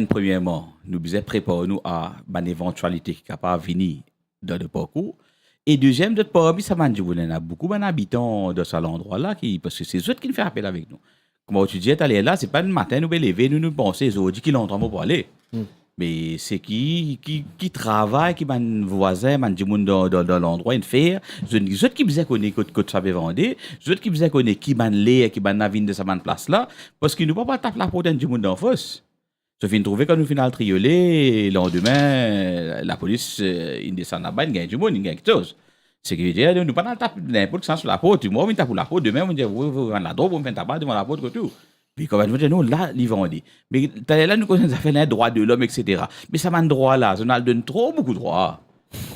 premièrement, nous besoin préparer nous à une éventualité qui est capable de venir dans le parcours. Et deuxième, d'autre part, ça m'a dit, il y a beaucoup d'habitants de cet endroit-là parce que c'est eux qui nous font appel avec nous. Comme tu disais, aller là, c'est pas le matin, nous lever, nous pensons, ils ont dit qu'ils l'ont pour aller. Mais c'est qui travaille, qui est voisin, qui dans l'endroit, une faire. Les autres qui besoin connaître que tu savais vendre, les autres qui besoin connaître qui est l'air, qui est la ville de cette place-là, parce qu'ils ne peuvent pas taper la porte du monde en face. Ça fait trouver quand nous finissons trioler, le lendemain, la police, il descend là-bas, il gagne du monde, il gagne quelque chose. C'est que nous ne pouvons pas taper n'importe qui sur la porte. Moi, on tape pour la porte, demain, on dit, vous la drogue, on fait taper devant la porte, que tout. Puis quand on dit, non, là, ils vont dire. Mais là, nous connaissons les droits de l'homme, etc. Mais ça m'a un droit là, ça nous donne trop, beaucoup de droits.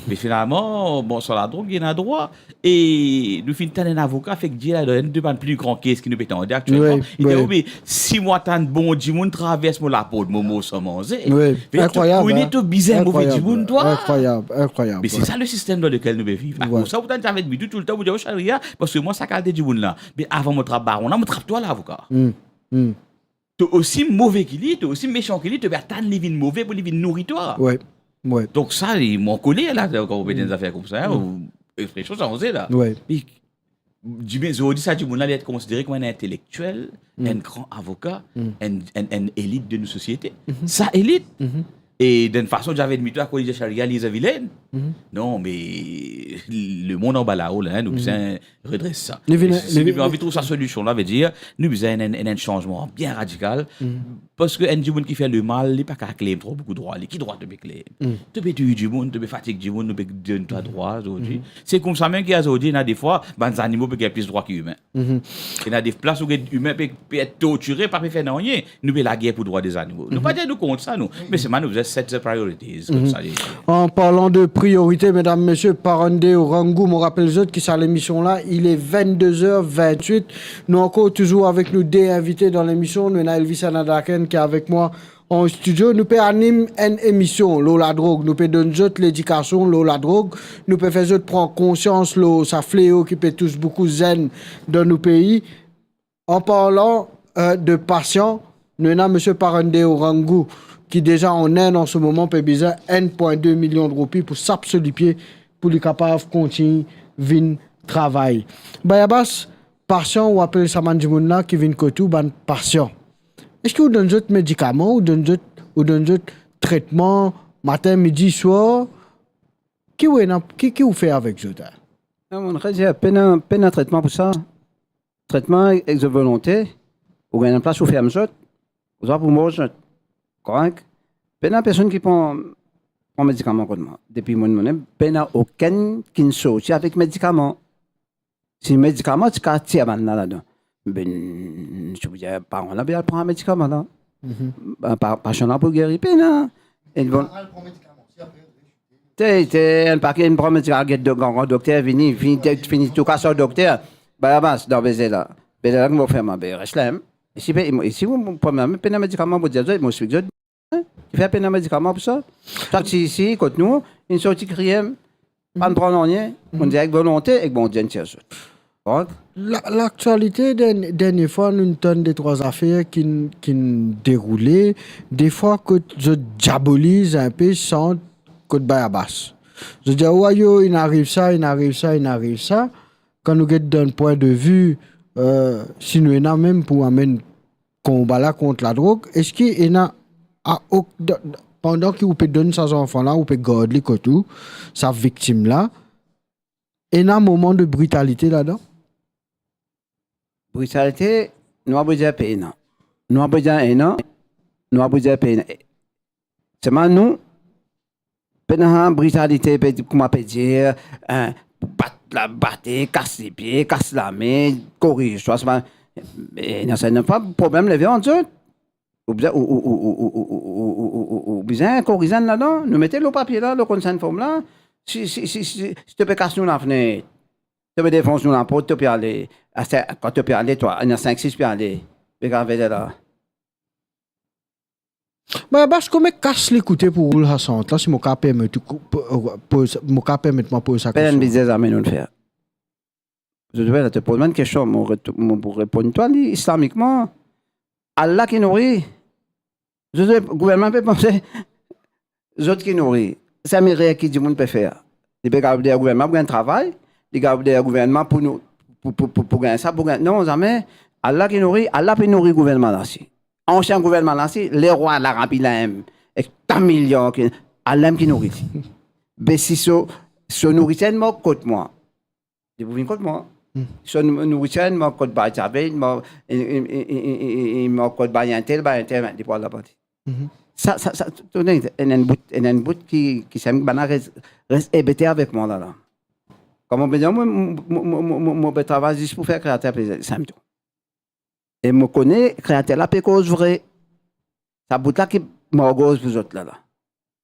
Mais finalement, bon, sur la drogue, il y a un droit. Et nous finissons un avocat, fait que Dieu a une demande plus grand caisse qui nous pétend actuellement. Il dit, oui, 6 mois, tant de bon, du monde traverse la peau de Momo sans manger. Oui, incroyable. On est tout bizarre, mauvais du monde, toi. Incroyable. Mais c'est ça le système dans lequel nous vivons. Pour ça, vous avez dit tout le temps, vous dites, charia, parce que moi, ça calme du monde là. Mais avant mon travail, on a mon travail, toi, l'avocat. Tu es aussi mauvais qu'il est, tu es aussi méchant qu'il est, tu vas attendre les vignes mauvais pour les vignes nourrir toi. Ouais. Donc ça, ils m'ont collé là, quand on fait des affaires comme ça, ou expression changée là. Ouais. Puis, aujourd'hui, ça, du monde là, être considéré comme un intellectuel, un grand avocat, une élite de nos sociétés. Ça, élite. Et d'une façon, j'avais admis à quoi Charia, les vilaines. Non, mais le monde en bas là-haut, là, nous besoin redresser ça. Si nous avons envie de trouver sa solution, là, veut dire, nous besoin un changement bien radical. Parce que un du monde qui fait le mal, il n'est pas qu'à claim trop beaucoup de droits. Qui droit te claim? Tu peux tuer du monde, tu peux fatiguer du monde, tu peux donner toi droit aujourd'hui. C'est comme ça même qu'il y a aujourd'hui, il y a des fois, les animaux peuvent avoir plus de droits qu'humains. Il y a des places où les humains peuvent être torturés, pas faire rien. Nous avons la guerre pour les droits des animaux. Nous ne pas dire nous contre ça, nous. Mais c'est maintenant, nous avons set priorities. Comme ça, en parlant de priorité, mesdames, messieurs, Parande Orangou, me rappelle les autres qui sont à l'émission là, il est 22h28. Nous encore toujours avec nous des invités dans l'émission. Nous avons Elvis Anadaken qui est avec moi en studio. Nous pouvons animer une émission, la drogue. Nous pouvons donner l'éducation, la drogue. Nous pouvons faire prendre conscience, ça fléau qui peut tous beaucoup zen dans nos pays. En parlant de patients, nous avons M. Parande Orangou qui déjà en Inde en ce moment peut besoin 1,2 million de roupies pour s'absoler pied pour les capables de continuer à travailler. Bayabas, patient ou appelle ça là qui vient côté ban patient. Est-ce que vous donnez d'autres médicaments ou donnez d'autres traitements matin, midi, soir? Qui vous fait avec eux? Non, on a peine un traitement pour ça. Traitement ex volonté, ou bien une place où faire un vous avez pour manger. Correct? Ben, la personne qui prend un médicament comme moi, depuis mon moment, ben, aucun qui ne sortit avec médicament. Si le médicament, tu as tiré là-dedans. Ben, je vous dis, par on a bien prendre un médicament là. Pas chant pour guérir, ben, et bon. Un paquet, une promesse de docteur, fini tout cas sur docteur. Bah, dans le là. Ben, là, je vais faire ma belle. Ici, vous prenez un médicament pour dire, je suis tu fais un médicament pour ça. Taxi ici, côté nous, une sortie crème, pas de prendre rien, on dit avec volonté et bon, Dieu tient ça. L'actualité, dernière fois, nous avons des trois affaires qui déroulaient. Des fois, que je diabolise un peu sans que de Bayabas. Je dis, ouais, il arrive ça. Quand nous avons un point de vue, si nous avons même pour amener combat là contre la drogue, est-ce qu'il y a pendant qu'il peut donner sa enfant là, ou peut garder tout, sa victime là, il y a un moment de brutalité là-dedans? Brutalité, nous avons besoin de payer. Nous avons besoin de payer. C'est nous, pendant brutalité, comment on peut dire, battre, casser les pieds, casser la main, corriger. Il n'y a pas de problème, les viandes. Ou bien, corriger là-dedans, nous mettons le papier là, le consent de forme là. Si tu peux casser nous la fenêtre, tu peux défoncer nous la porte, tu peux aller. Quand tu peux aller, toi, il y a 5-6 tu peux aller. Regardez là. Mais parce que je casse l'écouter pour le centre, là, si mon cas permet de poser ça. C'est un business à nous faire. Je devais te poser une question, pour répondre. Toi, islamiquement, Allah qui nourrit. Le gouvernement peut penser, les autres qui nourrit. C'est un miracle qui dit monde peut faire. Il peut garder le gouvernement pour un travail, il garder le gouvernement pour nous, pour gagner ça, pour gagner. Non, jamais. Allah qui nourrit, Allah peut nourrir le gouvernement là aussi. Ancien gouvernement là aussi, les rois de l'Arabie là, et 100 millions, Allah qui nourrit. Mais si ce nourriture m'a côté moi, vous venez côté moi. So nourriture m'a côté Baïtavé, m'a côté Baïantel, des poils là-bas. Ça, il y a un bout qui s'aime reste hébété avec moi là. Comme on peut dire, mon travail juste pour faire créateur plaisir, c'est tout. Et je connais créateur là, parce que c'est vrai. Ça bout là qui m'orgose pour autres là.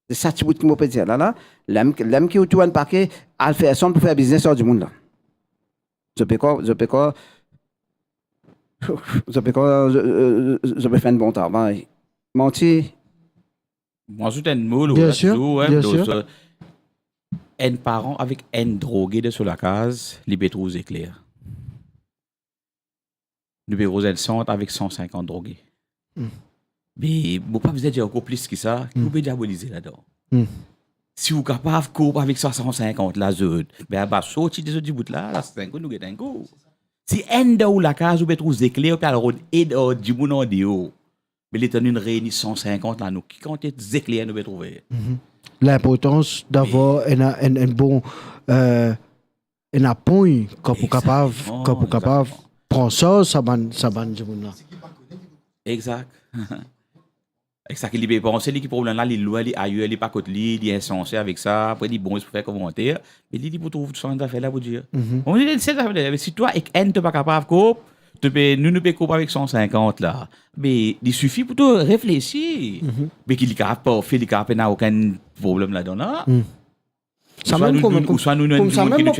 C'est ça qui bout qui m'opère dire là. L'homme qui est autour d'un paquet, à faire son pour faire business sur du monde là. Je peux faire un bon travail. Menti. Moi, je suis un mot, bien sûr. Un parent avec un drogué de sur la case, il peut trouver clair. Nous pouvons un centre avec 150 drogués. Mais vous ne pouvez pas dire encore plus que ça, vous pouvez diaboliser là-dedans. Si vous êtes capable de couper avec 150 là, ben bah sortir des autres bouts là, c'est un coup nous un coup. Si un de la case vous pouvez trouver clair, puis alors et du monde en dehors. Mais l'état d'une réunion 150 là, nous qui compte éclairs nous pouvons trouver. L'importance d'avoir un bon un appui quand vous capable prendre ça ban du monde là. Exact. Exact, il peut penser qui problème là, il loin, il ailleurs, il pas côté lui, il est insensé avec ça, après il bon, il faut faire commentaire, mais il dit pour trouver tout ça affaire là pour dire. On dit c'est ça, si toi et un t'es pas capable de nous peut couper avec 150 là, mais il suffit pour toi réfléchir. Mais qu'il est capable pas faire, il est capable n'a aucun problème là-dedans là. Ça même comme ça nous ça même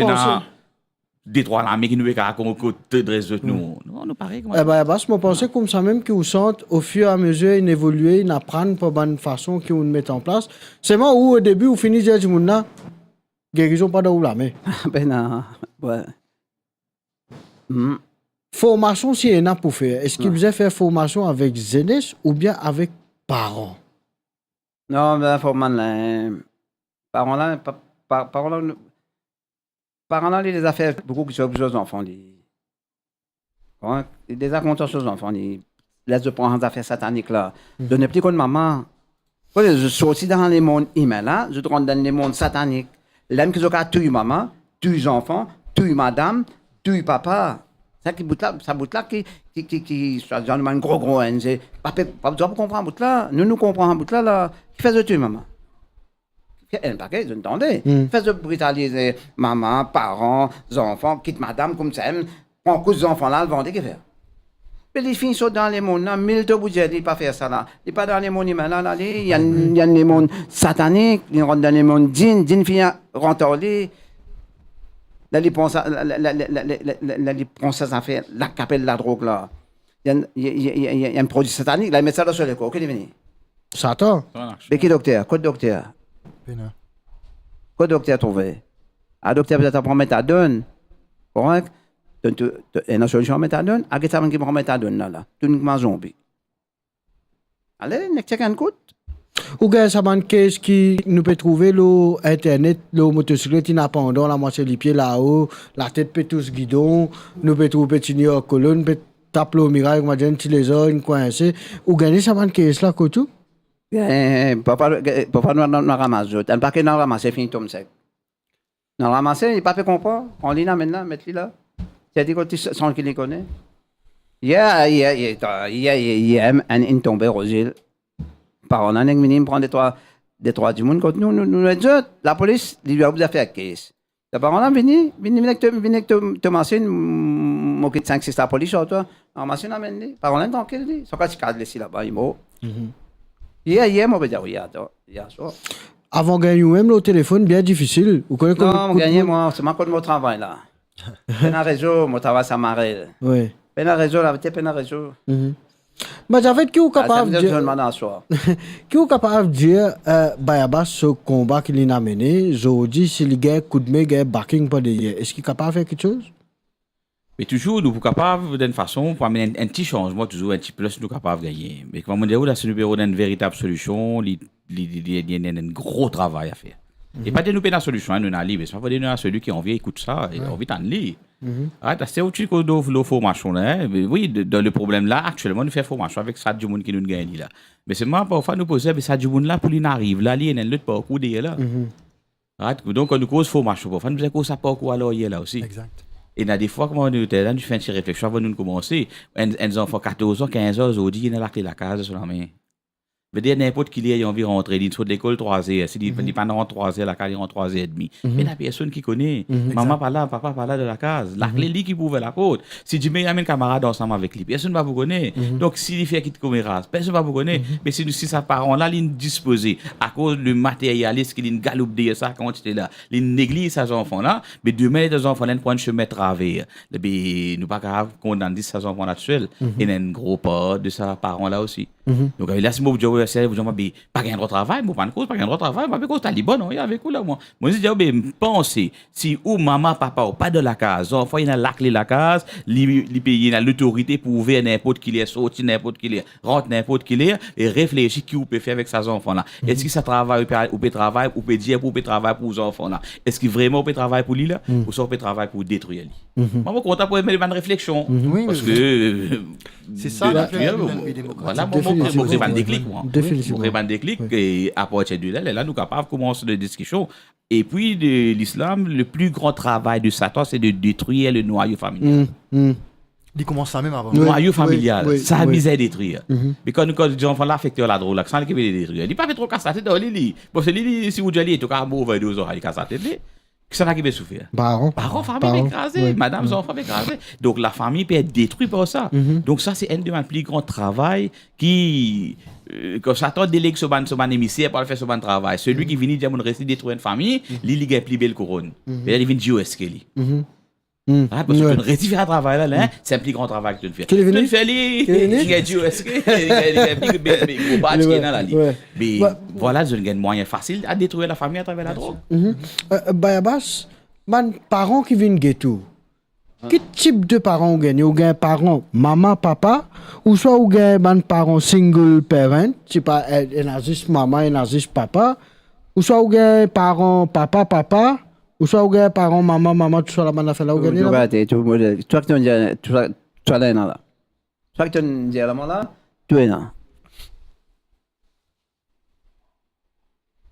des trois là mais qui nous est capable de dresser nous. Non, pareil comment. Eh ben je me pensais comme ça même qu'ils sentent au fur et à mesure ils évoluent, ils apprennent pour bonne façon qu'ils mettent en place. C'est moi où au début on finit dire du monde là guérison pas de où là mais ben non. Ouais. Formation si il y en a pour faire. Est-ce qu'il vous a fait formation avec jeunesse ou bien avec parents? Non, mais parents là, les affaires beaucoup qui sont aux enfants. Ils déjà comptent sur les enfants. Ils laissent prendre des affaires sataniques là. Donnez plus comme maman. Je suis aussi dans les mondes humains là, je rentre dans les mondes sataniques. L'homme qui a tué maman, tué les enfants, tué madame, tué papa. Ça qui bout là qui soit genre un gros ONG. Pas besoin de comprendre bout là. Nous comprenons bout là qui fait de tu maman. Un paquet, vous entendez? Fait de brutaliser maman, parents, enfants, quitte madame comme ça, prend coup des enfants là, le vendez, qu'est-ce qu'il fait? Mais les filles sont dans les mondes, là, mille de budget, ils ne pas faire ça là. Ils pas dans les mondes humains là, il y a les mondes sataniques, ils rentrent dans les mondes djinns filles rentrent là, ils pensent ça fait la capelle la drogue là. Il y a un produit satanique, là, ils mettent ça sur les corps, qu'est-ce qu'il est venu? Satan. Mais qui docteur? Quoi de docteur? Quoi de docteur trouvé? Un docteur peut-être prendre méthadone, correct? Une solution méthadone, à quel moment qui prend méthadone là? Tout uniquement zombie. Allez, n'est-ce qu'un coup? Ou bien ça man qu'est-ce qui nous peut trouver le internet, le motocyclette qui n'a pas en la moitié les pieds là-haut, la tête peut tous guidon, nous peut trouver petit en colonne, peut taper au miracle, on va dire les zones coincées. Ou gagner ça man qu'est-ce là quoi tout? Papa nous ramasse d'autres. Un paquet nous ramasse, c'est fini, Tom sec. Nous ramasse, il pas fait comprendre. On lit là maintenant, mettez-le là. C'est dit que sans qu'il les connaît. Il y a un tombé Rosil. Par on a un minimum prend des trois du monde contre nous la police lui a fait la caisse. D'abord on a venu Thomas moqué de 5-6 la police toi. En machine amène par on a donc il sont pas cadre ici là-bas il mot. Hier moi dire oui attends. Avant gagner même le téléphone bien difficile. Vous connaissez non gagner moi c'est ma code mon travail là. Peine réseau mon travail ça m'arrête. Oui. Peine réseau là peine réseau. Mais j'avais qui est capable de dire qui est capable de dire Bayabas ce combat qu'il a mené aujourd'hui s'il gagne coup de main gagne backing pas derrière est-ce qu'il est capable de faire quelque chose? Mais toujours nous sommes capables d'une façon pour amener un petit changement toujours un petit plus nous capables de gagner mais comme on dit là c'est une véritable solution il y a un gros travail à faire. Et pas de nous payer la solution, nous n'allons mais c'est pas de nous celui qui a envie écoute ça et envie d'en lire. C'est autre chose que de formation là. Oui, dans le problème là, actuellement, nous faisons formation avec ça du monde qui nous gagne là. Mais c'est moi parfois nous poser mais ça du monde là pour lui n'arrive là, il y a un autre parcours derrière là. Donc quand nous cause formation parfois nous faisons cause ça parcours alors il est là aussi. Exact. Et là des fois comment nous là nous faisons une petite réflexion avant nous commencer, un enfant 14 ans, 15 ans aujourd'hui, il a la clé la case sur la main. Veut dire n'importe qui ait envie de rentrer, il sort de l'école 3h, s'il dit pas dans 3h, la case il rentre 3h30. Mais la personne qui connaît, maman pas là, papa pas là de la case, la clé lui qui pouvait la porte. Si tu mets un camarade ensemble avec lui, personne ne va vous connaître. Donc s'il fait quitte comme race, personne ne va vous connaître. Mais si sa parent là, il disposé à cause du matérialiste qui il galope derrière ça quand tu es là, il néglige ces enfants là, mais demain les enfants là prennent chemin travers. Et nous pas grave qu'on en dise ces enfants là seuls. Il y a un gros part de sa parent là aussi. Donc là c'est moi vous pas gain de travail, moi pas de cause, pas gain de travail, pas cause taliban non, avec vous là moi. Moi je dis pensez si ou maman papa ou pas de la case, enfant il a la clé la case, li payer a l'autorité pour ouvrir n'importe qui est sorti n'importe qui est rentre n'importe qui est et réfléchir qui vous peut faire avec ces enfants là. Est-ce que ça travaille ou peut travailler ou peut dire pour peut travailler pour les enfants là. Est-ce que vraiment peut travailler pour lui là ou ça peut travailler pour détruire lui. Moi je compte pour mettre une réflexion parce que c'est ça la voilà moi c'est pas déclic moi. Pour un déclic et à partir de là nous capables de commencer la discussion. Et puis de l'islam, le plus grand travail de Satan, c'est de détruire le noyau familial. Il commence ça même avant. Le noyau familial, ça a misé à détruire. Mais quand les enfants l'affectent la drôle, sans qu'il veut détruire, il pas fait trop casser dans l'île. Parce que l'île, si vous dites, il est tout mauvais 2 heures, il casse la tête. Ça va qui va souffrir. Parents, famille écrasée, madame, enfants écrasés. Donc la famille peut être détruite par ça. Donc ça, c'est un de mes plus grands travail qui, quand Satan délègue ce ban émissaire pour faire ce ban travail. Celui qui vient dire mon récit détruire une famille, il gagne plus belle couronne. Et là, il vient dire où est-ce qu'il est. Parce que tu ne réussis à travailler là, c'est un plus grand travail que tu fais. Tu le fais, il gagne où est-ce qu'il est. Il gros badge qui est dans la ligne. Mais voilà, je gagne moyen facile à détruire la famille à travers la drogue. Bayabas, man parents qui viennent ghetto. Quel type de parents vous gagnez? Vous gagnez parents maman, papa, ou soit vous gagnez man parents single parent, c'est pas un juste maman, un juste papa, ou soit vous gagnez parents papa, ou soit vous gagnez parents maman, tout ça la man a fait là, vous gagnez là. Toi qui te dis, toi là, là. Toi qui te dis là, tu es là.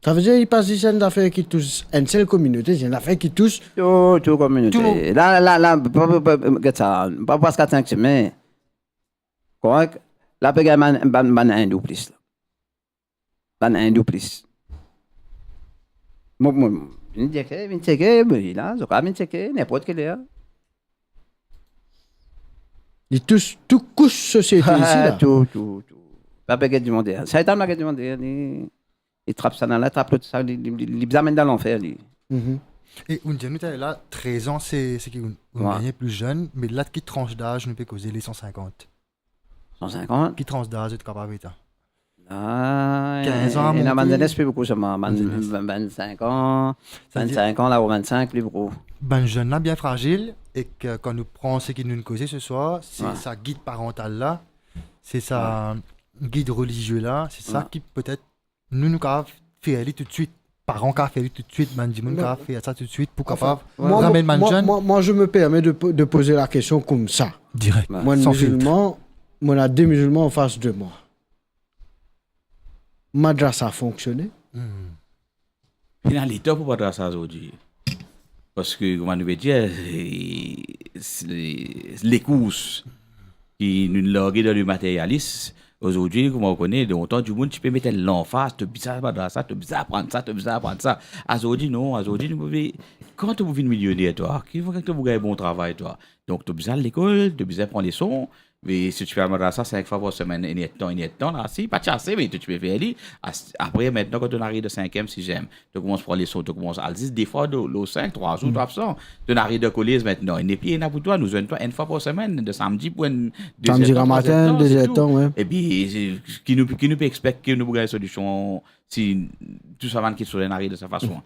Ça veut dire qu'il passe des affaires qui touchent une seule communauté, c'est une affaire qui touche Tout communauté. Là, pas parce qu'à 5 semaines. Correct? Là, il y a un douplice. Ban un douplice. Moi, je dis que, je dis là, je dis n'importe quel est. Il touche toute couche société ici. Là. Tout. Pas besoin de demander. Ça est un magasin demander. Il trappe ça dans la trappe, ça, il amène dans l'enfer. Et on dit, nous, là, 13 ans, c'est qui on gagne plus jeune, mais là, qui tranche d'âge, nous peut causer les 150. 150? Qui tranche d'âge est capable de 15 ans, il y a un plus beaucoup, seulement. 25 ans, 25 ans, là, ou 25, plus beaucoup. Ben jeune là, bien fragile, et que quand nous prenons ce qui nous cause ce soir, c'est sa guide parentale là, c'est sa guide religieux là, c'est ça qui peut-être nous faire aller tout de suite. Parents qui fait tout de suite, Mandimoun qui fait ça tout de suite pour capable moi, je me permets de poser la question comme ça. Direct. Moi, musulman, on a 2 musulmans en face de moi. Madrasa a fonctionné. Il a l'état pour madrasa aujourd'hui. Parce que, comment on peut dire, les courses qui nous loguent dans le matérialisme, aujourd'hui, comme on connaît, de longtemps du monde, tu peux mettre l'emphase, tu peux madrasa, tu peux apprendre ça, tu peux apprendre ça. Aujourd'hui, non, aujourd'hui, nous pouvons. Comment tu peux être millionnaire, toi? Qui faut que tu aies un bon travail, toi? Donc, tu as besoin de l'école, tu as besoin de prendre les sons. Mais si tu fais ça 5 fois par semaine, il y a temps, là, si, pas de chasser, mais tu peux faire aller. Après, maintenant, quand tu arrives de 5e, 6e, tu commences à prendre les sons, tu commences à le dire, des fois, le 5, 3 jours, tu absent. Tu arrives de collège maintenant, il n'est plus pour toi, nous avons une fois par semaine, de samedi pour une. Samedi matin, 2 temps, ouais. Et puis, qui nous peut expecter que nous avons une solution si tout ça va qui se arrive de cette façon.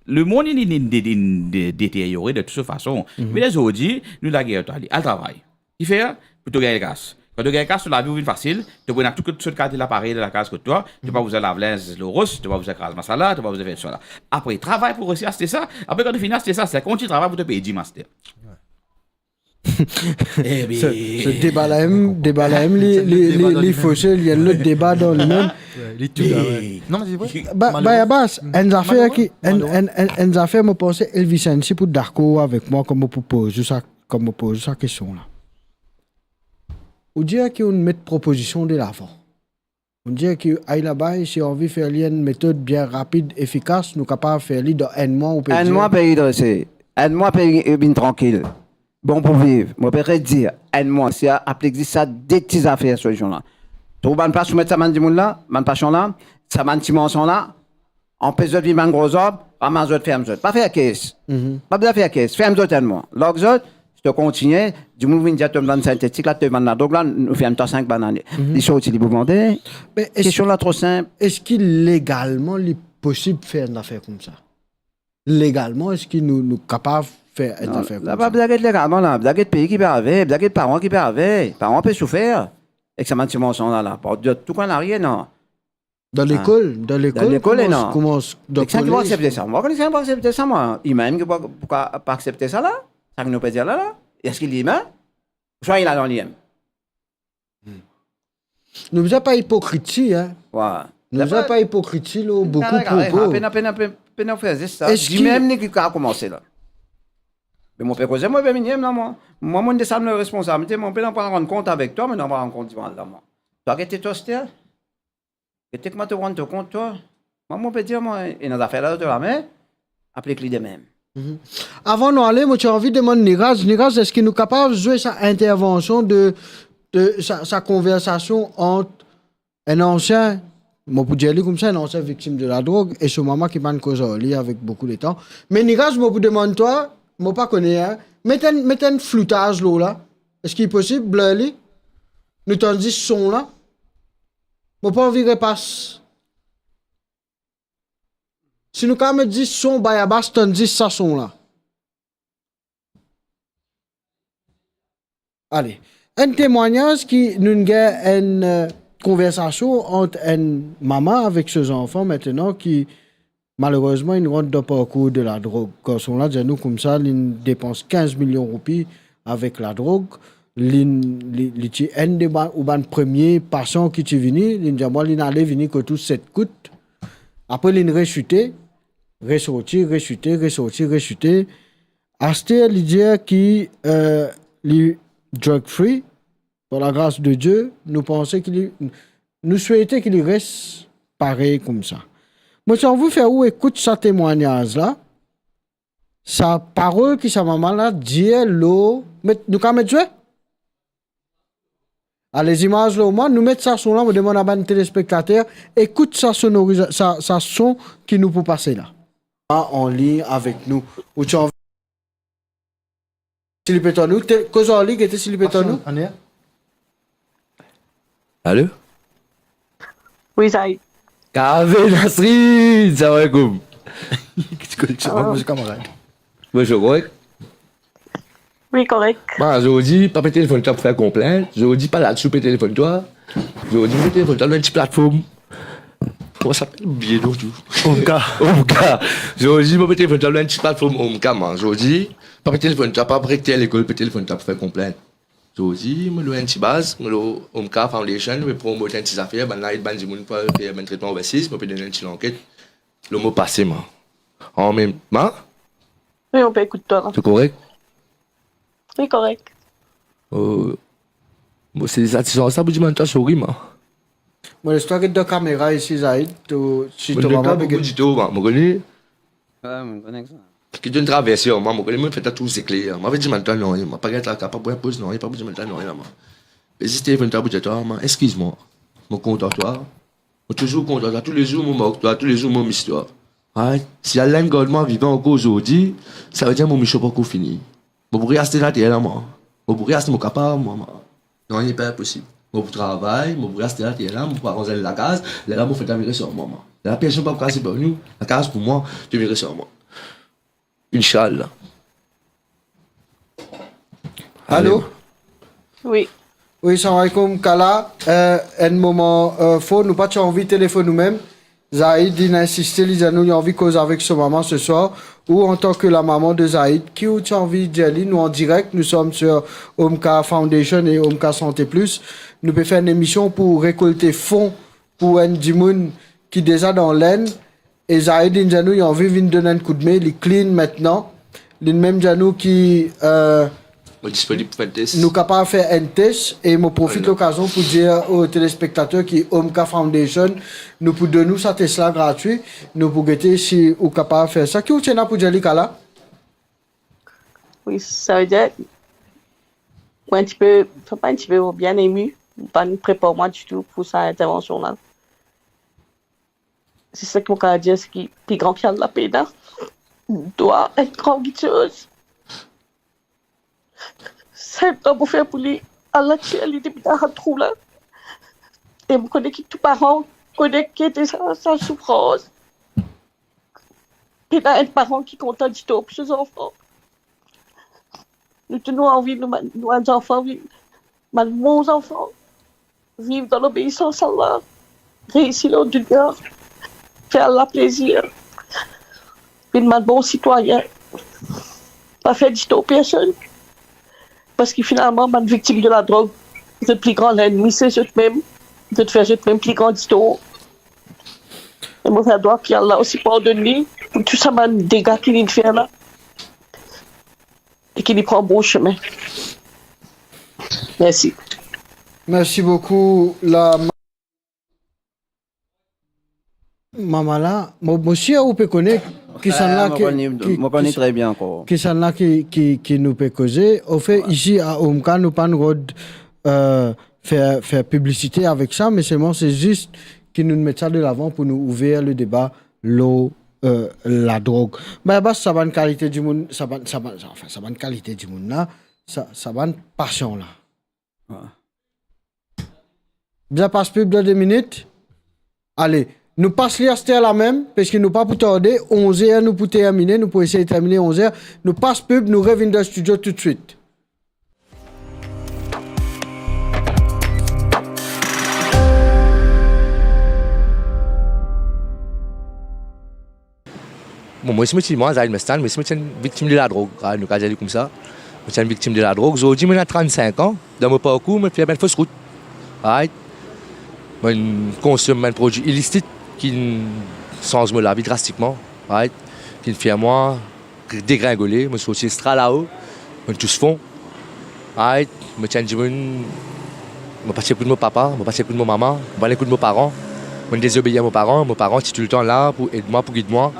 Le monde est détérioré de toute façon. Mais les aujourd'hui, nous la guerre, elle travaille. Il fait pour te gagner le gaz. Quand tu gagnes le gaz, la vie est facile. Tu prends tout ce cadre de l'appareil de la case que toi. Tu vas vous lave-linge, le rose, tu vas vous écraser masala, tu vas vous faire ça là. Après, travail pour réussir à acheter ça. Après, quand tu finis acheter ça, c'est quand tu travailles pour te payer 10 master. Ce débat-là, les fauchés, il y a le débat dans le même. Non, mais c'est vrai. Abbas, une affaire, me pensais, Elvis Sensi pour d'accord avec moi, comme pour poser sa question là. On dirait qu'on met proposition de l'avant. On dirait qu'aille là-bas, si on veut faire une méthode bien rapide, efficace, nous sommes capables de faire dans un mois ou un mois pays dressé, un mois pays bien tranquille. Bon pour vivre, moi je peux dire, un mois, si appliquer ça, des petites affaires sur ce genre-là. Tu ne peux pas soumettre ça, là, ça m'a petit mensonge là, on peut se vivre un gros ordre, ramasse autre, ferme autre. Pas faire caisse. Pas besoin de faire caisse, ferme autre un mois. L'autre autres, je te continue, du moment où tu te donnes synthétique, là, tu te donnes la drogue, là, nous faisons 5 bananes. Les choses, tu les demander. Question là trop simple. Est-ce qu'il légalement, il est possible de faire une affaire comme ça? Légalement, est-ce qu'il nous capable faire une affaire comme ça? Pas besoin de légalement, là. Besoin de pays qui peut avec, besoin de parents qui peut avec. Parents peuvent souffrir. Et que ça m'a dit mon son là. Pour dire tout qu'on n'a rien, non. Dans l'école? Dans l'école, non. Comment donc, ça qui va accepter ça. Moi, je ne sais pas accepter ça, moi. Imam qui ne peut pas accepter ça, là. Ça nous peut dire là. Est-ce qu'il est imam? Soit il a dans l'IM. Nous ne sommes pas hypocrites, hein. Ouais. Nous ne sommes pas hypocrites, là, beaucoup propos. Peine faire ça. Dis même qui a commencé là. Mais mon père cause moi ben minime là moi. Moi mon descend de responsabilité, mon père n'en pas rendre compte avec toi, mais n'en pas rendre compte là moi. Toi qui étais tosté. Et tu comment te rendre compte toi? Moi mon père dire moi et dans affaires là de la main, applique-les de même. Avant d'aller, moi j'ai envie de demander Niraz, est-ce qu'il nous capable de jouer sa intervention de sa conversation entre un ancien, moi pour dire comme ça, un ancien victime de la drogue et son maman qui m'a une cause avec beaucoup de temps. Mais Niraz, moi pour demander toi, moi pas connais, hein, mettez un floutage là. Est-ce qu'il est possible, bleu, nous t'en dis ce son là? Moi pas envie de repasse. Si nous quand même dit son bayabas, t'en dis ça son là. Allez. Un témoignage qui nous a une conversation entre une maman avec ses enfants maintenant qui malheureusement ils rentrent dans le parcours de la drogue. Quand ils sont là, nous comme ça, ils dépensent 15 millions de roupies avec la drogue. Un des premiers patients qui sont venus, ils disent moi, ils n'allaient venir que tous 7 coûtes. Après, il rechuté, ressorti. Acheter l'idée qui est drug free, par la grâce de Dieu, nous souhaitons qu'il reste pareil comme ça. Moi, si on veut faire où écoute ce témoignage là, sa parole qui sa maman là dit l'eau, nous quand mettre jouer. À les images là au moins, nous mettons ça sur là, on demande à un téléspectateur, écoute ça ça son qui nous peut passer là. En ligne avec nous. Ou tu en Philippe Tonou, cause en ligne était Philippe Tonou. Allô? Oui, Zaïd. Kave Nasri, salam alaikum. Monsieur camarade. Bonjour, correct? Oui, correct. Bah, je dis, pas le téléphone toi pour faire complainte. Je dis, pas là-dessus, le téléphone toi. Je dis, le téléphone toi dans une petite plateforme. Comment ça s'appelle? Oublié donc tout. Omka. Je dis, le téléphone toi dans une petite plateforme Omka, man. Je dis, pas le téléphone toi, pas prêter à l'école, le téléphone toi pour faire complainte. Je dis, je dois une petite base, je dois Omka Foundation, je promouvoir une petite affaire, je vais faire un traitement overseas, je vais donner une petite enquête. Le mot passé, man. En même temps. Oui, on peut écouter toi. C'est correct? Oui, correct. C'est satisfaisant, ça vous dit, man, toi, souris, man. Moi, l'histoire de caméra ici, Zaïd, si tu vas beaucoup du tout, man, je connais. Ouais, je connais ça. Qui donne traverser, moi, je connais, je fais tout éclair. Moi, je dis, man, toi, non, je ne pas être capable de poser, non, je ne pas dire, man, toi, non, là, man. Mais si tu es venu à toi, man, excuse-moi. Je suis content de toi. Je suis toujours content de toi. Tous les jours, je moque toi, tous les jours, je m'amuse toi. Si Alain Goldman vivant encore aujourd'hui, ça veut dire que mon mission n'est pas fini. Je pourrais rester là, là, moi. Je pourrais rester capable, moi. Non, il n'est pas possible. Je travaille, je pourrais rester là, là, je pourrais arranger la case, là, je fais la vérité sur moi. La personne ne peut pas casser pour nous, la case pour moi, je vais sur moi. Inch'Allah. Allô? Oui. Oui, salam alaikum, Kala. Un moment, faut nous pas envie de téléphoner nous-mêmes. Zaïd, il a insisté, il a envie de causer avec sa maman ce soir, ou en tant que la maman de Zaïd, qui a envie de dire, nous en direct, nous sommes sur Omka Foundation et Omka Santé Plus. Nous pouvons faire une émission pour récolter fonds pour un dimoun qui déjà dans l'aine. Et Zaïd, il a envie de donner un coup de main, il est clean maintenant. Il même Janou qui disponible pour faire un test. Nous capables de faire un test et je profite de l'occasion pour dire aux téléspectateurs qui Omka Foundation, nous pour donner ça test là gratuit, nous pour guetter si vous capable de faire ça. Qui vous tient pour dire là? Oui, ça veut dire pas un petit peu bien ému, pas nous prépare moi du tout pour cette intervention là. C'est ça que mon cas dire, c'est qui plus grand qu'il y a de la peine doit être grand chose. C'est un pour faire pour lui à la télé depuis un trou là. Et je connais que tous les parents connaissent qui était sa souffrance. Et là, un parent qui est content du tout pour ses enfants. Nous tenons envie de nos enfants, nos bons enfants, vivre dans l'obéissance à Allah, réussir au Dieu, faire la plaisir, être un bon citoyen, pas faire du tout aux personnes. Parce que finalement, man victime de la drogue, le plus grand ennemi, c'est eux-mêmes. De faire eux-mêmes plus grand du tout. Et moi, je dois qu'il y a là aussi pardonner pour tout ça, man, dégâts qu'il y fait là. Et qu'il y prend bon chemin. Merci. Merci beaucoup, la maman là. Moi aussi, vous pouvez connaître qui sont là. Je connais très bien encore. Qui sont là qui nous peut causer. Au fait, ici à Omka, nous pas faire publicité avec ça, mais c'est juste qu'ils nous mettent ça de l'avant pour nous ouvrir le débat, l'eau, la drogue. Mais ça va une qualité du monde, ça va une qualité du monde là, ça va une passion là. Ouais. Bien passe pub de 2 minutes. Allez. Nous passons à la même, parce que nous pas pour tarder. 11h, nous pour terminer, nous pour essayer de terminer 11h. Nous passons pub, nous revenons dans le studio tout de suite. Bon, moi, je suis une victime de la drogue. Nous avons dit comme ça. Je suis une victime de la drogue. Aujourd'hui, j'ai 35 ans. Dans mon parcours, je fais une fausse route. Je consomme un produit illicite qui change la vie drastiquement. Right? Qui fait à moi dégringoler, je suis aussi extra là-haut, je tous fond. Right? Je tiens du monde, je passe coup de mon papa, je passe coup de mon maman, je vais coup de mes parents. Je désobéis à mes parents, c'est tout le temps là pour aider moi, pour guider moi.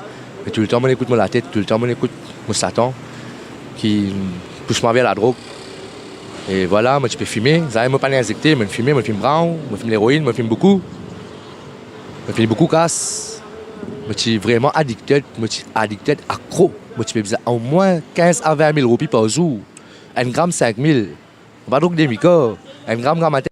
Et tout le temps, je écoute la tête, tout le temps, je écoute mon Satan qui pousse moi vers la drogue. Et voilà, moi je peux fumer, ça ne m'a pas injecté, je fume brown, je fume l'héroïne, je fume beaucoup. Je fume beaucoup casse. Je suis vraiment addicté, accro. Je peux besoin au moins 15 à 20 000 roupies par jour. 1 gramme 5 000. Pas donc des micos. 1 gramme matin.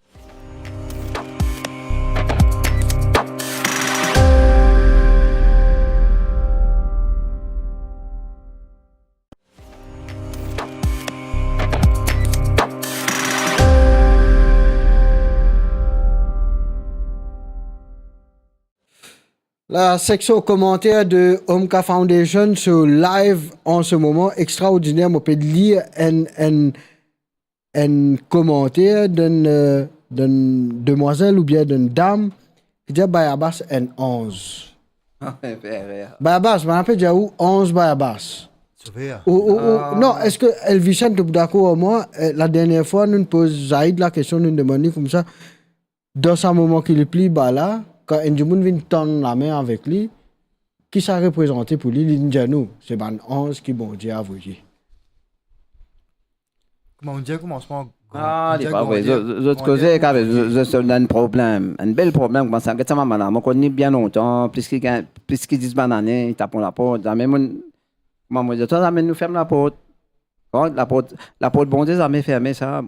La section commentaire de Omka Foundation sur live en ce moment, extraordinaire. On peut lire un commentaire d'une demoiselle ou bien d'une dame qui dit Bayabas en 11. Bayabas, je m'appelle déjà où 11 Bayabas. Non, est-ce que Elvichen est d'accord avec moi? La dernière fois, nous posons Zaïd la question, nous demandons comme ça, dans ce moment qu'il est plus bas là, quand Ndjimoun vient tendre la main avec lui, qui ça représenté pour lui? L'Indianou, c'est ban 11 qui bon Dieu a voyé. Comment on dit commencement? Ah, c'est pas vrai. D'autres causes, c'est un problème. Un bel problème. Comment ça, ça m'a mal. Moi, connais bien longtemps. Plus qu'ils disent banane, ils tapent la porte. Comment moi, toi, nous ferme la porte. Correct? La porte bon Dieu, ça m'a fermé ça.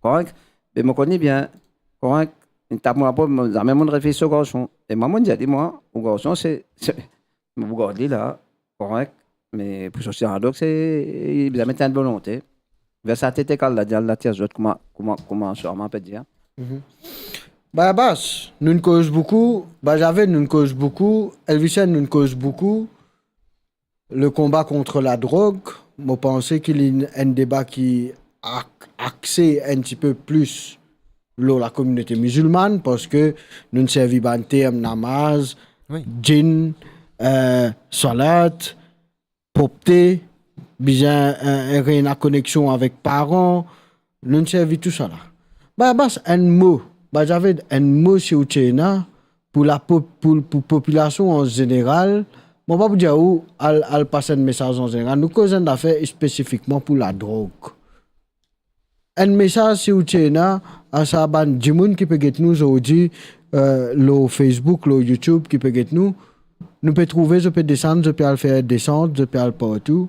Correct? Mais moi, connais bien. Correct? Il tape la porte, ça m'a réfléchi au garçon. Et maman dit, moi, au garçon, c'est. Vous regardez là. Correct? Mais pour sortir un doc, c'est. Il a mis une volonté. Vers sa tête égale la tierce, comment ça m'a peut dire. Bah, nous ne cause beaucoup. Bah, j'avais nous ne cause beaucoup. Elvichen nous ne cause beaucoup. Le combat contre la drogue, je pense qu'il y a un débat qui a axé un petit peu plus la communauté musulmane parce que nous ne servons pas de terme namaz, djinn, salat, popté, bien une connexion avec parents, nous ne servons tout ça là. Bah, un mot, bah, j'avais un mot sur Tchéna pour la population en général. Je ne vais pas vous dire où elle passe un message en général. Nous causons d'affaires spécifiquement pour la drogue. Un message sur Tchéna, à ça, des gens qui peuvent nous aujourd'hui, le Facebook, le YouTube qui peuvent nous. Nous pouvons trouver, je peux descendre, je peux le faire descendre, je peux le partout.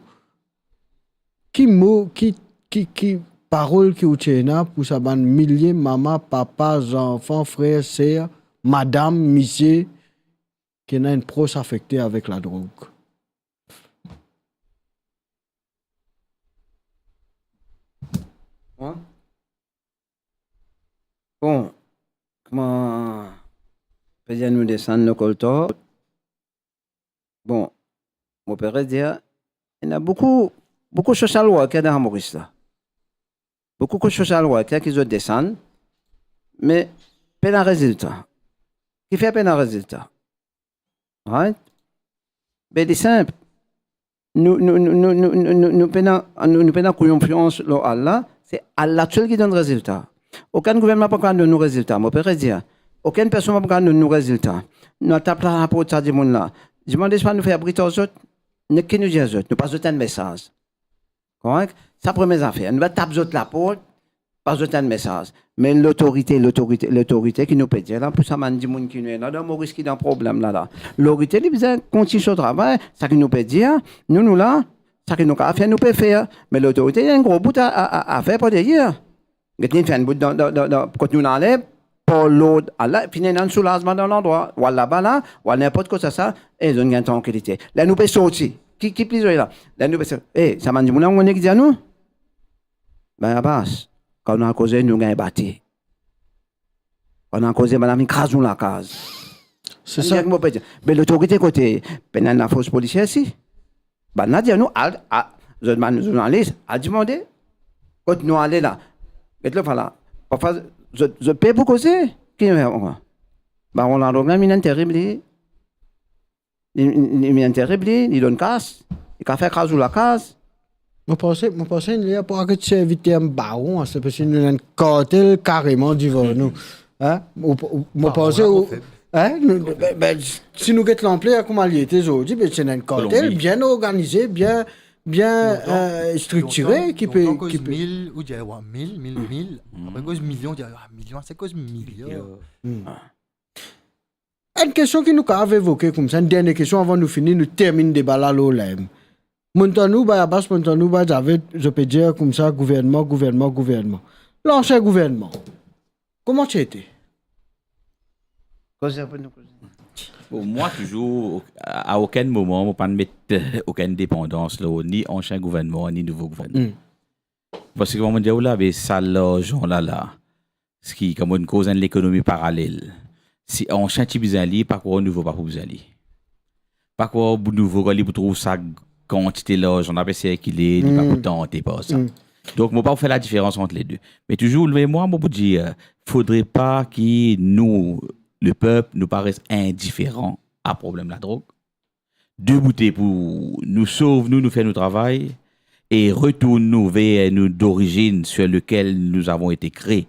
Qui mot, qui parole qui Tchéna pour ça, milliers, maman, papa, enfants, frères, sœurs, madame, monsieur, qui a une proche affectée avec la drogue. Ouais. Bon, comment peut-être nous descendre le coltor? Bon, mon père dire, il y a beaucoup de social workers dans Maurice là. Beaucoup de social workers qui descendent, mais pas de résultat. Qui fait pas de résultat? Right? Mais c'est simple. Nous prenons confiance en Allah, c'est Allah seul qui donne résultat. Aucun gouvernement ne peut donner nos résultats. Mon père dire, aucune personne ne peut donner nos résultats. Nous tapons la porte à des gens là. Je demande pas nous faire abriter aux autres. Nous qui nous disons aux autres, nous passons un message. Correct? C'est la première affaire. Nous tapons aux autres la porte, passons un message. Mais l'autorité qui nous peut dire là, pour ça, man dit moun qui nous est là, dans Maurice qui est dans problème là. L'autorité, il besoin continuer son travail, ça qui nous peut dire, nous là, ça qui nous a fait, nous peut faire. Mais l'autorité, il y a un gros bout à faire pour dire. Il fait un bout quand nous enlève, pour l'autre, Allah, puis il y a un soulagement dans l'endroit, ou là-bas là, ou n'importe quoi ça, et ils ont une tranquillité. Là, nous peut sortir. Qui plus là? Là, nous peut sortir. Ça m'a dit, mon on est qui dit à nous? Ben, Abbas. Quand on a causé, nous avons battu. Quand on a causé, madame, crasons la case. C'est ça. Mais l'autorité côté, pendant la force policière, si. Ben, on a dit à nous, les journalistes, a demandé, quand nous allons là, parfois, je paie pour causer. Qui nous fait? Ben, on a regardé une terrible. Il est terrible, il donne casse. Il a fait casse ou la casse. Je pense qu'il y a pas que tu évites un baron, c'est parce qu'il y a un cartel carrément devant nous. Hein? Je pense si nous avons l'emploi comme il était aujourd'hui, c'est un cartel bien organisé, bien structuré qui peut. Cause 1000 ou 1000, après cause million, million, c'est cause million. Une question qui nous a évoquée comme ça, une dernière question avant de finir, nous terminons le débat là, l'OLM. Montanou, je peux dire comme ça, gouvernement. L'ancien gouvernement, comment tu étais? Bon, moi, toujours, à aucun moment, je ne peux pas mettre aucune dépendance, là, ni ancien gouvernement, ni nouveau gouvernement. Parce que, comme on dit, là, ça, l'argent là, ce qui, comme une cause de l'économie parallèle. Si ancien type bizarre, pas quoi nouveau, pas pour bizarre. Pas quoi nouveau, quand il trouve ça quantité d'argent, on appelle ça qu'il est, pas pour tenter, pas ça. Donc, je ne peux pas faire la différence entre les deux. Mais toujours, moi, je peux dire, il ne faudrait pas que nous, le peuple, nous paraisse indifférent à problème de la drogue. Deux bouteilles pour nous sauver, nous faire notre travail et retourner nous vers nous d'origine sur lequel nous avons été créés.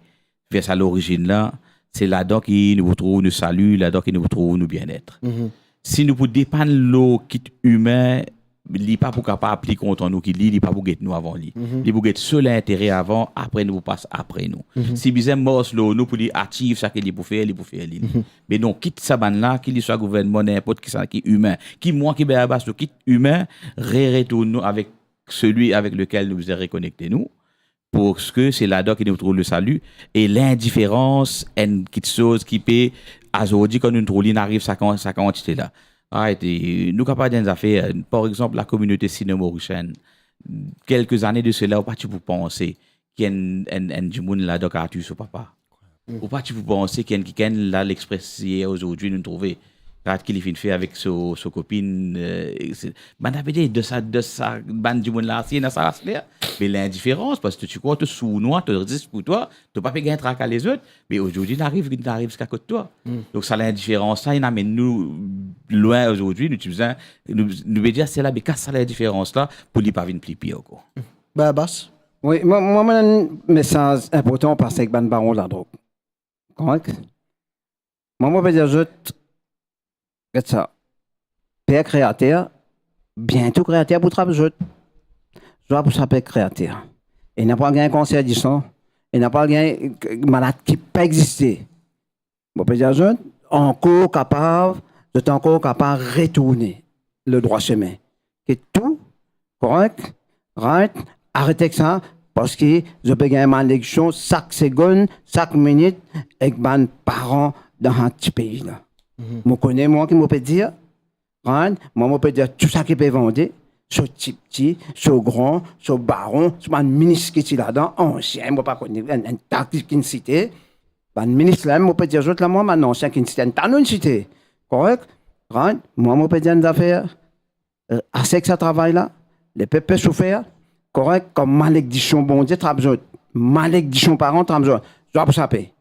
Vers à l'origine là, c'est là-dedans qui nous trouve nous salut, là-dedans qui nous trouve nous bien-être. Si nous pouvons dépendre l'eau qui est humain, il n'est pas pour capable appliquer contre nous qui il n'est pas pour guetter nous avant lui. Il pour guetter seul intérêt avant, après nous passe après nous. Si bizarre mort nous pour lui active ça qu'il pour faire, mais non quitte ça ban là, qu'il soit gouvernement n'importe qui ça qui est humain, qui moi qui béabas le quitte humain, retourne nous avec celui avec lequel nous vous reconnecté nous. Parce que c'est là-dedans qu'il nous trouve le salut et l'indifférence est une petite chose qui peut aujourd'hui quand nous trouvons n'arrive sa quantité là. Nous capables des affaires, par exemple la communauté sino-mauricienne, quelques années de cela, on pas tu pour penser qu'il y a un du monde là donc à tuer son papa. Ou pas tu pour penser qu'il y a là l'express hier aujourd'hui nous trouver quand qu'il fin fait avec sa copine ben avait dit de ça ban du monde là c'est dans ça là mais l'indifférence parce que tu crois te sous-noix te dis pour toi tu pas gagner trac à les autres mais aujourd'hui n'arrive jusqu'à côté de toi donc ça l'indifférence ça il amène nous loin aujourd'hui nous veut dire c'est là mais casse ça l'indifférence là pour lui pas venir plus pire quoi. Babas. Oui, moi un message important parce que ban baron la drogue. Correct? Moi veux dire juste regarde ça. Père créateur, bientôt créateur pour travailler. Je dois pour ça père créateur. Il n'a pas gagné un cancer du sang. Il n'a pas gagné malade qui peut pas exister. Bon, peut dire je encore capable de retourner le droit chemin. Que tout correct, right, arrêtez ça parce que je peux gagner ma élection chaque seconde, chaque minute avec mes parents dans un petit pays là. Je connais moi qui me peut dire, moi je peux dire tout ça qui peut vendre, ce petit, ce grand, ce baron, ce ministre qui est là-dedans, ancien, je ne pas connaître un tactique qui est cité, un ministre là, je peux dire juste là, moi, un ancien qui est cité, un talon cité, correct? Moi je peux dire une affaire, assez que ça travaille là, les peuples souffrent, correct? Comme malédiction, bon Dieu, malédiction parent, je dois pour ça payer.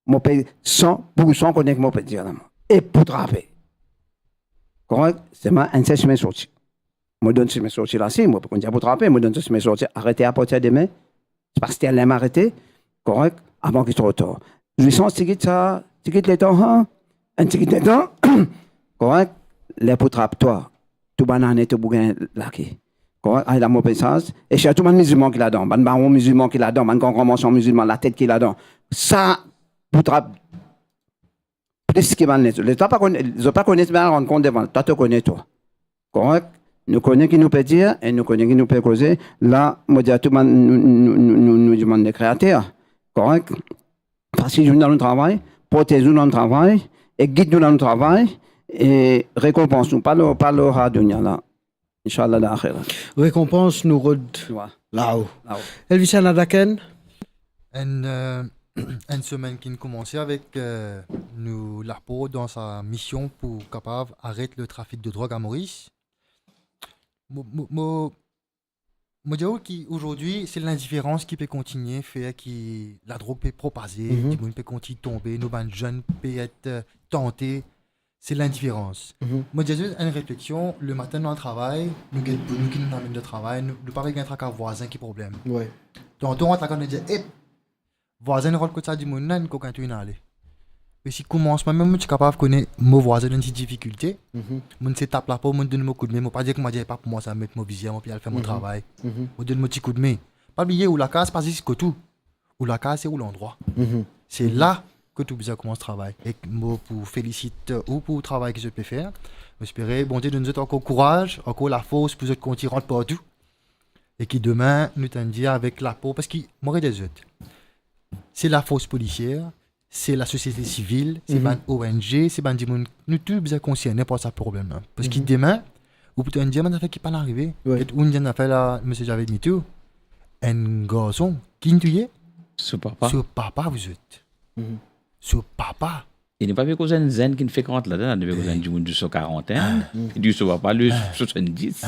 Je peux 100% connaître, je peux dire là. Et pour travailler. Correct? C'est un seul chemin sorti. Je donne ce chemin sorti là, si, moi, pour dire pour travailler, je donne ce chemin sorti, arrêtez à partir de demain. C'est parce que elle aime arrêter, correct? Avant qu'il soit tard. Je sens que ça, le temps, hein? Un petit le temps, correct? Les pour toi, tout banane, tout bougain, là, qui. Correct? Il a mon message. Et chez tout le musulman qui l'a-dedans, un baron musulman qui l'a-dedans, un grand mention musulman, la tête qui l'a-dedans. Ça, pour travailler. Plus que mal net. L'État pas connaît, je pas connaître bien rendre compte devant. Toi tu connais toi. Correct? Nous connaissons qui nous peut dire et nous connaissons qui nous peut causer. Là, moi dis à tout le monde nous demande des créateurs. Correct? Facile dans le travail, protège-nous dans le travail et guide-nous dans le travail et récompense-nous. Pas le radunia là. Inch'Allah l'akhira. Récompense nous là-haut. Elvis Nadaken. Une semaine qui commençait avec nous l'ARPO dans sa mission pour capable arrêter le trafic de drogue à Maurice. Moi aujourd'hui c'est l'indifférence qui peut continuer, fait que la drogue peut propager, tout le monde peut continuer de tomber, nos jeunes peuvent être tentés c'est l'indifférence. Moi, j'ai juste une réflexion. Le matin, dans le travail, nous qui nous amènent de travail, nous parlons d'un tracas voisin qui problème. Ouais. Donc, on va dire, voisin, ne rentre que ça du monde, n'a qu'aucun tu n'allais. Et si commence, moi-même, je suis capable de connaître mon voisin dans une difficulté. Je sais taper la peau, je donne mon coup de main. Je ne pas dire que je pas pour moi, ça mettre mon vision, puis faire mon travail. Je donne mon petit coup de main. Pas oublier où la case, pas ici que tout. Où la case, c'est où l'endroit. C'est là que tout besoin commence le travail. Et moi, pour féliciter ou pour le travail que je peux faire, j'espère, bon Dieu, de nous encore courage, encore la force pour que continuer rentre partout. Et qui demain, nous t'en dire avec la peau, parce que moi, des autres. C'est la force policière, c'est la société civile, c'est ban ONG, c'est ban du monde. Nous tous besoin conscients pour ce problème. Parce que demain, ou peut-être un diamant qui pas arrivé. Et on a fait là, monsieur Javid Mitou, un garçon qui nous tuait. Sur papa. Sur papa, vous êtes. Sur papa. Il n'est pas vu qu'on a une zen qui ne fait 40 là-dedans, il n'y a pas qu'on a du 140, du sur papa, le 70.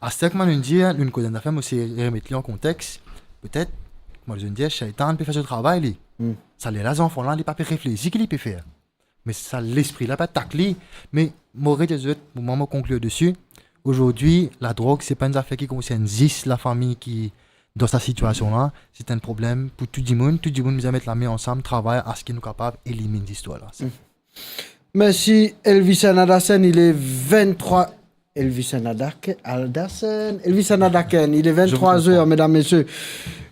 À ce moment-là, nous disons, nous connaissons la aussi remettre en contexte. Peut-être, moi je dis, Shaitan peut faire ce travail. Ça les enfants là, ils ne peuvent pas réfléchir qu'il peut faire. Mais ça l'esprit là, pas tacler. Mais moi, je vais conclure dessus. Aujourd'hui, la drogue, ce n'est pas une affaire qui concerne juste la famille qui. Dans cette situation-là, c'est un problème pour tout le monde. Tout le monde nous a mettre la main ensemble, travailler à ce qu'il nous capable d'éliminer l'histoire-là. Merci Elvis Anadasen, il est 23... Elvis Anadasen, il est 23h, mesdames, messieurs.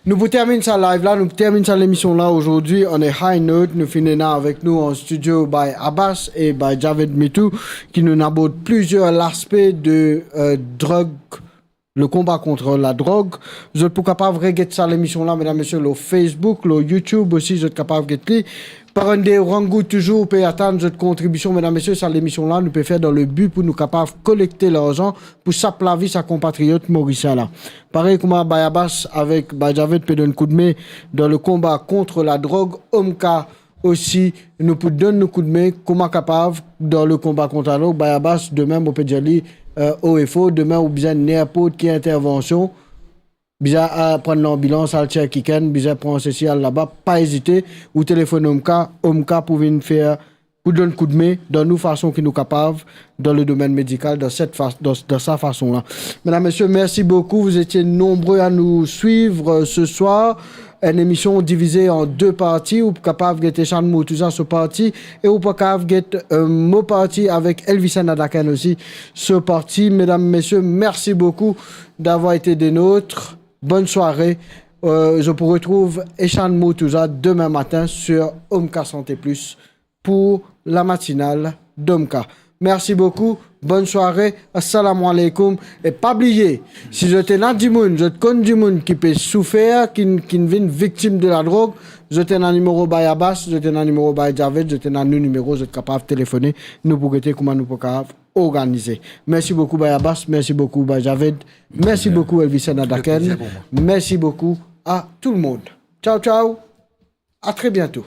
Nous pour terminer ça live là, nous terminons ça l'émission là aujourd'hui. On est high note, nous finissons avec nous en studio by Abbas et by Javed Mitou qui nous abordent plusieurs aspects de drogue. Le combat contre la drogue. Vous êtes pour capable de regarder ça l'émission là, mesdames et messieurs, le Facebook, le YouTube aussi, vous êtes capable de regarder. Par un des rangous toujours, peut attendre votre contribution, mesdames et messieurs, ça l'émission là, nous peut faire dans le but pour nous capable de collecter l'argent pour s'aplavir sa compatriote mauricien là. Pareil comme à Bayabas avec Bajavet peut donner un coup de main dans le combat contre la drogue. Omka aussi, nous pouvons donner un coup de main, comment capable dans le combat contre la drogue. Bayabas, demain, on peut dire OFO, demain, ou bien n'importe qui intervention, bien à prendre l'ambulance, à le check kicken, bien prendre ceci là-bas, pas hésiter, ou téléphoner Omka pour venir faire, pour donner un coup de main, dans nous façon qui nous capable, dans le domaine médical, dans sa façon-là. Mesdames, messieurs, merci beaucoup, vous étiez nombreux à nous suivre ce soir. Une émission divisée en deux parties, ou capable de get Chan Moutouza ce parti, et ou capable de get mon parti avec Elvis Anadaken aussi ce parti. Mesdames, messieurs, merci beaucoup d'avoir été des nôtres. Bonne soirée. Je vous retrouve Chan Moutouza demain matin sur Omka Santé Plus pour la matinale d'Omka. Merci beaucoup. Bonne soirée. Assalamu alaikum. Et pas oublier, si je t'ai dans du monde, je te connais du monde qui peut souffrir, qui devient victime de la drogue, je t'ai un numéro by Abbas, je t'ai un numéro by Javed, je t'ai un numéro, je suis capable de téléphoner. Nous pour comment nous pouvons organiser. Merci beaucoup by Abbas, merci beaucoup by Javed, merci beaucoup Elvis Anadaken, merci beaucoup à tout le monde. Ciao, ciao. À très bientôt.